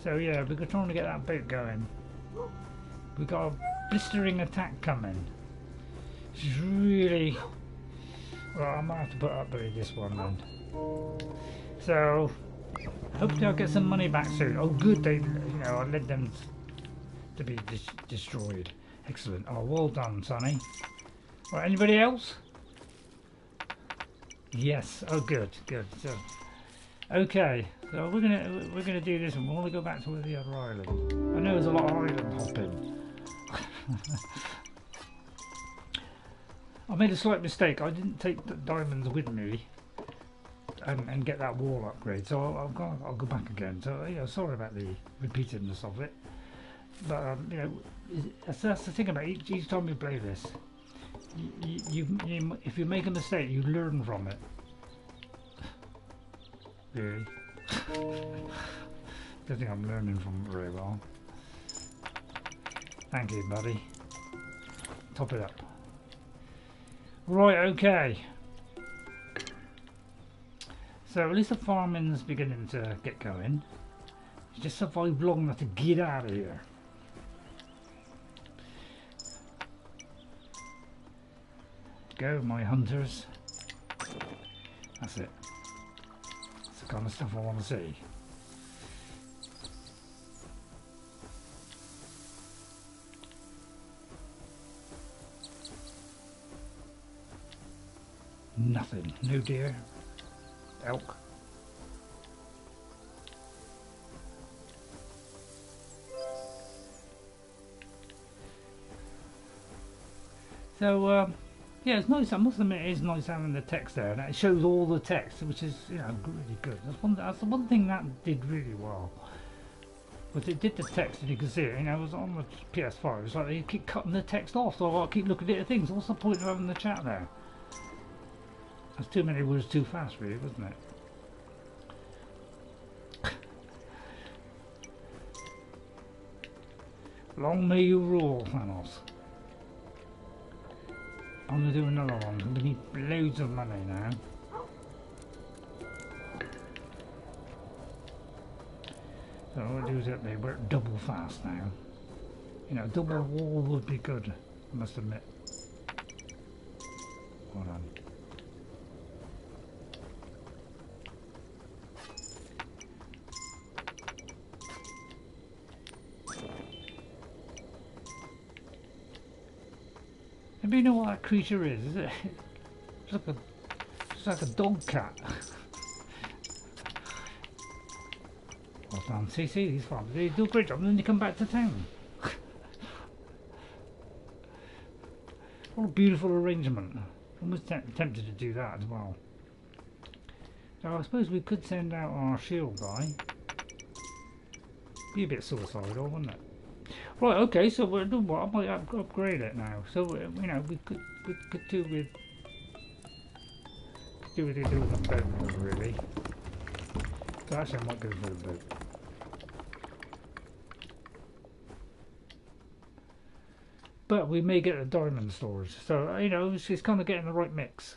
So yeah, we're trying to get that boat going. We've got a blistering attack coming. It's really... Well, I might have to put up this one then. So, hopefully I'll get some money back soon. Oh good, I led them to be destroyed. Excellent. Oh, well done, Sonny. Right, anybody else? Yes. Oh good. So, okay, so we're gonna do this, and we want to go back to the other island. I know there's a lot of island hopping. I made a slight mistake. I didn't take the diamonds with me and get that wall upgrade, so I'll go back again. So sorry about the repeatedness of it, but that's the thing about each time you play this. If you make a mistake, you learn from it. Really? Don't think I'm learning from it very well. Thank you, buddy. Top it up. Right, okay. So at least the farming's beginning to get going. You just survived long enough to get out of here. Go, my hunters. That's it. That's the kind of stuff I want to see. Nothing. No deer. Elk. So, yeah, it's nice. I must admit, it is nice having the text there, and it shows all the text, which is, really good. That's the one thing that did really well. But it did the text, and you can see it. It was on the PS4. It was like you keep cutting the text off, so I keep looking at things. What's the point of having the chat there? That's too many words too fast, really, wasn't it? Long may you rule, Thanos. I'm going to do another one. I'm going to need loads of money now. So what I'll do is that they work double fast now. Double wall would be good, I must admit. Hold on. Do you know what that creature is? Is it? It's like a dog cat. Well done. See these farms. They do a great job, and then they come back to town. What a beautiful arrangement. I'm almost tempted to do that as well. So I suppose we could send out our shield guy. Be a bit suicidal, wouldn't it? Right, okay, so we're doing what? I might upgrade it now. So we could do with the boat really. So actually I might go for the boat. but we may get a diamond storage. So you know, it's kind of getting the right mix.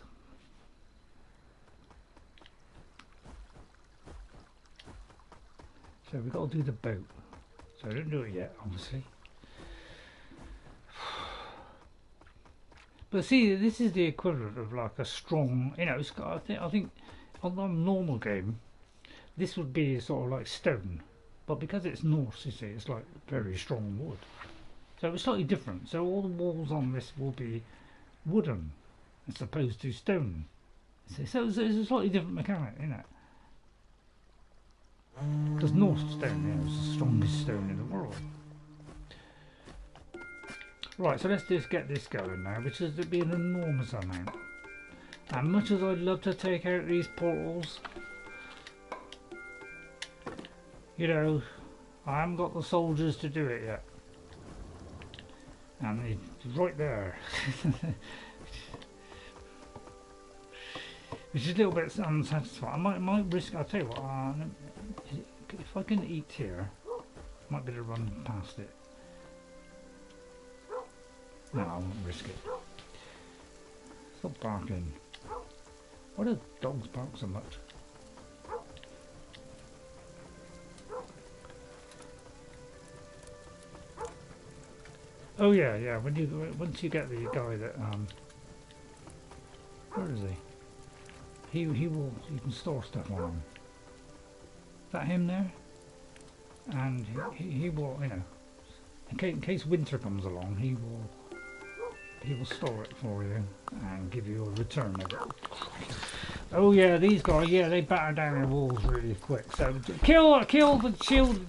So we've got to do the boat. So I don't do it yet, obviously. But see, this is the equivalent of like a strong, you know, it's got, I think on a normal game, this would be sort of like stone. But because it's Norse, you see, it's like very strong wood. So it's slightly different. So all the walls on this will be wooden as opposed to stone. See, so it's a slightly different mechanic, isn't it? Because Norse stone, you know, is the strongest stone in the world. Right, so let's just get this going now, which is to be an enormous amount. And much as I'd love to take out these portals, you know, I haven't got the soldiers to do it yet. And it's right there. Which is a little bit unsatisfying. I might risk, I'll tell you what, if I can eat here, I might be able to run past it. No, I won't risk it. Stop barking. Why do dogs bark so much? Oh yeah, yeah. Once you get the guy that where is he? He will. You can store stuff on him. Is that him there? And he will, you know, in case winter comes along, he will store it for you and give you a return of it. Oh yeah, these guys, yeah, they batter down the walls really quick. So kill the shield,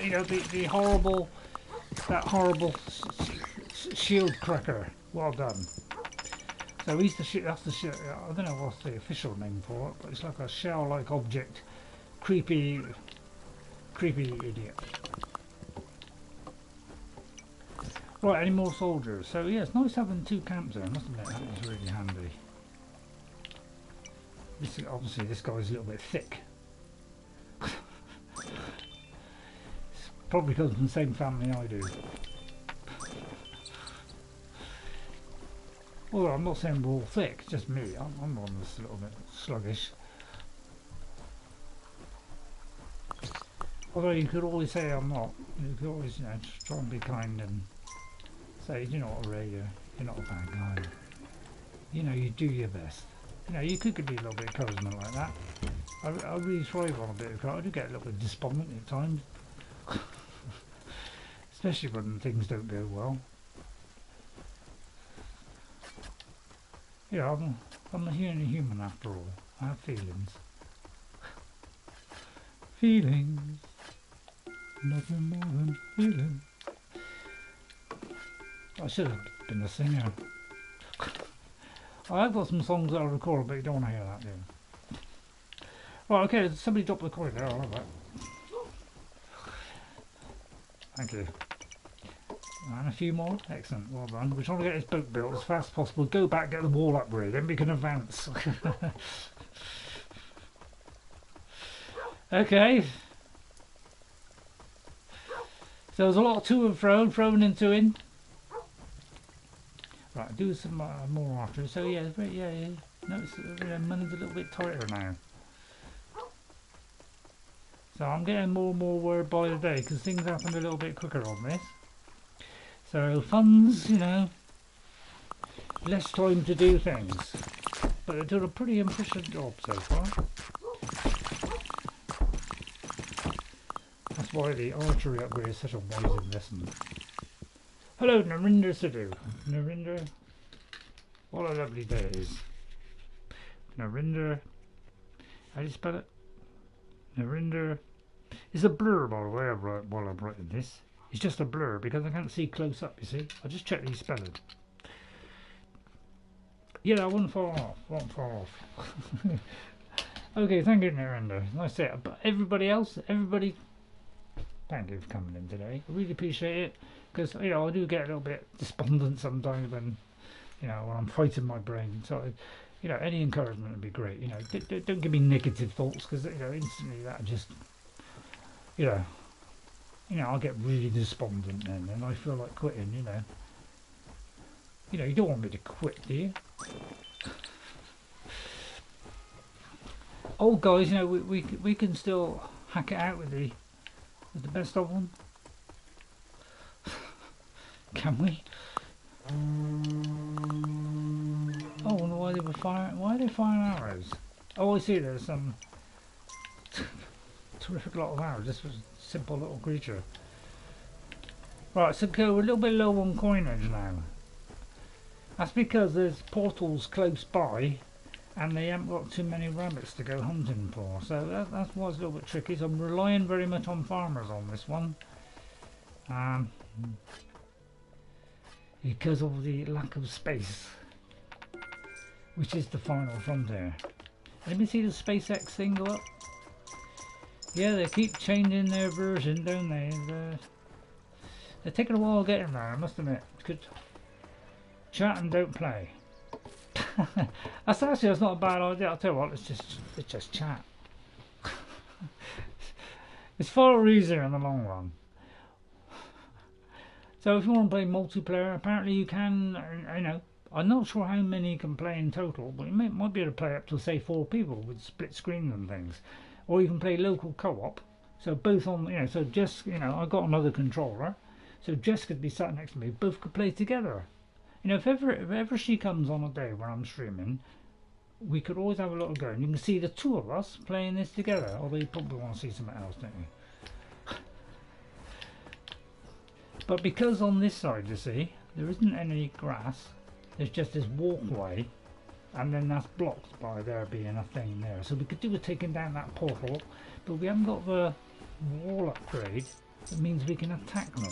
you know, the horrible, that horrible shield cracker. Well done. So he's that's the shit. I don't know what's the official name for it, but it's like a shell-like object. Creepy idiot. Right, any more soldiers? So yeah, it's nice having two camps there. I must admit that is really handy. Obviously this guy's a little bit thick. It's probably because from the same family I do. Well, I'm not saying we're all thick, just me. I'm on this a little bit sluggish. Although you could always say I'm not. You could always, you know, just try and be kind and say, you know what, Ray, you're not a bad guy. You know, you do your best. You know, you could be a little bit of encouragement like that. I really thrive on a bit of encouragement. I do get a little bit despondent at times. Especially when things don't go well. Yeah, I'm a human after all. I have feelings. Feelings. Nothing more than feelings. I should have been a singer. I have got some songs that I'll record, but you don't want to hear that, do you? Right, okay, somebody dropped the coin there, alright. Thank you. And a few more. Excellent, well done. We're trying to get this boat built as fast as possible. Go back, get the wall upgrade, then we can advance. Okay. So there's a lot of to and fro, thrown into in. Right, do some more after. So yeah, yeah. Notice money's a little bit tighter now. So I'm getting more and more word by the day because things happen a little bit quicker on this. So funds, you know, less time to do things, but they're doing a pretty impressive job so far. That's why the archery upgrade is such a wise investment. Hello, Narinder Sidhu. Narinder, what a lovely day it is. Narinder, how do you spell it? Narinder. It's a blur, by the way, while I'm writing this. It's just a blur because I can't see close up, you see. I'll just check these spelling. Yeah, one far off. Okay, thank you, Narinder. Nice to see it. But everybody else, thank you for coming in today. I really appreciate it. Because, you know, I do get a little bit despondent sometimes when, you know, when I'm fighting my brain. So, you know, any encouragement would be great. You know, don't give me negative thoughts because, you know, instantly that just, you know, I'll get really despondent then and I feel like quitting, you know. You know, you don't want me to quit, do you? Oh, guys, you know, we can still hack it out with the best of them. Can we? Oh, I wonder why they were firing. Why are they firing arrows? Oh, I see. There's some terrific lot of arrows. This was a simple little creature. Right, so we're a little bit low on coinage now. That's because there's portals close by, and they haven't got too many rabbits to go hunting for. So that's why it's a little bit tricky. So I'm relying very much on farmers on this one. Because of the lack of space, which is the final frontier. Let me see the SpaceX thing go up. Yeah, they keep changing their version, don't they? They're taking a while getting there, I must admit. It's good. Chat and don't play. That's not a bad idea. I'll tell you what, it's just chat. It's far easier in the long run. So if you want to play multiplayer, apparently you can. You know, I'm not sure how many you can play in total, but you might be able to play up to say 4 people with split screen and things, or you can play local co-op. So both on, you know, so Jess, you know, I got another controller, so Jess could be sat next to me. Both could play together. You know, if ever she comes on a day where I'm streaming, we could always have a little go, and you can see the two of us playing this together. Although you probably want to see something else, don't you? But because on this side, you see, there isn't any grass, there's just this walkway, and then that's blocked by there being a thing there. So we could do with taking down that portal, but we haven't got the wall upgrade. That means we can attack them.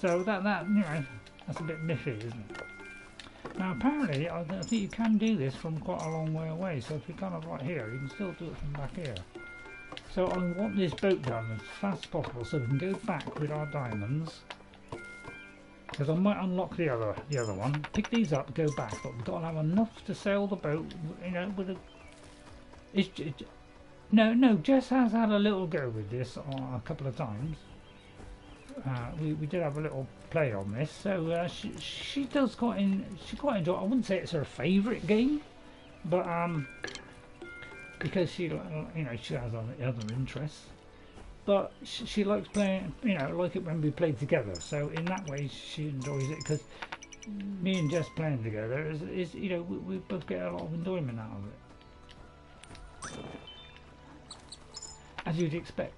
So that you know, that's a bit miffy, isn't it? Now apparently, I think you can do this from quite a long way away. So if you're kind of right here, you can still do it from back here. So I want this boat done as fast as possible so we can go back with our diamonds. Because I might unlock the other one, pick these up, go back, but we've got to have enough to sail the boat, you know, with a... No, Jess has had a little go with this a couple of times. We did have a little play on this, so she does quite enjoy it. I wouldn't say it's her favourite game, but because she, you know, she has other interests, but she likes playing, you know, like it when we play together. So in that way, she enjoys it, because me and Jess playing together is you know, we both get a lot of enjoyment out of it, as you'd expect.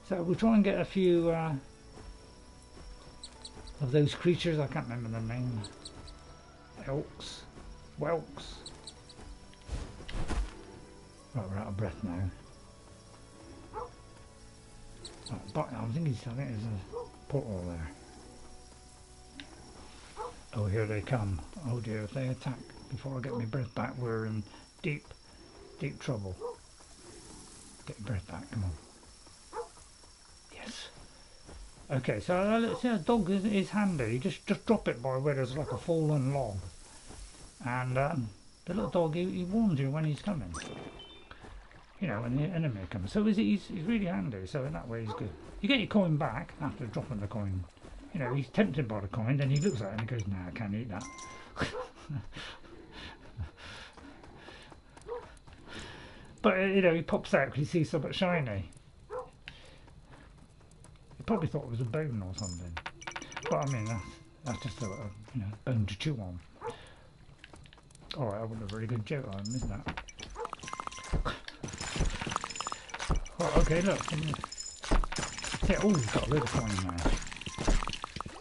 So we'll try and get a few of those creatures. I can't remember the name. Elks. Whelks. Right, we're out of breath now. Right, but I think there's a portal there. Oh, here they come. Oh dear, if they attack before I get my breath back, we're in deep trouble. Get your breath back, come on. Yes. Okay, so let's see, a dog is handy. You just drop it by where there's like a fallen log. And the little dog, he warns you when he's coming. You know, when the enemy comes. So he's really handy, so in that way he's good. You get your coin back after dropping the coin. You know, he's tempted by the coin, then he looks at it and he goes, nah, I can't eat that. But, you know, he pops out because he sees something shiny. He probably thought it was a bone or something. But, I mean, that's just a you know, bone to chew on. Alright, I would have a really good joke, I missed that. Right, okay, look. Yeah, oh, we've got a load of coin now.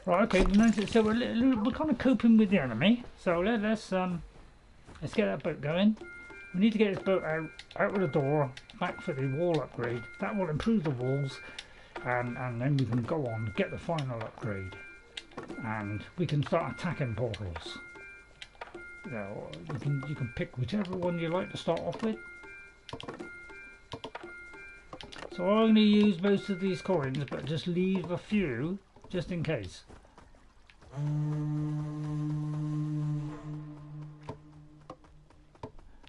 Right, okay, so we're kind of coping with the enemy. So let's get that boat going. We need to get this boat out of the door, back for the wall upgrade. That will improve the walls, and then we can go on, get the final upgrade, and we can start attacking portals. You know, you can pick whichever one you like to start off with. So I'm going to use most of these coins, but just leave a few just in case.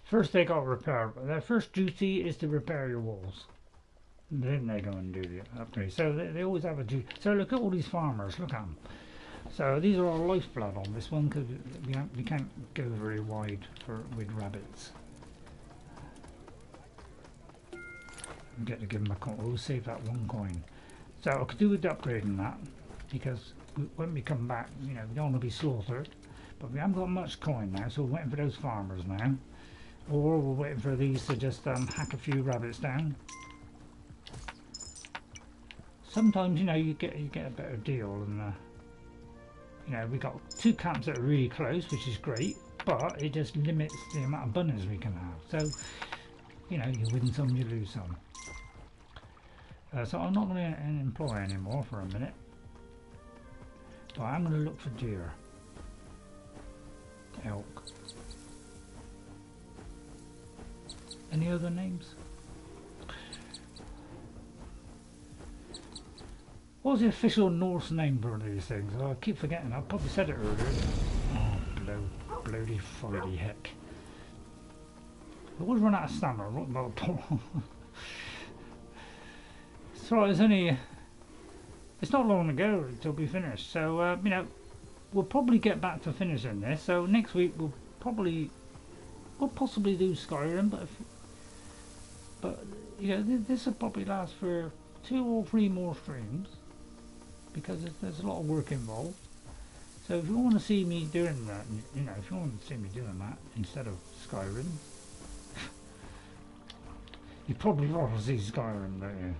First they got to repair. Their first duty is to repair your walls. Then they go and do the upgrade. So they always have a duty. So look at all these farmers. Look at them. So these are our lifeblood on this one because we can't go very wide with rabbits. We get to give them a coin. We'll save that one coin. So I could do with upgrading that because when we come back, you know, we don't want to be slaughtered. But we haven't got much coin now, so we're waiting for those farmers now. Or we're waiting for these to just hack a few rabbits down. Sometimes, you know, you get a better deal, and you know, we got 2 camps that are really close, which is great, but it just limits the amount of bunnies we can have. So, you know, you win some, you lose some. So I'm not going to employ anymore for a minute, but I'm going to look for deer, elk. Any other names? What's the official Norse name for these things? Oh, I keep forgetting. I probably said it earlier. Oh, bloody fighty heck. I always run out of stamina. So it's not long to go until we finish. So, you know, we'll probably get back to finishing this. So next week we'll possibly do Skyrim, but you know, this will probably last for 2 or 3 more streams because there's a lot of work involved. So if you want to see me doing that, you know, if you want to see me doing that instead of Skyrim, you probably want to see Skyrim, don't you?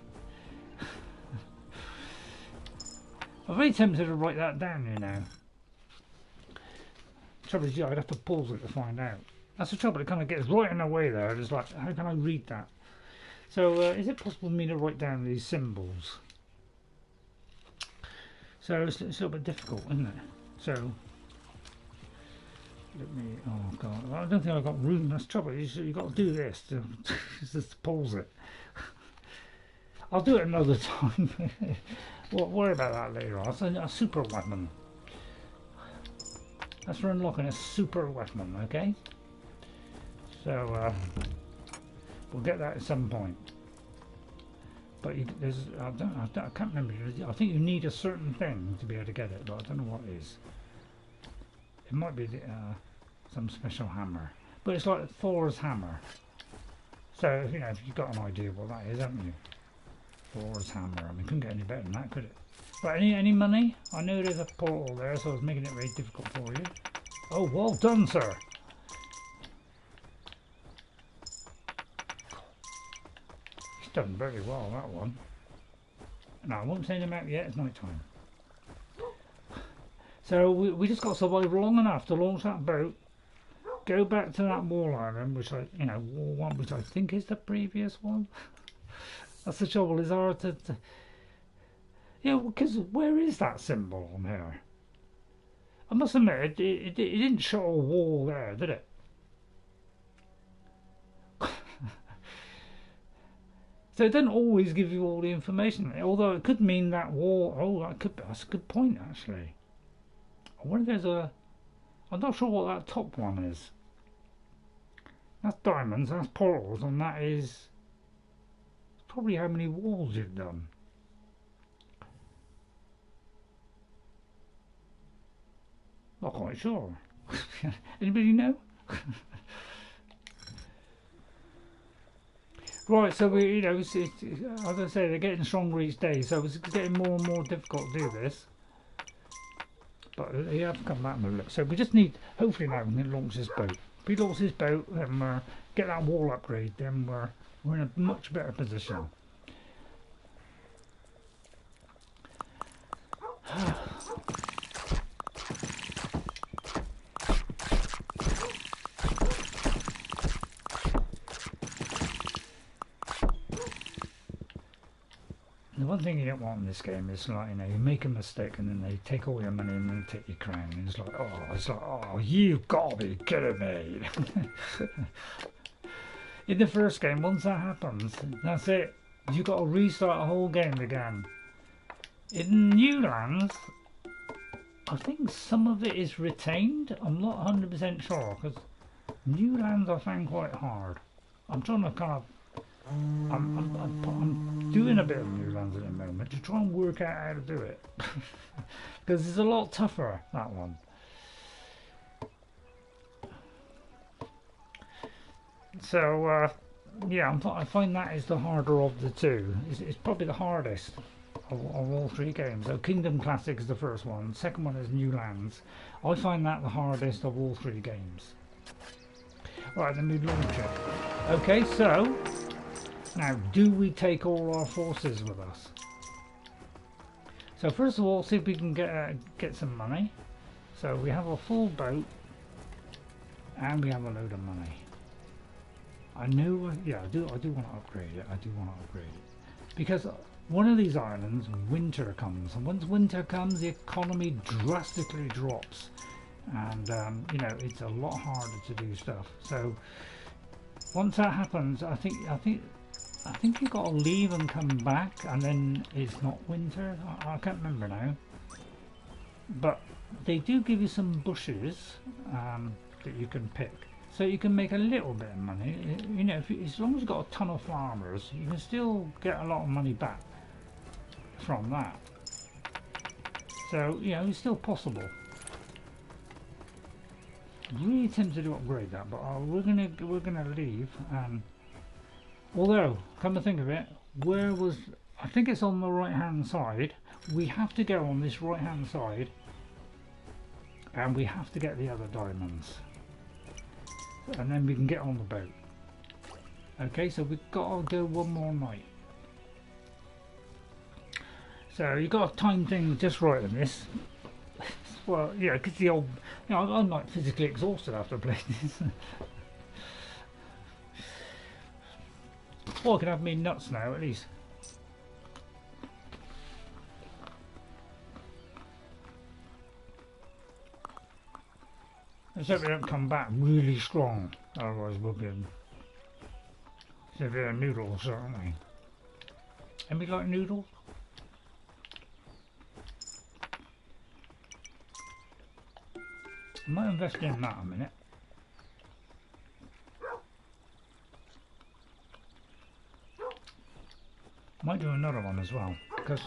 I'm very tempted to write that down, you know. Trouble is, yeah, I'd have to pause it to find out. That's the trouble, it kind of gets right in the way there. It's like, how can I read that? So, is it possible for me to write down these symbols? So, it's a little bit difficult, isn't it? So, let me, oh god, I don't think I've got room. That's the trouble, you've got to do this to just pause it. I'll do it another time. Well, worry about that later on. It's a super weapon. That's for unlocking a super weapon, okay? So, we'll get that at some point. But there's, I can't remember. I think you need a certain thing to be able to get it, but I don't know what it is. It might be some special hammer, but it's like Thor's hammer. So you know, if you've got an idea what that is, haven't you? Thor's hammer. I mean, couldn't get any better than that, could it? Right, any money? I know there's a portal there, so I was making it very difficult for you. Oh, well done, sir. He's done very well, that one. No, I won't send him out yet, it's night time. So we just got to survive long enough to launch that boat, go back to that wall island, which I, you know, wall one, which I think is the previous one. That's the trouble, it's hard to yeah, because where is that symbol on here? I must admit, it didn't show a wall there, did it? So it doesn't always give you all the information, although it could mean that wall. Oh, that's a good point, actually. I wonder if there's a... I'm not sure what that top one is. That's diamonds, that's portals, and that is probably how many walls you've done. Not quite sure. Anybody know? Right, so we, you know, as I say, they're getting stronger each day, so it's getting more and more difficult to do this. But you have to come back and look. So we just need, hopefully now we can launch this boat. If we launch this boat, then get that wall upgrade, then we're in a much better position. The one thing you don't want in this game is, like, you know, you make a mistake and then they take all your money and then take your crown, and it's like, oh, you've got to be kidding me. In the first game, once that happens, that's it. You've got to restart the whole game again. In New Lands, I think some of it is retained. I'm not 100% sure, because New Lands I found quite hard. I'm trying to kind of I'm doing a bit of New Lands at the moment to try and work out how to do it. Because it's a lot tougher, that one. So, yeah, I find that is the harder of the two. It's probably the hardest of all three games. So Kingdom Classic is the first one. Second one is New Lands. I find that the hardest of all three games. Right, then we launch it. Okay, so now do we take all our forces with us? So first of all, see if we can get some money. So we have a full boat, and we have a load of money. I know, yeah, I do want to upgrade it. I do want to upgrade it because one of these islands, winter comes, and once winter comes, the economy drastically drops, and you know, it's a lot harder to do stuff. So once that happens, I think you've got to leave and come back, and then it's not winter. I can't remember now, but they do give you some bushes that you can pick. So you can make a little bit of money, you know, as long as you've got a ton of farmers, you can still get a lot of money back from that. So, you know, it's still possible. Really tempted to upgrade that, but we're gonna leave. Although, come to think of it, I think it's on the right hand side. We have to go on this right hand side, and we have to get the other diamonds. And then we can get on the boat. Okay, so we've got to go one more night. So you've got to time things just right on this. Well, yeah, because the old, you know, I'm like physically exhausted after playing this. Well, I can have me nuts now at least. Let's hope we don't come back really strong, otherwise we'll be severe noodles, aren't we? And we like noodles? I might invest in that a minute. Might do another one as well, because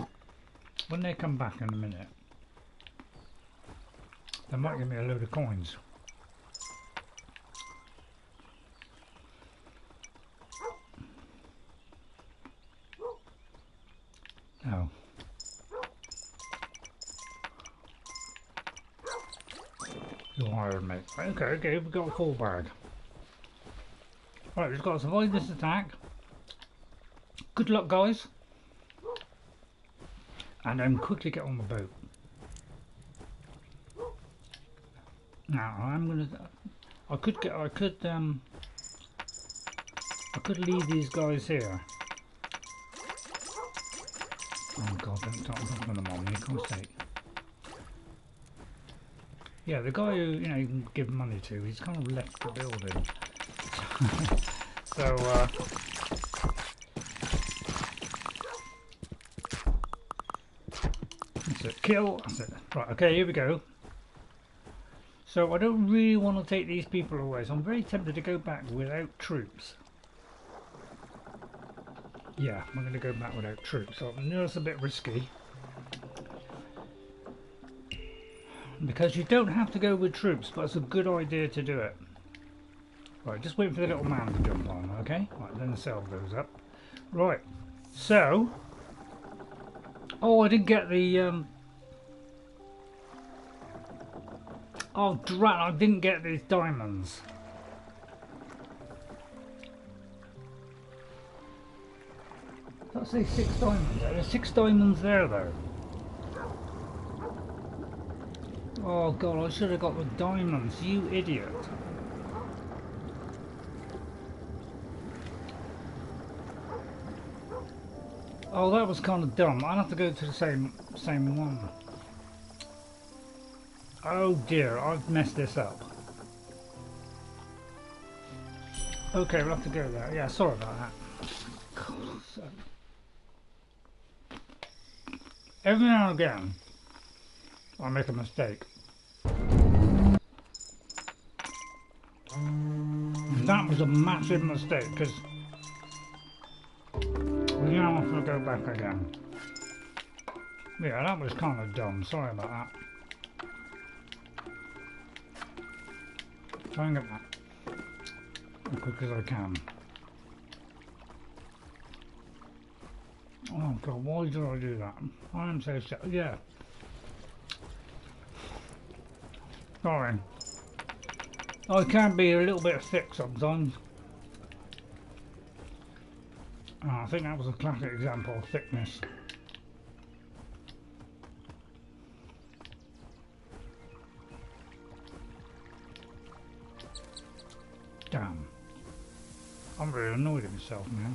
when they come back in a minute, they might give me a load of coins. Oh. You're hired, mate. Okay, we've got a full bag. Right, we've got to survive this attack. Good luck, guys. And then quickly get on the boat. Now I'm gonna. I could leave these guys here. Oh god, don't start talking them on me, for God's sake. Yeah, the guy who, you know, you can give money to, he's kind of left the building. So, that's it, kill, that's it. Right, okay, here we go. So I don't really want to take these people away, so I'm very tempted to go back without troops. Yeah, I'm going to go back without troops. So I know it's a bit risky. Because you don't have to go with troops, but it's a good idea to do it. Right, just wait for the little man to jump on, okay? Right, then sell those up. Right, so... Oh, I didn't get the... Oh, drat, I didn't get these diamonds. Let's say 6 diamonds. There's 6 diamonds there, though. Oh god, I should have got the diamonds, you idiot. Oh, that was kind of dumb. I'll have to go to the same one. Oh dear, I've messed this up. Okay, we'll have to go there. Yeah, sorry about that. God, so... Every now and again, I make a mistake. That was a massive mistake, because Now I'm going to go back again. Yeah, that was kind of dumb. Sorry about that. Try and get that as quick as I can. Oh god, why did I do that? I am so sad. Yeah. Sorry. I can be a little bit thick sometimes. I think that was a classic example of thickness. Damn. I'm really annoyed at myself now.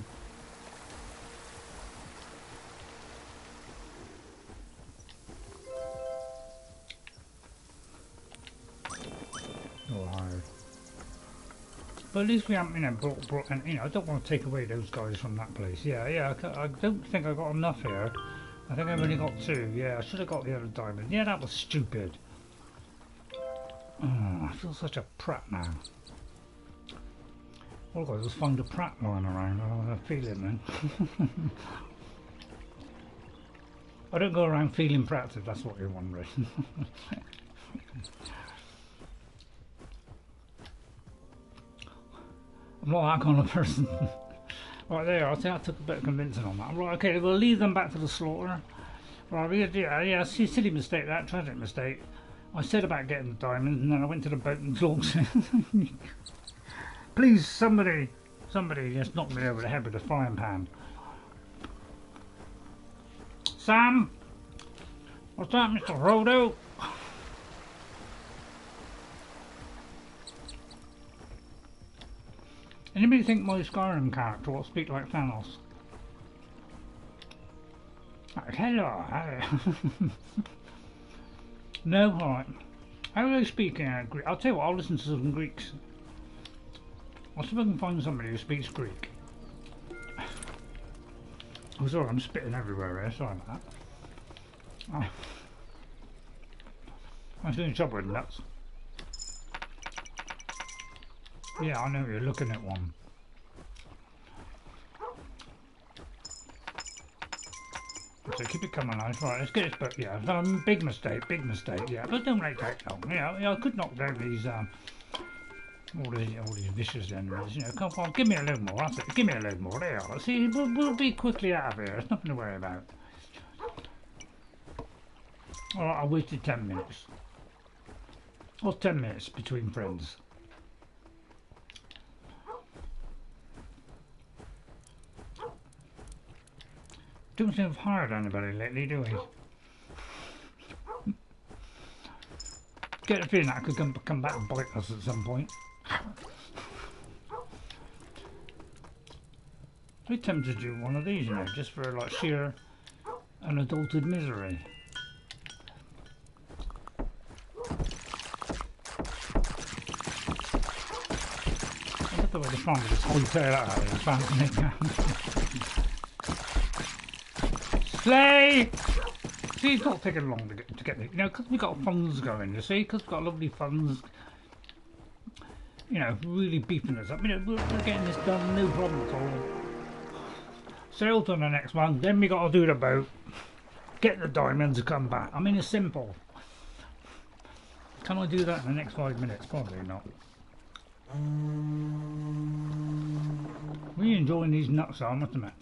Oh, hard. But at least we haven't, you know, brought and, you know, I don't want to take away those guys from that place. Yeah, I don't think I got enough here. I think I've only got 2. Yeah, I should have got the other diamond. Yeah, that was stupid. Oh, I feel such a prat now. All I got was find a prat lying around. I have a feeling then. I don't go around feeling prat if that's what you're wondering. I'm not that kind of person. Right, there, I think I took a bit of convincing on that. Right, okay, we'll leave them back to the slaughter. Right, yeah, silly mistake, that tragic mistake. I said about getting the diamonds and then I went to the boat and talked. Please, somebody just knock me over the head with a frying pan. Sam? What's that, Mr. Frodo? Anybody think my Skyrim character will speak like Thanos? Like, hello. No, alright. How are they speaking Greek? I'll tell you what, I'll listen to some Greeks. I'll see if I can find somebody who speaks Greek. Oh, sorry, I'm spitting everywhere here, sorry about that. I'm doing trouble with nuts. Yeah, I know you're looking at one. So keep it coming nice, right, let's get this book, yeah, big mistake, yeah, but don't make that long, yeah, I could knock down these, all these vicious enemies, you know, come on, give me a load more, that's it, give me a load more, there you are, see, we'll be quickly out of here, there's nothing to worry about. Alright, I wasted 10 minutes. What's 10 minutes between friends? Don't seem to have hired anybody lately, do we? Get a feeling that could come back and bite us at some point. We're tempted to do one of these, you know, just for like sheer unadulterated misery. I get the way to find this whole tail out of here, fascinating. Slay! See, it's not taking long to get it, you know, because we've got funds going, you see, because we've got lovely funds, you know, really beefing us up, you know, we're getting this done, no problem at all. Sail to the next one, then we got to do the boat, get the diamonds and come back. I mean, it's simple. Can I do that in the next 5 minutes? Probably not. We're enjoying these nuts, I must admit.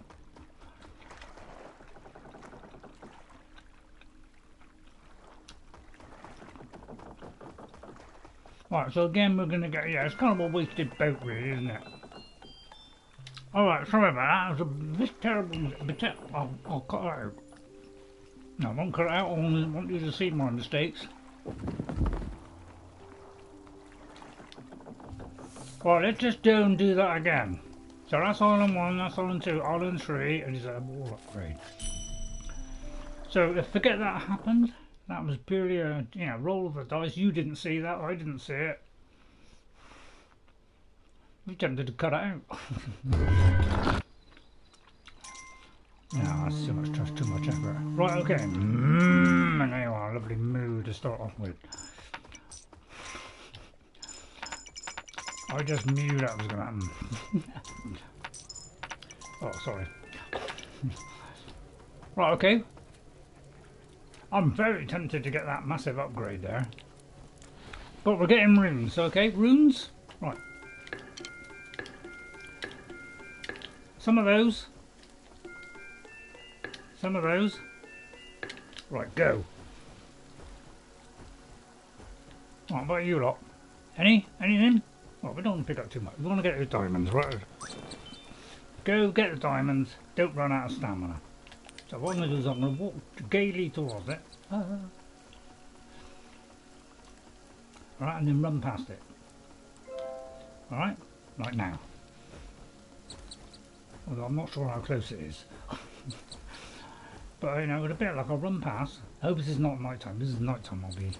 Right, so again we're going to get, yeah, it's kind of a wasted boat really, isn't it? Alright, sorry about that, it was a bit terrible, I'll cut it out. No, I won't cut it out, I want you to see my mistakes. Right, let's just do that again. So that's Island 1, that's Island 2, Island 3, and it's a wall upgrade. So forget that happened. That was purely a, you know, roll of the dice. You didn't see that, I didn't see it. We tempted to cut it out. No, that's too much trust, too much effort. Right, okay. And there you are, a lovely mood to start off with. I just knew that was going to happen. Oh, sorry. Right, okay. I'm very tempted to get that massive upgrade there. But we're getting runes, okay? Runes? Right. Some of those. Some of those. Right, go. What about you lot? Anything? Well, we don't want to pick up too much. We want to get the diamonds, right? Go get the diamonds. Don't run out of stamina. So what I'm going to do is I'm going to walk gaily towards it. Alright, and then run past it. Alright? Like now. Although I'm not sure how close it is. But you know, with a bit like I'll run past. I hope this is not night time. This is night time, I'll be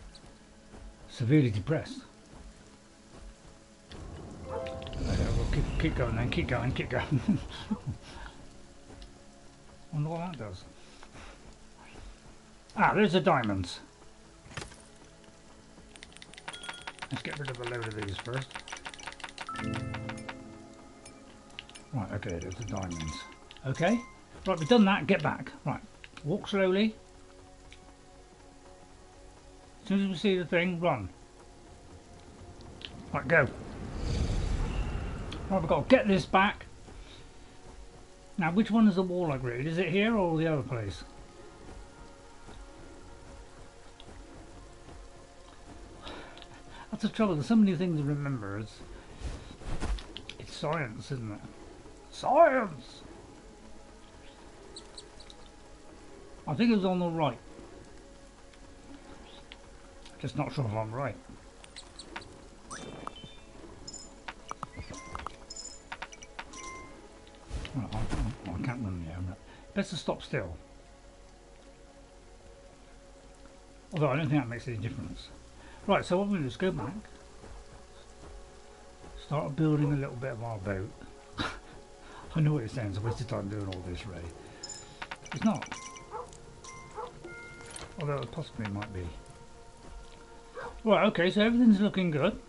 severely depressed. We'll keep going then, keep going. Wonder what that does. Ah, there's the diamonds. Let's get rid of a load of these first. Right, okay, there's the diamonds. Okay, right, we've done that, get back. Right, walk slowly. As soon as we see the thing, run. Right, go. Right, we've got to get this back. Now, which one is the wall I grid? Is it here or the other place? That's the trouble, there's so many things to remember. It's science, isn't it? Science! I think it was on the right. Just not sure if I'm right. Well, I can't run there. Best to stop still. Although I don't think that makes any difference. Right, so what we're going to do is go back. Start building a little bit of our boat. I know what you're saying, it's a waste of time doing all this, Ray. It's not. Although it possibly might be. Right, okay, so everything's looking good.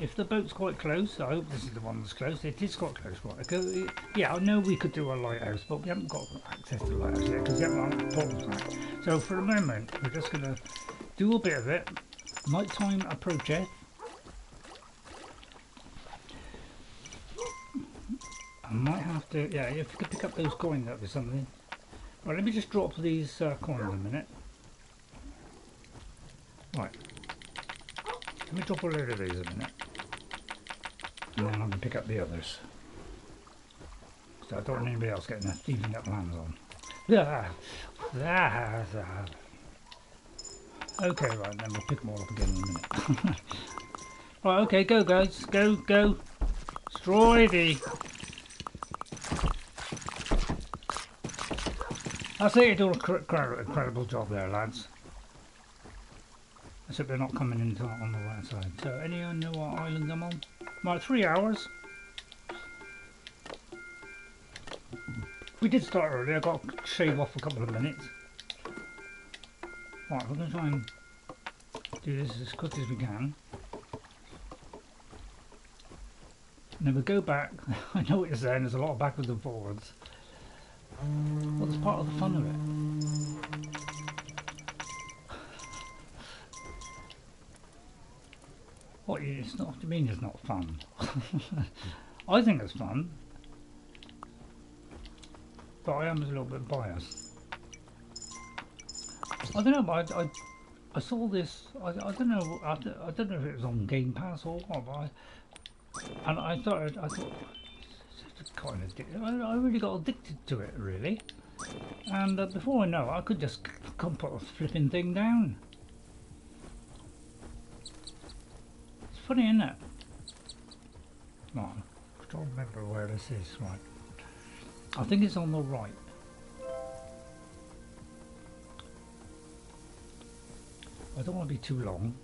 If the boat's quite close, I hope this is the one that's close. It is quite close, right? Okay, yeah, I know we could do a lighthouse, but we haven't got access to the lighthouse yet because we haven't got portals back. So for the moment, we're just going to do a bit of it. Nighttime approacheth. I might have to, yeah, if you could pick up those coins, that'd be something. Right, let me just drop these coins a minute. Right. Let me drop a load of these a minute. And then I'm going to pick up the others. So I don't want anybody else getting a thieving up lands on. Okay, right, then we'll pick them all up again in a minute. Right, okay, go guys, go. Destroy the... I say you're doing an incredible job there, lads. Except they're not coming in on the right side. So, anyone know what island I'm on? Right, 3 hours. We did start early, I got to shave off a couple of minutes. Right, we're going to try and do this as quick as we can. And then we go back. I know what you're saying, there's a lot of backwards and forwards. Well, that's part of the fun of it. What, it's not, what do you mean it's not fun? I think it's fun. But I am a little bit biased. I don't know, but I saw this, I don't know, I don't know if it was on Game Pass or what, but I thought it's kind of addictive. I really got addicted to it, really. And before I know it, I could just come put a flipping thing down. It's funny, isn't it? Right, I don't remember where this is, right. I think it's on the right. I don't want to be too long.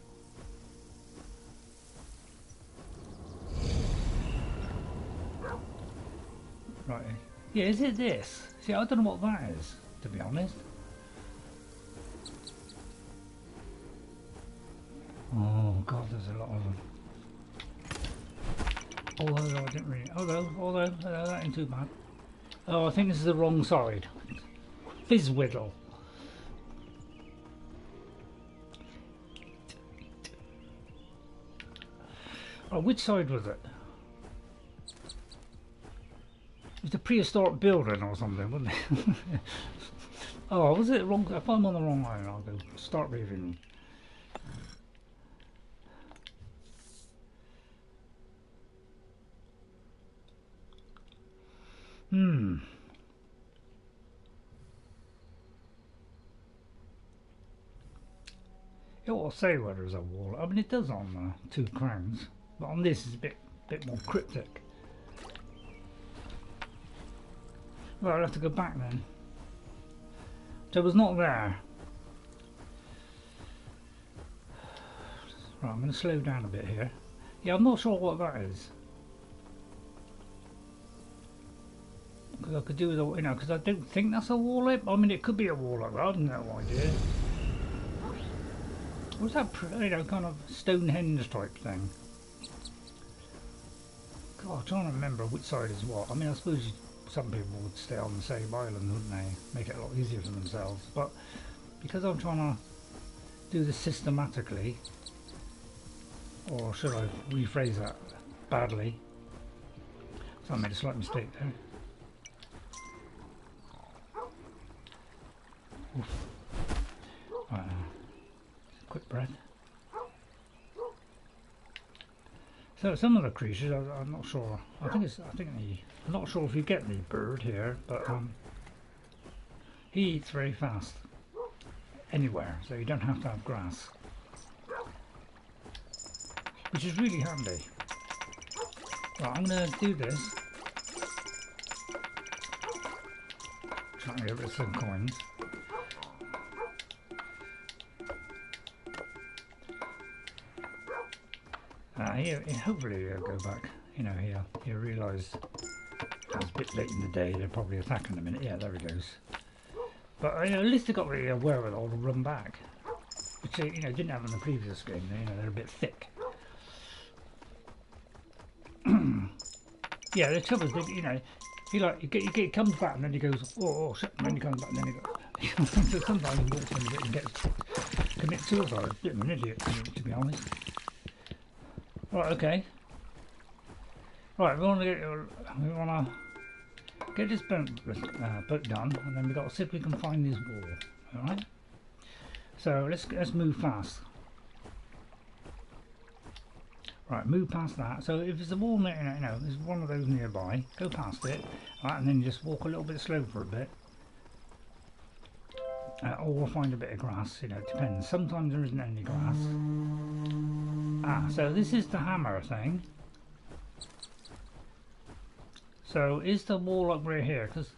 Right. Yeah, is it this? See, I don't know what that is, to be honest. Oh god, there's a lot of them. Although I didn't really... Although that ain't too bad. Oh, I think this is the wrong side. Fizzwiddle. Oh, which side was it? It was the prehistoric building or something, wasn't it? Oh, was it wrong? If I'm on the wrong line, I'll go start reading. It will say whether there's a wall. I mean, it does on 2 crowns, but on this it's a bit more cryptic. Well, I'll have to go back then. So it was not there. Right, I'm going to slow down a bit here. Yeah, I'm not sure what that is. Because I could do with a, you know, because I don't think that's a wall lip. I mean, it could be a wall like that. I have no idea. Was that, you know, kind of Stonehenge type thing? God, I'm trying to remember which side is what. I mean, I suppose some people would stay on the same island, wouldn't they? Make it a lot easier for themselves. But because I'm trying to do this systematically, or should I rephrase that badly? So I made a slight mistake there. Oof. Right, quick breath. So some of the creatures, I'm not sure. I'm not sure if you get the bird here, but he eats very fast anywhere, so you don't have to have grass, which is really handy. Right, I'm going to do this. Try to get rid of some coins. Hopefully he'll go back. You know, he'll realise it's a bit late in the day. They're probably attacking in a minute. Yeah, there he goes. But you know, at least they got the wherewithal to run back, which they, you know, didn't have in the previous game. You know, they're a bit thick. Yeah, the trouble is, you know, he comes back and then he goes, oh shit, and then he comes back and then he goes. So sometimes he walks in a bit and commits suicide. A bit of an idiot, to be honest. Right, okay. Right, we want to get this boat done, and then we got to see if we can find this wall. All right. So let's move fast. Right, move past that. So if there's a wall, you know, there's one of those nearby. Go past it, right, and then just walk a little bit slow for a bit. Or we'll find a bit of grass. You know, it depends. Sometimes there isn't any grass. So this is the hammer thing. So is the wall up right here? Because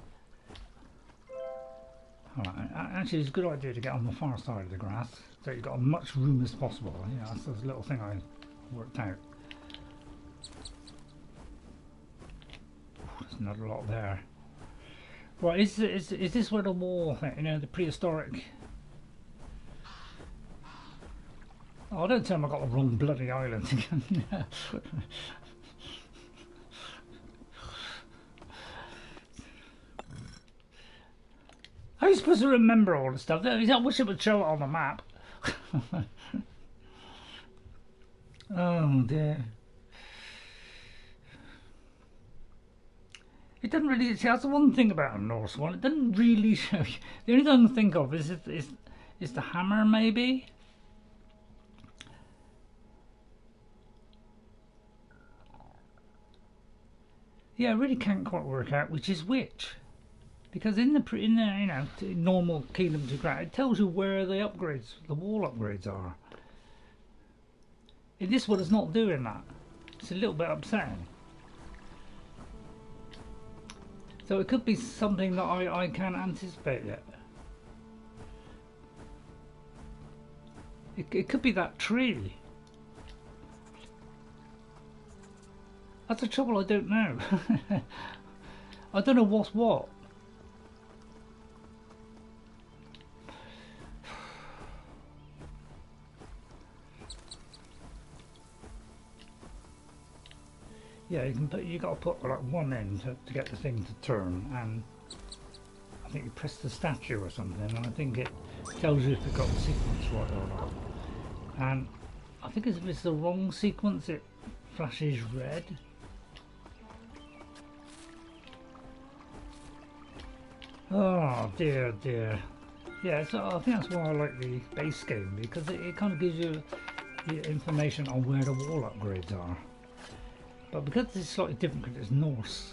actually, it's a good idea to get on the far side of the grass, so you've got as much room as possible. You know, that's the little thing I worked out. There's not a lot there. Right, is this where the wall, you know, the prehistoric? Oh, don't tell me I got the wrong bloody island again. How are you supposed to remember all this stuff? I wish it would show it on the map. Oh dear. It doesn't really. See, that's the one thing about a Norse one. It doesn't really show you. The only thing I can think of is the hammer, maybe. Yeah, I really can't quite work out which is which, because in the you know, normal Kingdom to Ground, it tells you where the upgrades, the wall upgrades are. In this one, it's not doing that. It's a little bit upsetting. So it could be something that I can't anticipate yet. It could be that tree. That's the trouble, I don't know. I don't know what's what. Yeah, you got to put like one in to get the thing to turn, and I think you press the statue or something, and I think it tells you if it got the sequence right or not. And I think if it's the wrong sequence, it flashes red. Oh dear, dear. Yeah, so I think that's why I like the base game, because it kind of gives you the information on where the wall upgrades are. But because it's slightly different, because it's Norse,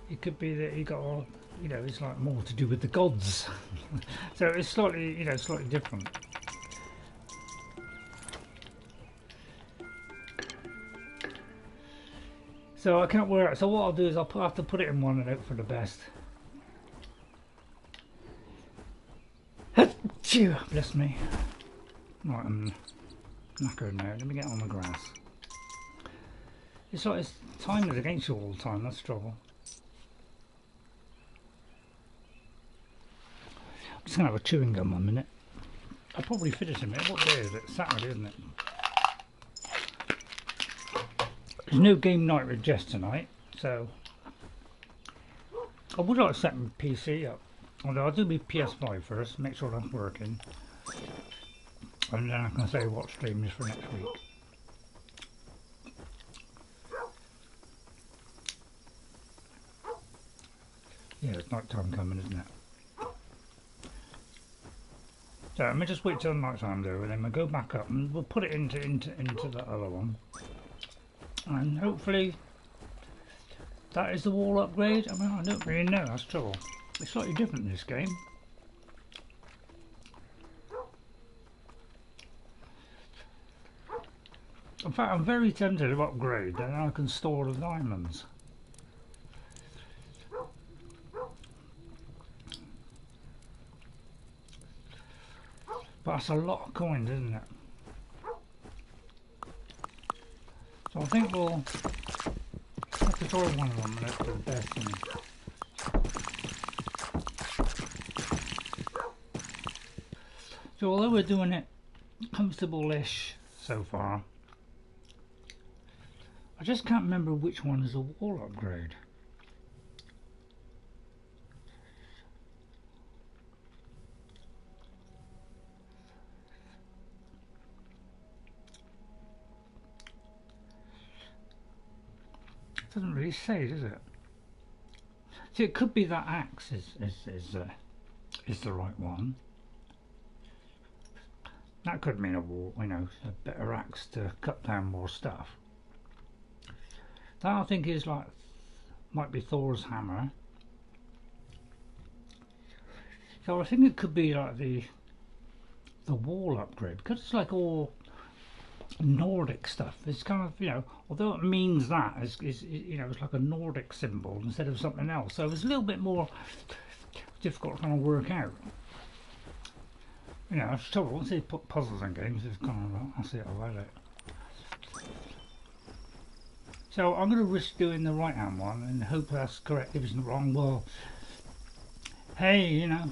it could be that you got, you know, it's like more to do with the gods. So it's slightly, you know, slightly different. So I can't work. So what I'll do is I'll have to put it in one and hope for the best. Bless me. Right, I'm knackered now. Let me get on the grass. It's like time is against you all the time. That's the trouble. I'm just gonna have a chewing gum 1 minute. I'll probably finish in a minute. What day is it? Saturday, isn't it? There's no game night with Jess tonight, so I would like to set my PC up. Although I'll do my PS5 first, make sure that's working, and then I can say what stream is for next week. Yeah, it's night time coming, isn't it? So let me just wait till the night time's over, then we'll go back up and we'll put it into the other one, and hopefully that is the wall upgrade. I mean, I don't really know. That's trouble. It's slightly different in this game. In fact, I'm very tempted to upgrade, then I can store the diamonds. But that's a lot of coins, isn't it? So I think we'll have to draw one of them and hope for the best. So although we're doing it comfortable-ish so far, I just can't remember which one is a wall upgrade. It doesn't really say, does it? See, it could be that axe is the right one. That could mean a wall, you know, a better axe to cut down more stuff. That I think is like, might be Thor's hammer. So I think it could be like the wall upgrade, because it's like all Nordic stuff. It's kind of, you know, although it means that is you know, it's like a Nordic symbol instead of something else. So it's a little bit more difficult to kind of work out. You know, it's trouble. Once they put puzzles in games, it's kind of, I see it, I like it. So I'm going to risk doing the right hand one and hope that's correct. If it's wrong, well, hey, you know.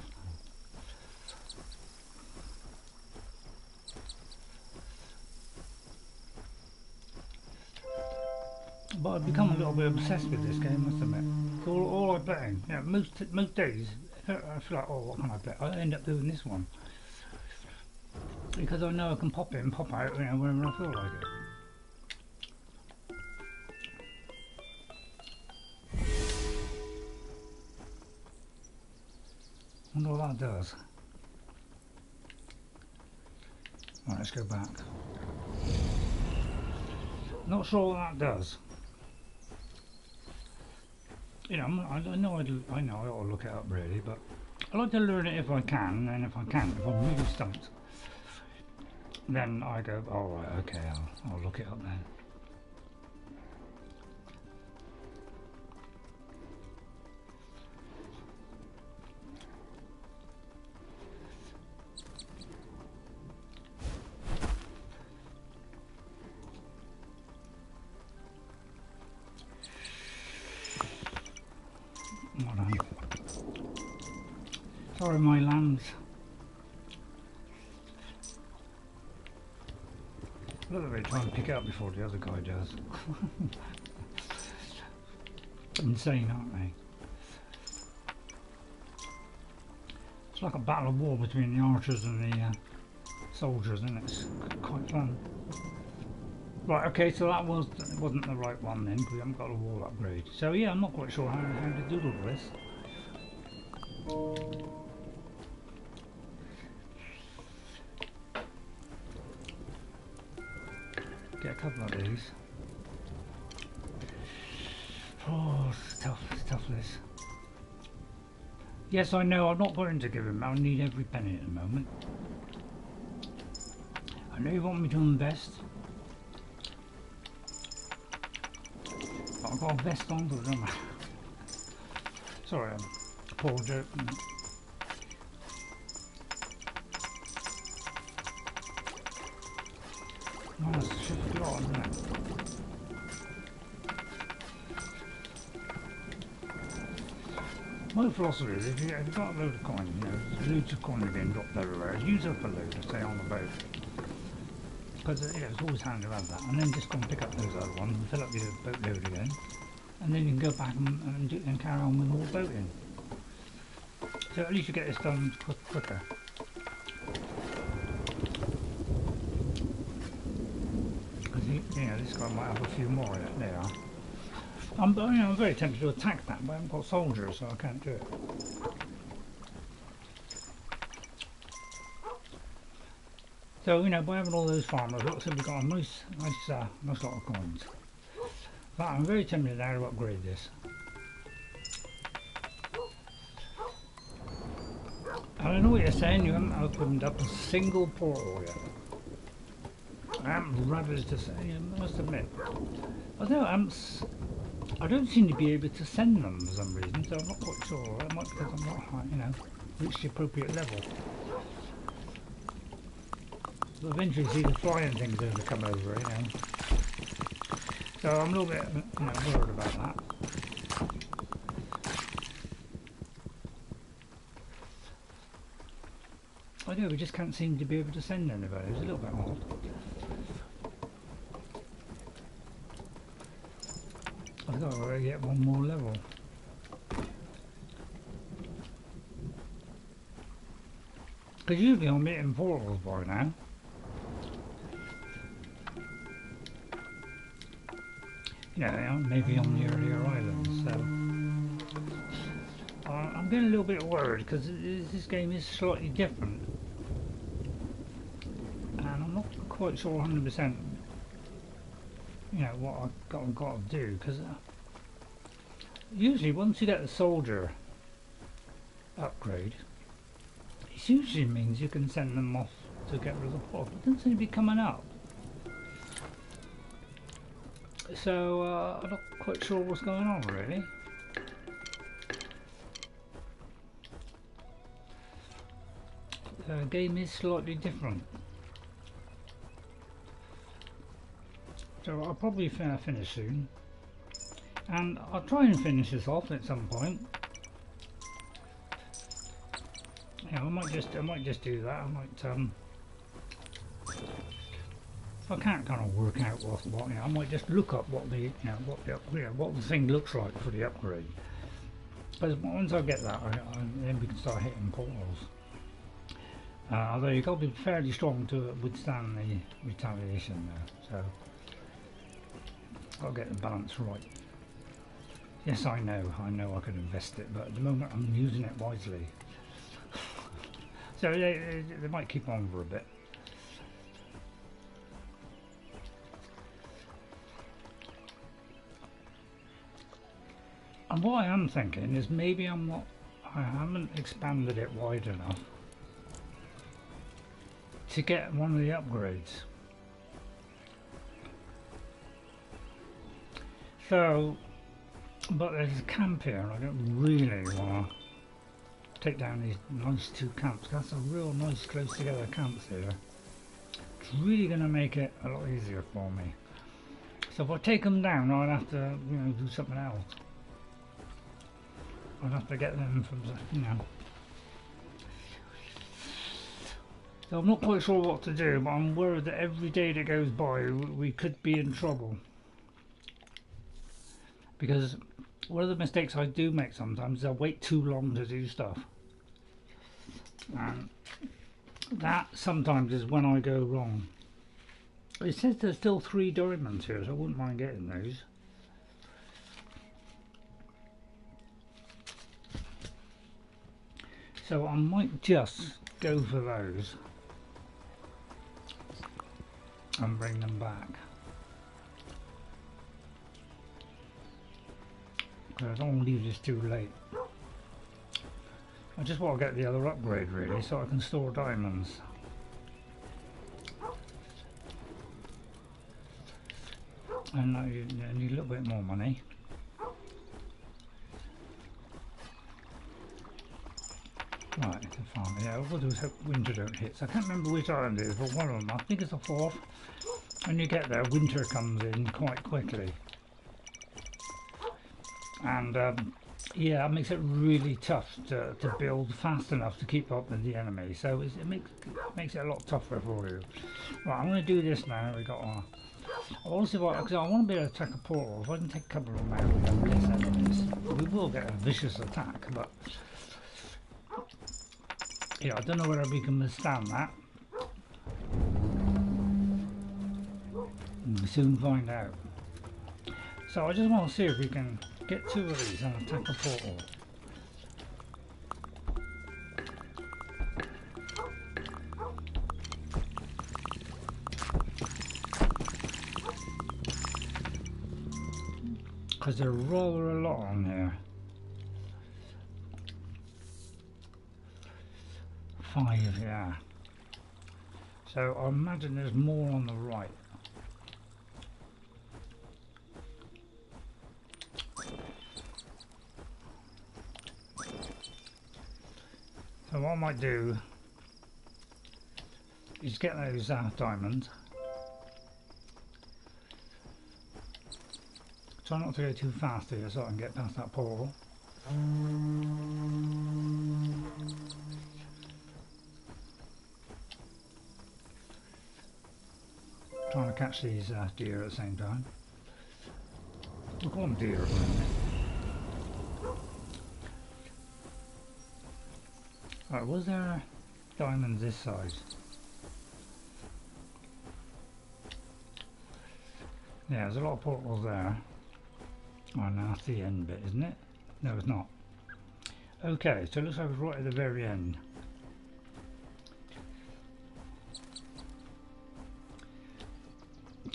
But I've become a little bit obsessed with this game, must admit. All I play, you know, most days, I feel like, oh, what can I play? I end up doing this one. Because I know I can pop it and pop out, you know, whenever I feel like it. Wonder what that does. Right, let's go back. Not sure what that does. You know, I know I ought to look it up really, but I like to learn it if I can, and if I can't, if I'm really stumped, then I go, all right, okay, I'll look it up then. Sorry, my lambs. Look at me trying to pick it up before the other guy does. insane, aren't they? It's like a battle of war between the archers and the soldiers, and it's quite fun. Right, okay, so that wasn't the right one then, because we haven't got a wall upgrade. So yeah, I'm not quite sure how to do all this. Get a couple of these. Oh, it's tough this. Yes, I know, I'm not going to give him, I need every penny at the moment. I know you want me to invest. But I've got a vest on, but it don't matter. Sorry, poor joke. Oh, that's a shit lot, isn't it? My philosophy is if you've got a load of coins, you know, there's loads of coins being dropped everywhere, use up a load to stay on the boat. Because you know, it's always handy to have that. And then just go and pick up those other ones and fill up your boatload again. And then you can go back and carry on with more boating. So at least you get this done quicker. Because you know, this guy might have a few more in it. There. I'm very tempted to attack that, but I haven't got soldiers, so I can't do it. So you know, by having all those farmers, looks like we've got a nice lot of coins. But I'm very tempted now to upgrade this. And I know what you're saying, you haven't opened up a single portal yet. I am ravaged to say, I must admit. Although I don't seem to be able to send them for some reason, so I'm not quite sure. It might be because I'm not, you know, reached the appropriate level. But eventually see the flying things are going to come over, you know. So I'm a little bit, you know, worried about that. I do, we just can't seem to be able to send anybody. It's a little bit odd. I've got to get one more level. Because usually I'm hitting portals by now. You know, maybe on the earlier islands, so I'm getting a little bit worried because this game is slightly different, and I'm not quite sure 100%. You know what I've got to do, because usually once you get the soldier upgrade, it usually means you can send them off to get rid of the fog. It doesn't seem to be coming up. So I'm not quite sure what's going on really. The game is slightly different. So I'll probably finish soon. And I'll try and finish this off at some point. Yeah, I might just do that. I might I can't kind of work out what you know, I might just look up what the what the thing looks like for the upgrade. Because once I get that, then we can start hitting portals. Although you've got to be fairly strong to withstand the retaliation there, so got to get the balance right. Yes, I know I could invest it, but at the moment I'm using it wisely. So they might keep on for a bit. And what I am thinking is maybe I haven't expanded it wide enough to get one of the upgrades. So, but there's a camp here and I don't really want to take down these nice two camps. That's a real nice close together camps here. It's really going to make it a lot easier for me. So if I take them down, I'd have to, you know, do something else. I'd have to get them from, you know. So I'm not quite sure what to do, but I'm worried that every day that goes by we could be in trouble. Because one of the mistakes I do make sometimes is I wait too long to do stuff. And that sometimes is when I go wrong. It says there's still 3 diamonds here, so I wouldn't mind getting those. So I might just go for those and bring them back. Because I don't want to leave this too late. I just want to get the other upgrade really, so I can store diamonds. And I need a little bit more money. Right, I can farm it. Yeah, what we'll do is hope winter don't hit. So I can't remember which island it is, but one of them, I think it's the 4th. When you get there, winter comes in quite quickly. And yeah, that makes it really tough to build fast enough to keep up with the enemy. So it makes it a lot tougher for you. Right, I'm going to do this now. We got our. I want to see what, because I want to be able to attack a portal. If I can take a couple of them out and get enemies, we will get a vicious attack. But yeah, I don't know whether we can withstand that. We'll soon find out. So I just want to see if we can get 2 of these and attack a portal. Because there are rather a lot on here. 5, yeah. So I imagine there's more on the right. So what I might do is get those diamonds. Try not to go too fast here so I can get past that portal. Trying to catch these deer at the same time. We'll call them deer for a minute. Right, was there diamonds this size? Yeah, there's a lot of portals there. Oh, now that's the end bit, isn't it? No, it's not. Okay, so it looks like it's right at the very end.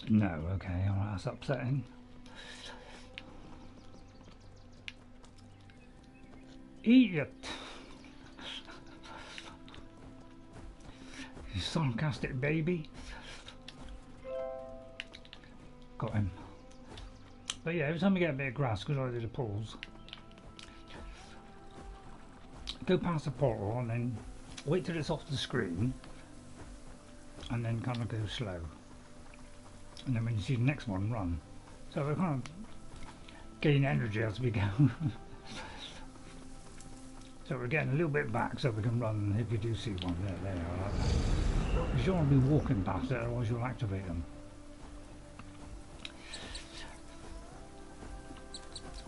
No, okay, alright, that's upsetting. Eat it! You sarcastic baby. Got him. But yeah, every time you get a bit of grass, because I did the pools, go past the portal and then wait till it's off the screen and then kind of go slow. And then when you see the next one, run. So we kind of gain energy as we go. So we're getting a little bit back so we can run if we do see one. There they are, like that. Because you don't want to be walking past it, otherwise you'll activate them.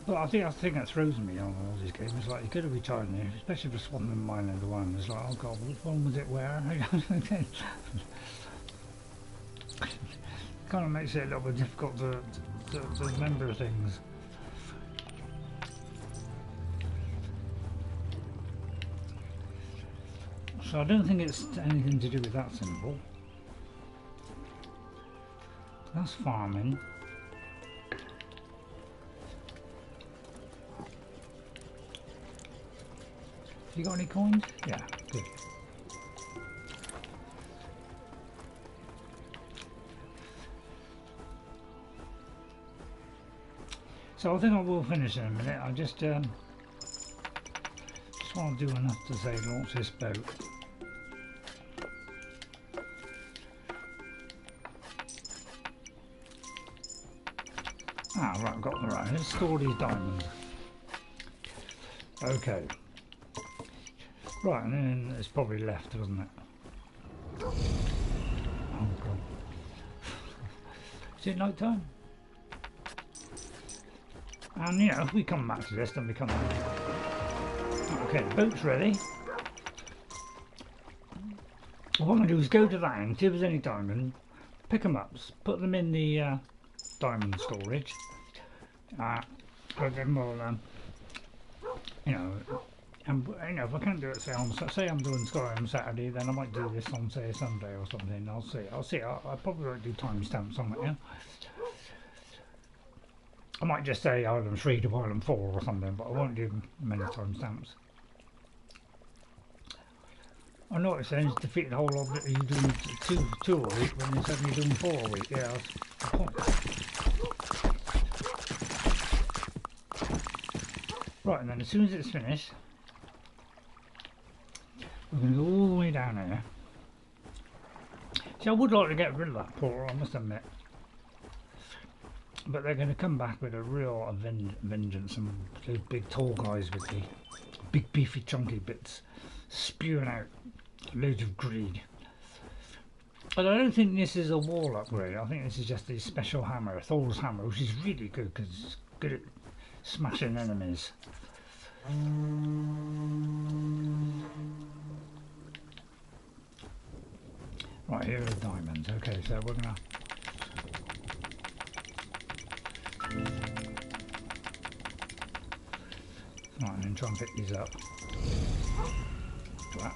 But I think that's the thing that throws me on all these games. It's like you could have been trying here, especially for Swan and Mine one. It's like, oh god, which one was it where? Kind of makes it a little bit difficult to remember things. So I don't think it's anything to do with that symbol. That's farming. You got any coins? Yeah, good. So I think I will finish in a minute. I just want to do enough to say launch this boat. Ah, right, I've got the right. Let's store these diamonds. Okay. Right, and then it's probably left, wasn't it? Oh god. Is it night time? And you know, if we come back to this, then we come back. Okay, the boat's ready. What I'm going to do is go to that end, see if there's any diamond, pick them up, put them in the diamond storage. And then we'll, you know, and you know, if I can't do it, say I'm doing Skyrim Saturday, then I might do this on say Sunday or something. I'll see. I probably won't do timestamps on it. Yeah. I might just say Island 3 to Island 4 or something, but I won't do many timestamps. I know what it says, defeat the whole of it. You're doing two a week when they said you're doing 4 a week. Yeah, that's the point. Right, and then as soon as it's finished, we're going to go all the way down here. See, I would like to get rid of that portal, I must admit. But they're going to come back with a real vengeance, and those big tall guys with the big beefy chunky bits spewing out loads of greed. But I don't think this is a wall upgrade. I think this is just a special hammer, Thor's hammer, which is really good because it's good at smashing enemies. Right, here are the diamonds. Okay, so we're gonna right, and then try and pick these up. Right.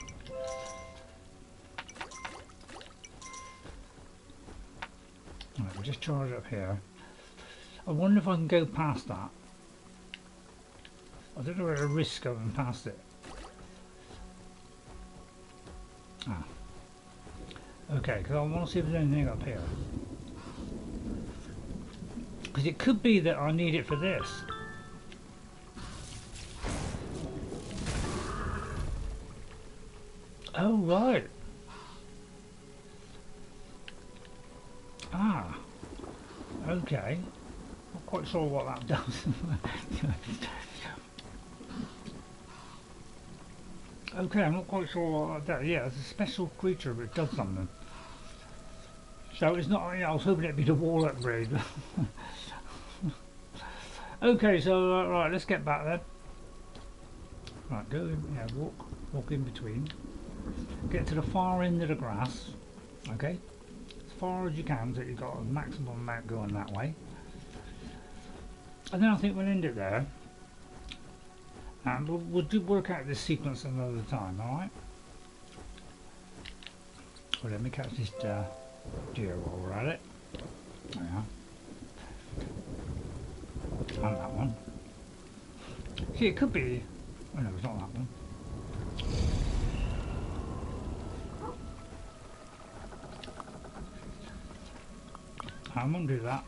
Right, we'll just charge up here. I wonder if I can go past that. I don't know where to risk going past it. Ah. Okay, because I want to see if there's anything up here. Because it could be that I need it for this. Oh, right. Ah. Okay. Not quite sure what that does. Okay, I'm not quite sure what that does. Yeah, it's a special creature, but it does something. So it's not, you know, I was hoping it'd be the wall upgrade. Okay, so right, let's get back then. Right, go in, yeah, walk in between. Get to the far end of the grass. Okay, as far as you can, so you've got a maximum amount going that way. And then I think we'll end it there. And we'll work out this sequence another time, alright? Well, let me catch this deer while we're at it. There we are. And that one. See, it could be... Oh no, it's not that one. I won't do that.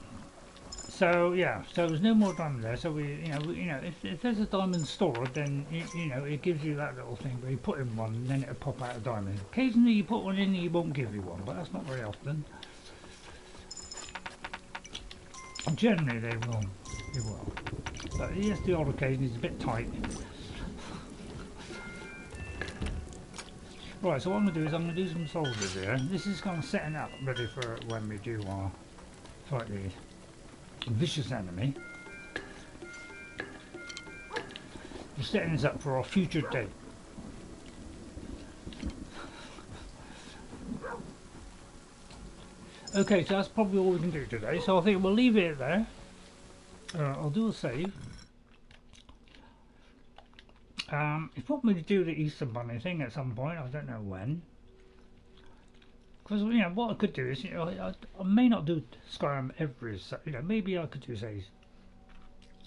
So yeah, so there's no more diamond there. So you know, if there's a diamond stored, then you know it gives you that little thing where you put in one, and then it'll pop out a diamond. Occasionally you put one in, and you won't give you one, but that's not very often. Generally they will. But yes, the odd occasion is a bit tight. Right, so what I'm going to do is I'm going to do some soldiers here. This is kind of setting up ready for when we do our slightly vicious enemy. We're setting this up for our future date. Okay, so that's probably all we can do today. So I think we'll leave it there. I'll do a save. You probably do the Easter Bunny thing at some point. I don't know when. Because you know what I could do is, you know, I may not do Skyrim every. You know, maybe I could do say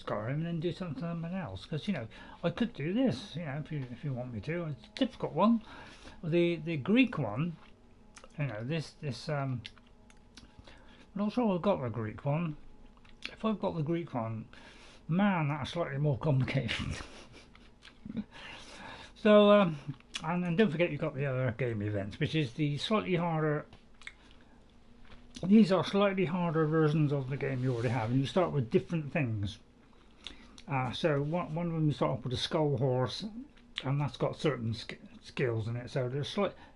Skyrim and then do something else. Because you know, I could do this. You know, if you want me to. It's a difficult one. The Greek one. You know, this I'm not sure I've got the Greek one. If I've got the Greek one, man, that's slightly more complicated. So, and then don't forget you've got the other game events, which is the slightly harder. These are slightly harder versions of the game you already have, and you start with different things. So one of them you start off with a skull horse, and that's got certain skills in it. So there's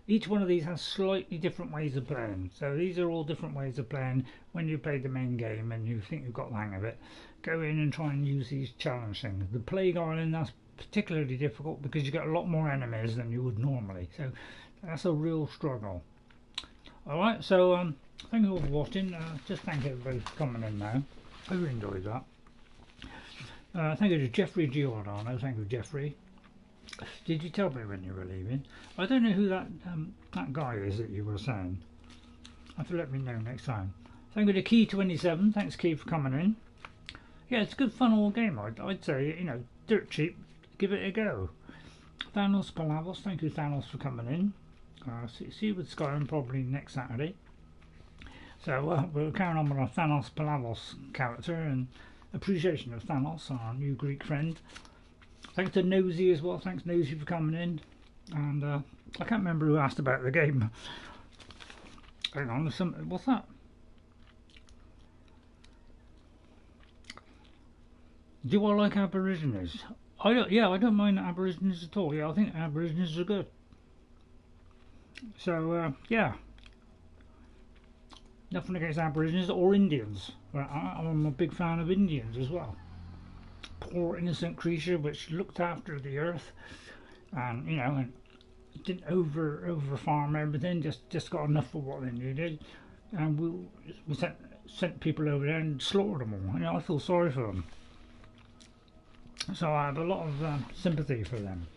Each one of these has slightly different ways of playing. So these are all different ways of playing. When you play the main game and you think you've got the hang of it, go in and try and use these challenge things. The Plague Island, that's particularly difficult because you get a lot more enemies than you would normally. So that's a real struggle. Alright, so thank you all for watching. Just thank everybody for coming in now. I really enjoyed that. Thank you to Jeffrey Giordano. Thank you, Jeffrey. Did you tell me when you were leaving? I don't know who that guy is that you were saying. You have to let me know next time. Thank you to Key27. Thanks, Key, for coming in. Yeah, it's a good fun old game. I'd say, you know, dirt cheap. Give it a go. Thanos Palavos. Thank you, Thanos, for coming in. See you with Skyrim probably next Saturday. So we'll carry on with our Thanos Palavos character and appreciation of Thanos, our new Greek friend. Thanks to Nosy as well. Thanks, Nosy, for coming in. And I can't remember who asked about the game. Hang on, what's that? Do I like Aborigines? I don't mind Aborigines at all. Yeah, I think Aborigines are good. So yeah, nothing against Aborigines or Indians. But I'm a big fan of Indians as well. Poor innocent creature which looked after the earth, and you know, and didn't over farm everything. Just got enough for what they needed, and we sent people over there and slaughtered them all. You know, I feel sorry for them. So I have a lot of sympathy for them.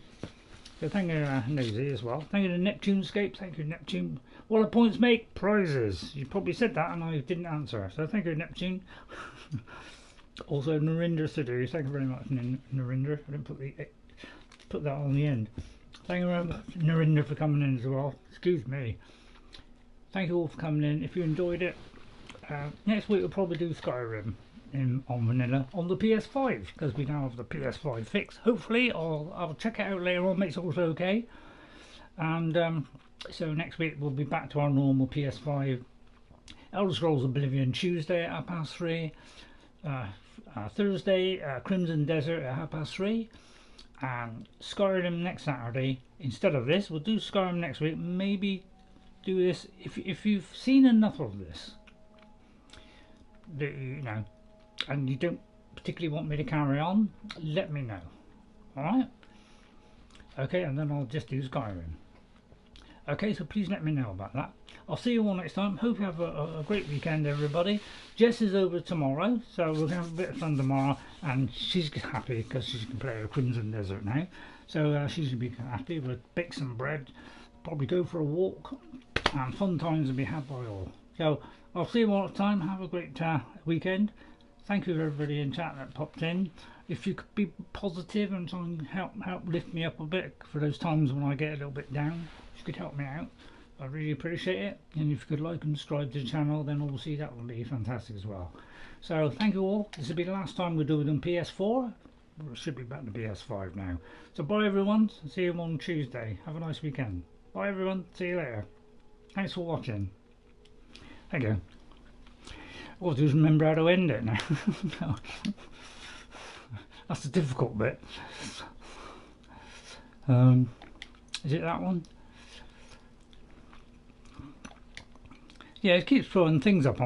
So thank you, Nosy, as well. Thank you to Neptunescape. Thank you, Neptune. What do points make? Prizes. You probably said that and I didn't answer. So thank you, Neptune. Also, Narinder Sidhu. Thank you very much, Narinder. I didn't put that on the end. Thank you very much, Narinder, for coming in as well. Excuse me. Thank you all for coming in. If you enjoyed it, next week we'll probably do Skyrim on vanilla on the PS5 because we now have the PS5 fix. Hopefully, I'll check it out later on, make sure it's okay. And so next week we'll be back to our normal PS5. Elder Scrolls Oblivion Tuesday at 3:30. Thursday, Crimson Desert at 3:30. And Skyrim next Saturday. Instead of this, we'll do Skyrim next week. Maybe do this if you've seen enough of this, that you know, and you don't particularly want me to carry on, let me know. Alright? Okay, and then I'll just do Skyrim. Okay, so please let me know about that. I'll see you all next time. Hope you have a great weekend, everybody. Jess is over tomorrow, so we're going to have a bit of fun tomorrow, and she's happy because she can play her Crimson Desert now. So she's going to be happy. We'll bake some bread, probably go for a walk, and fun times will be had by all. So I'll see you all next time. Have a great weekend. Thank you to everybody in chat that popped in. If you could be positive and try and help lift me up a bit for those times when I get a little bit down, if you could help me out, I'd really appreciate it. And if you could like and subscribe to the channel, then obviously that would be fantastic as well. So thank you all. This will be the last time we do it on PS4. It should be back to PS5 now. So bye everyone. See you on Tuesday. Have a nice weekend. Bye everyone. See you later. Thanks for watching. Thank you. All I have to do is remember how to end it now. No. That's the difficult bit. Is it that one? Yeah, it keeps throwing things up on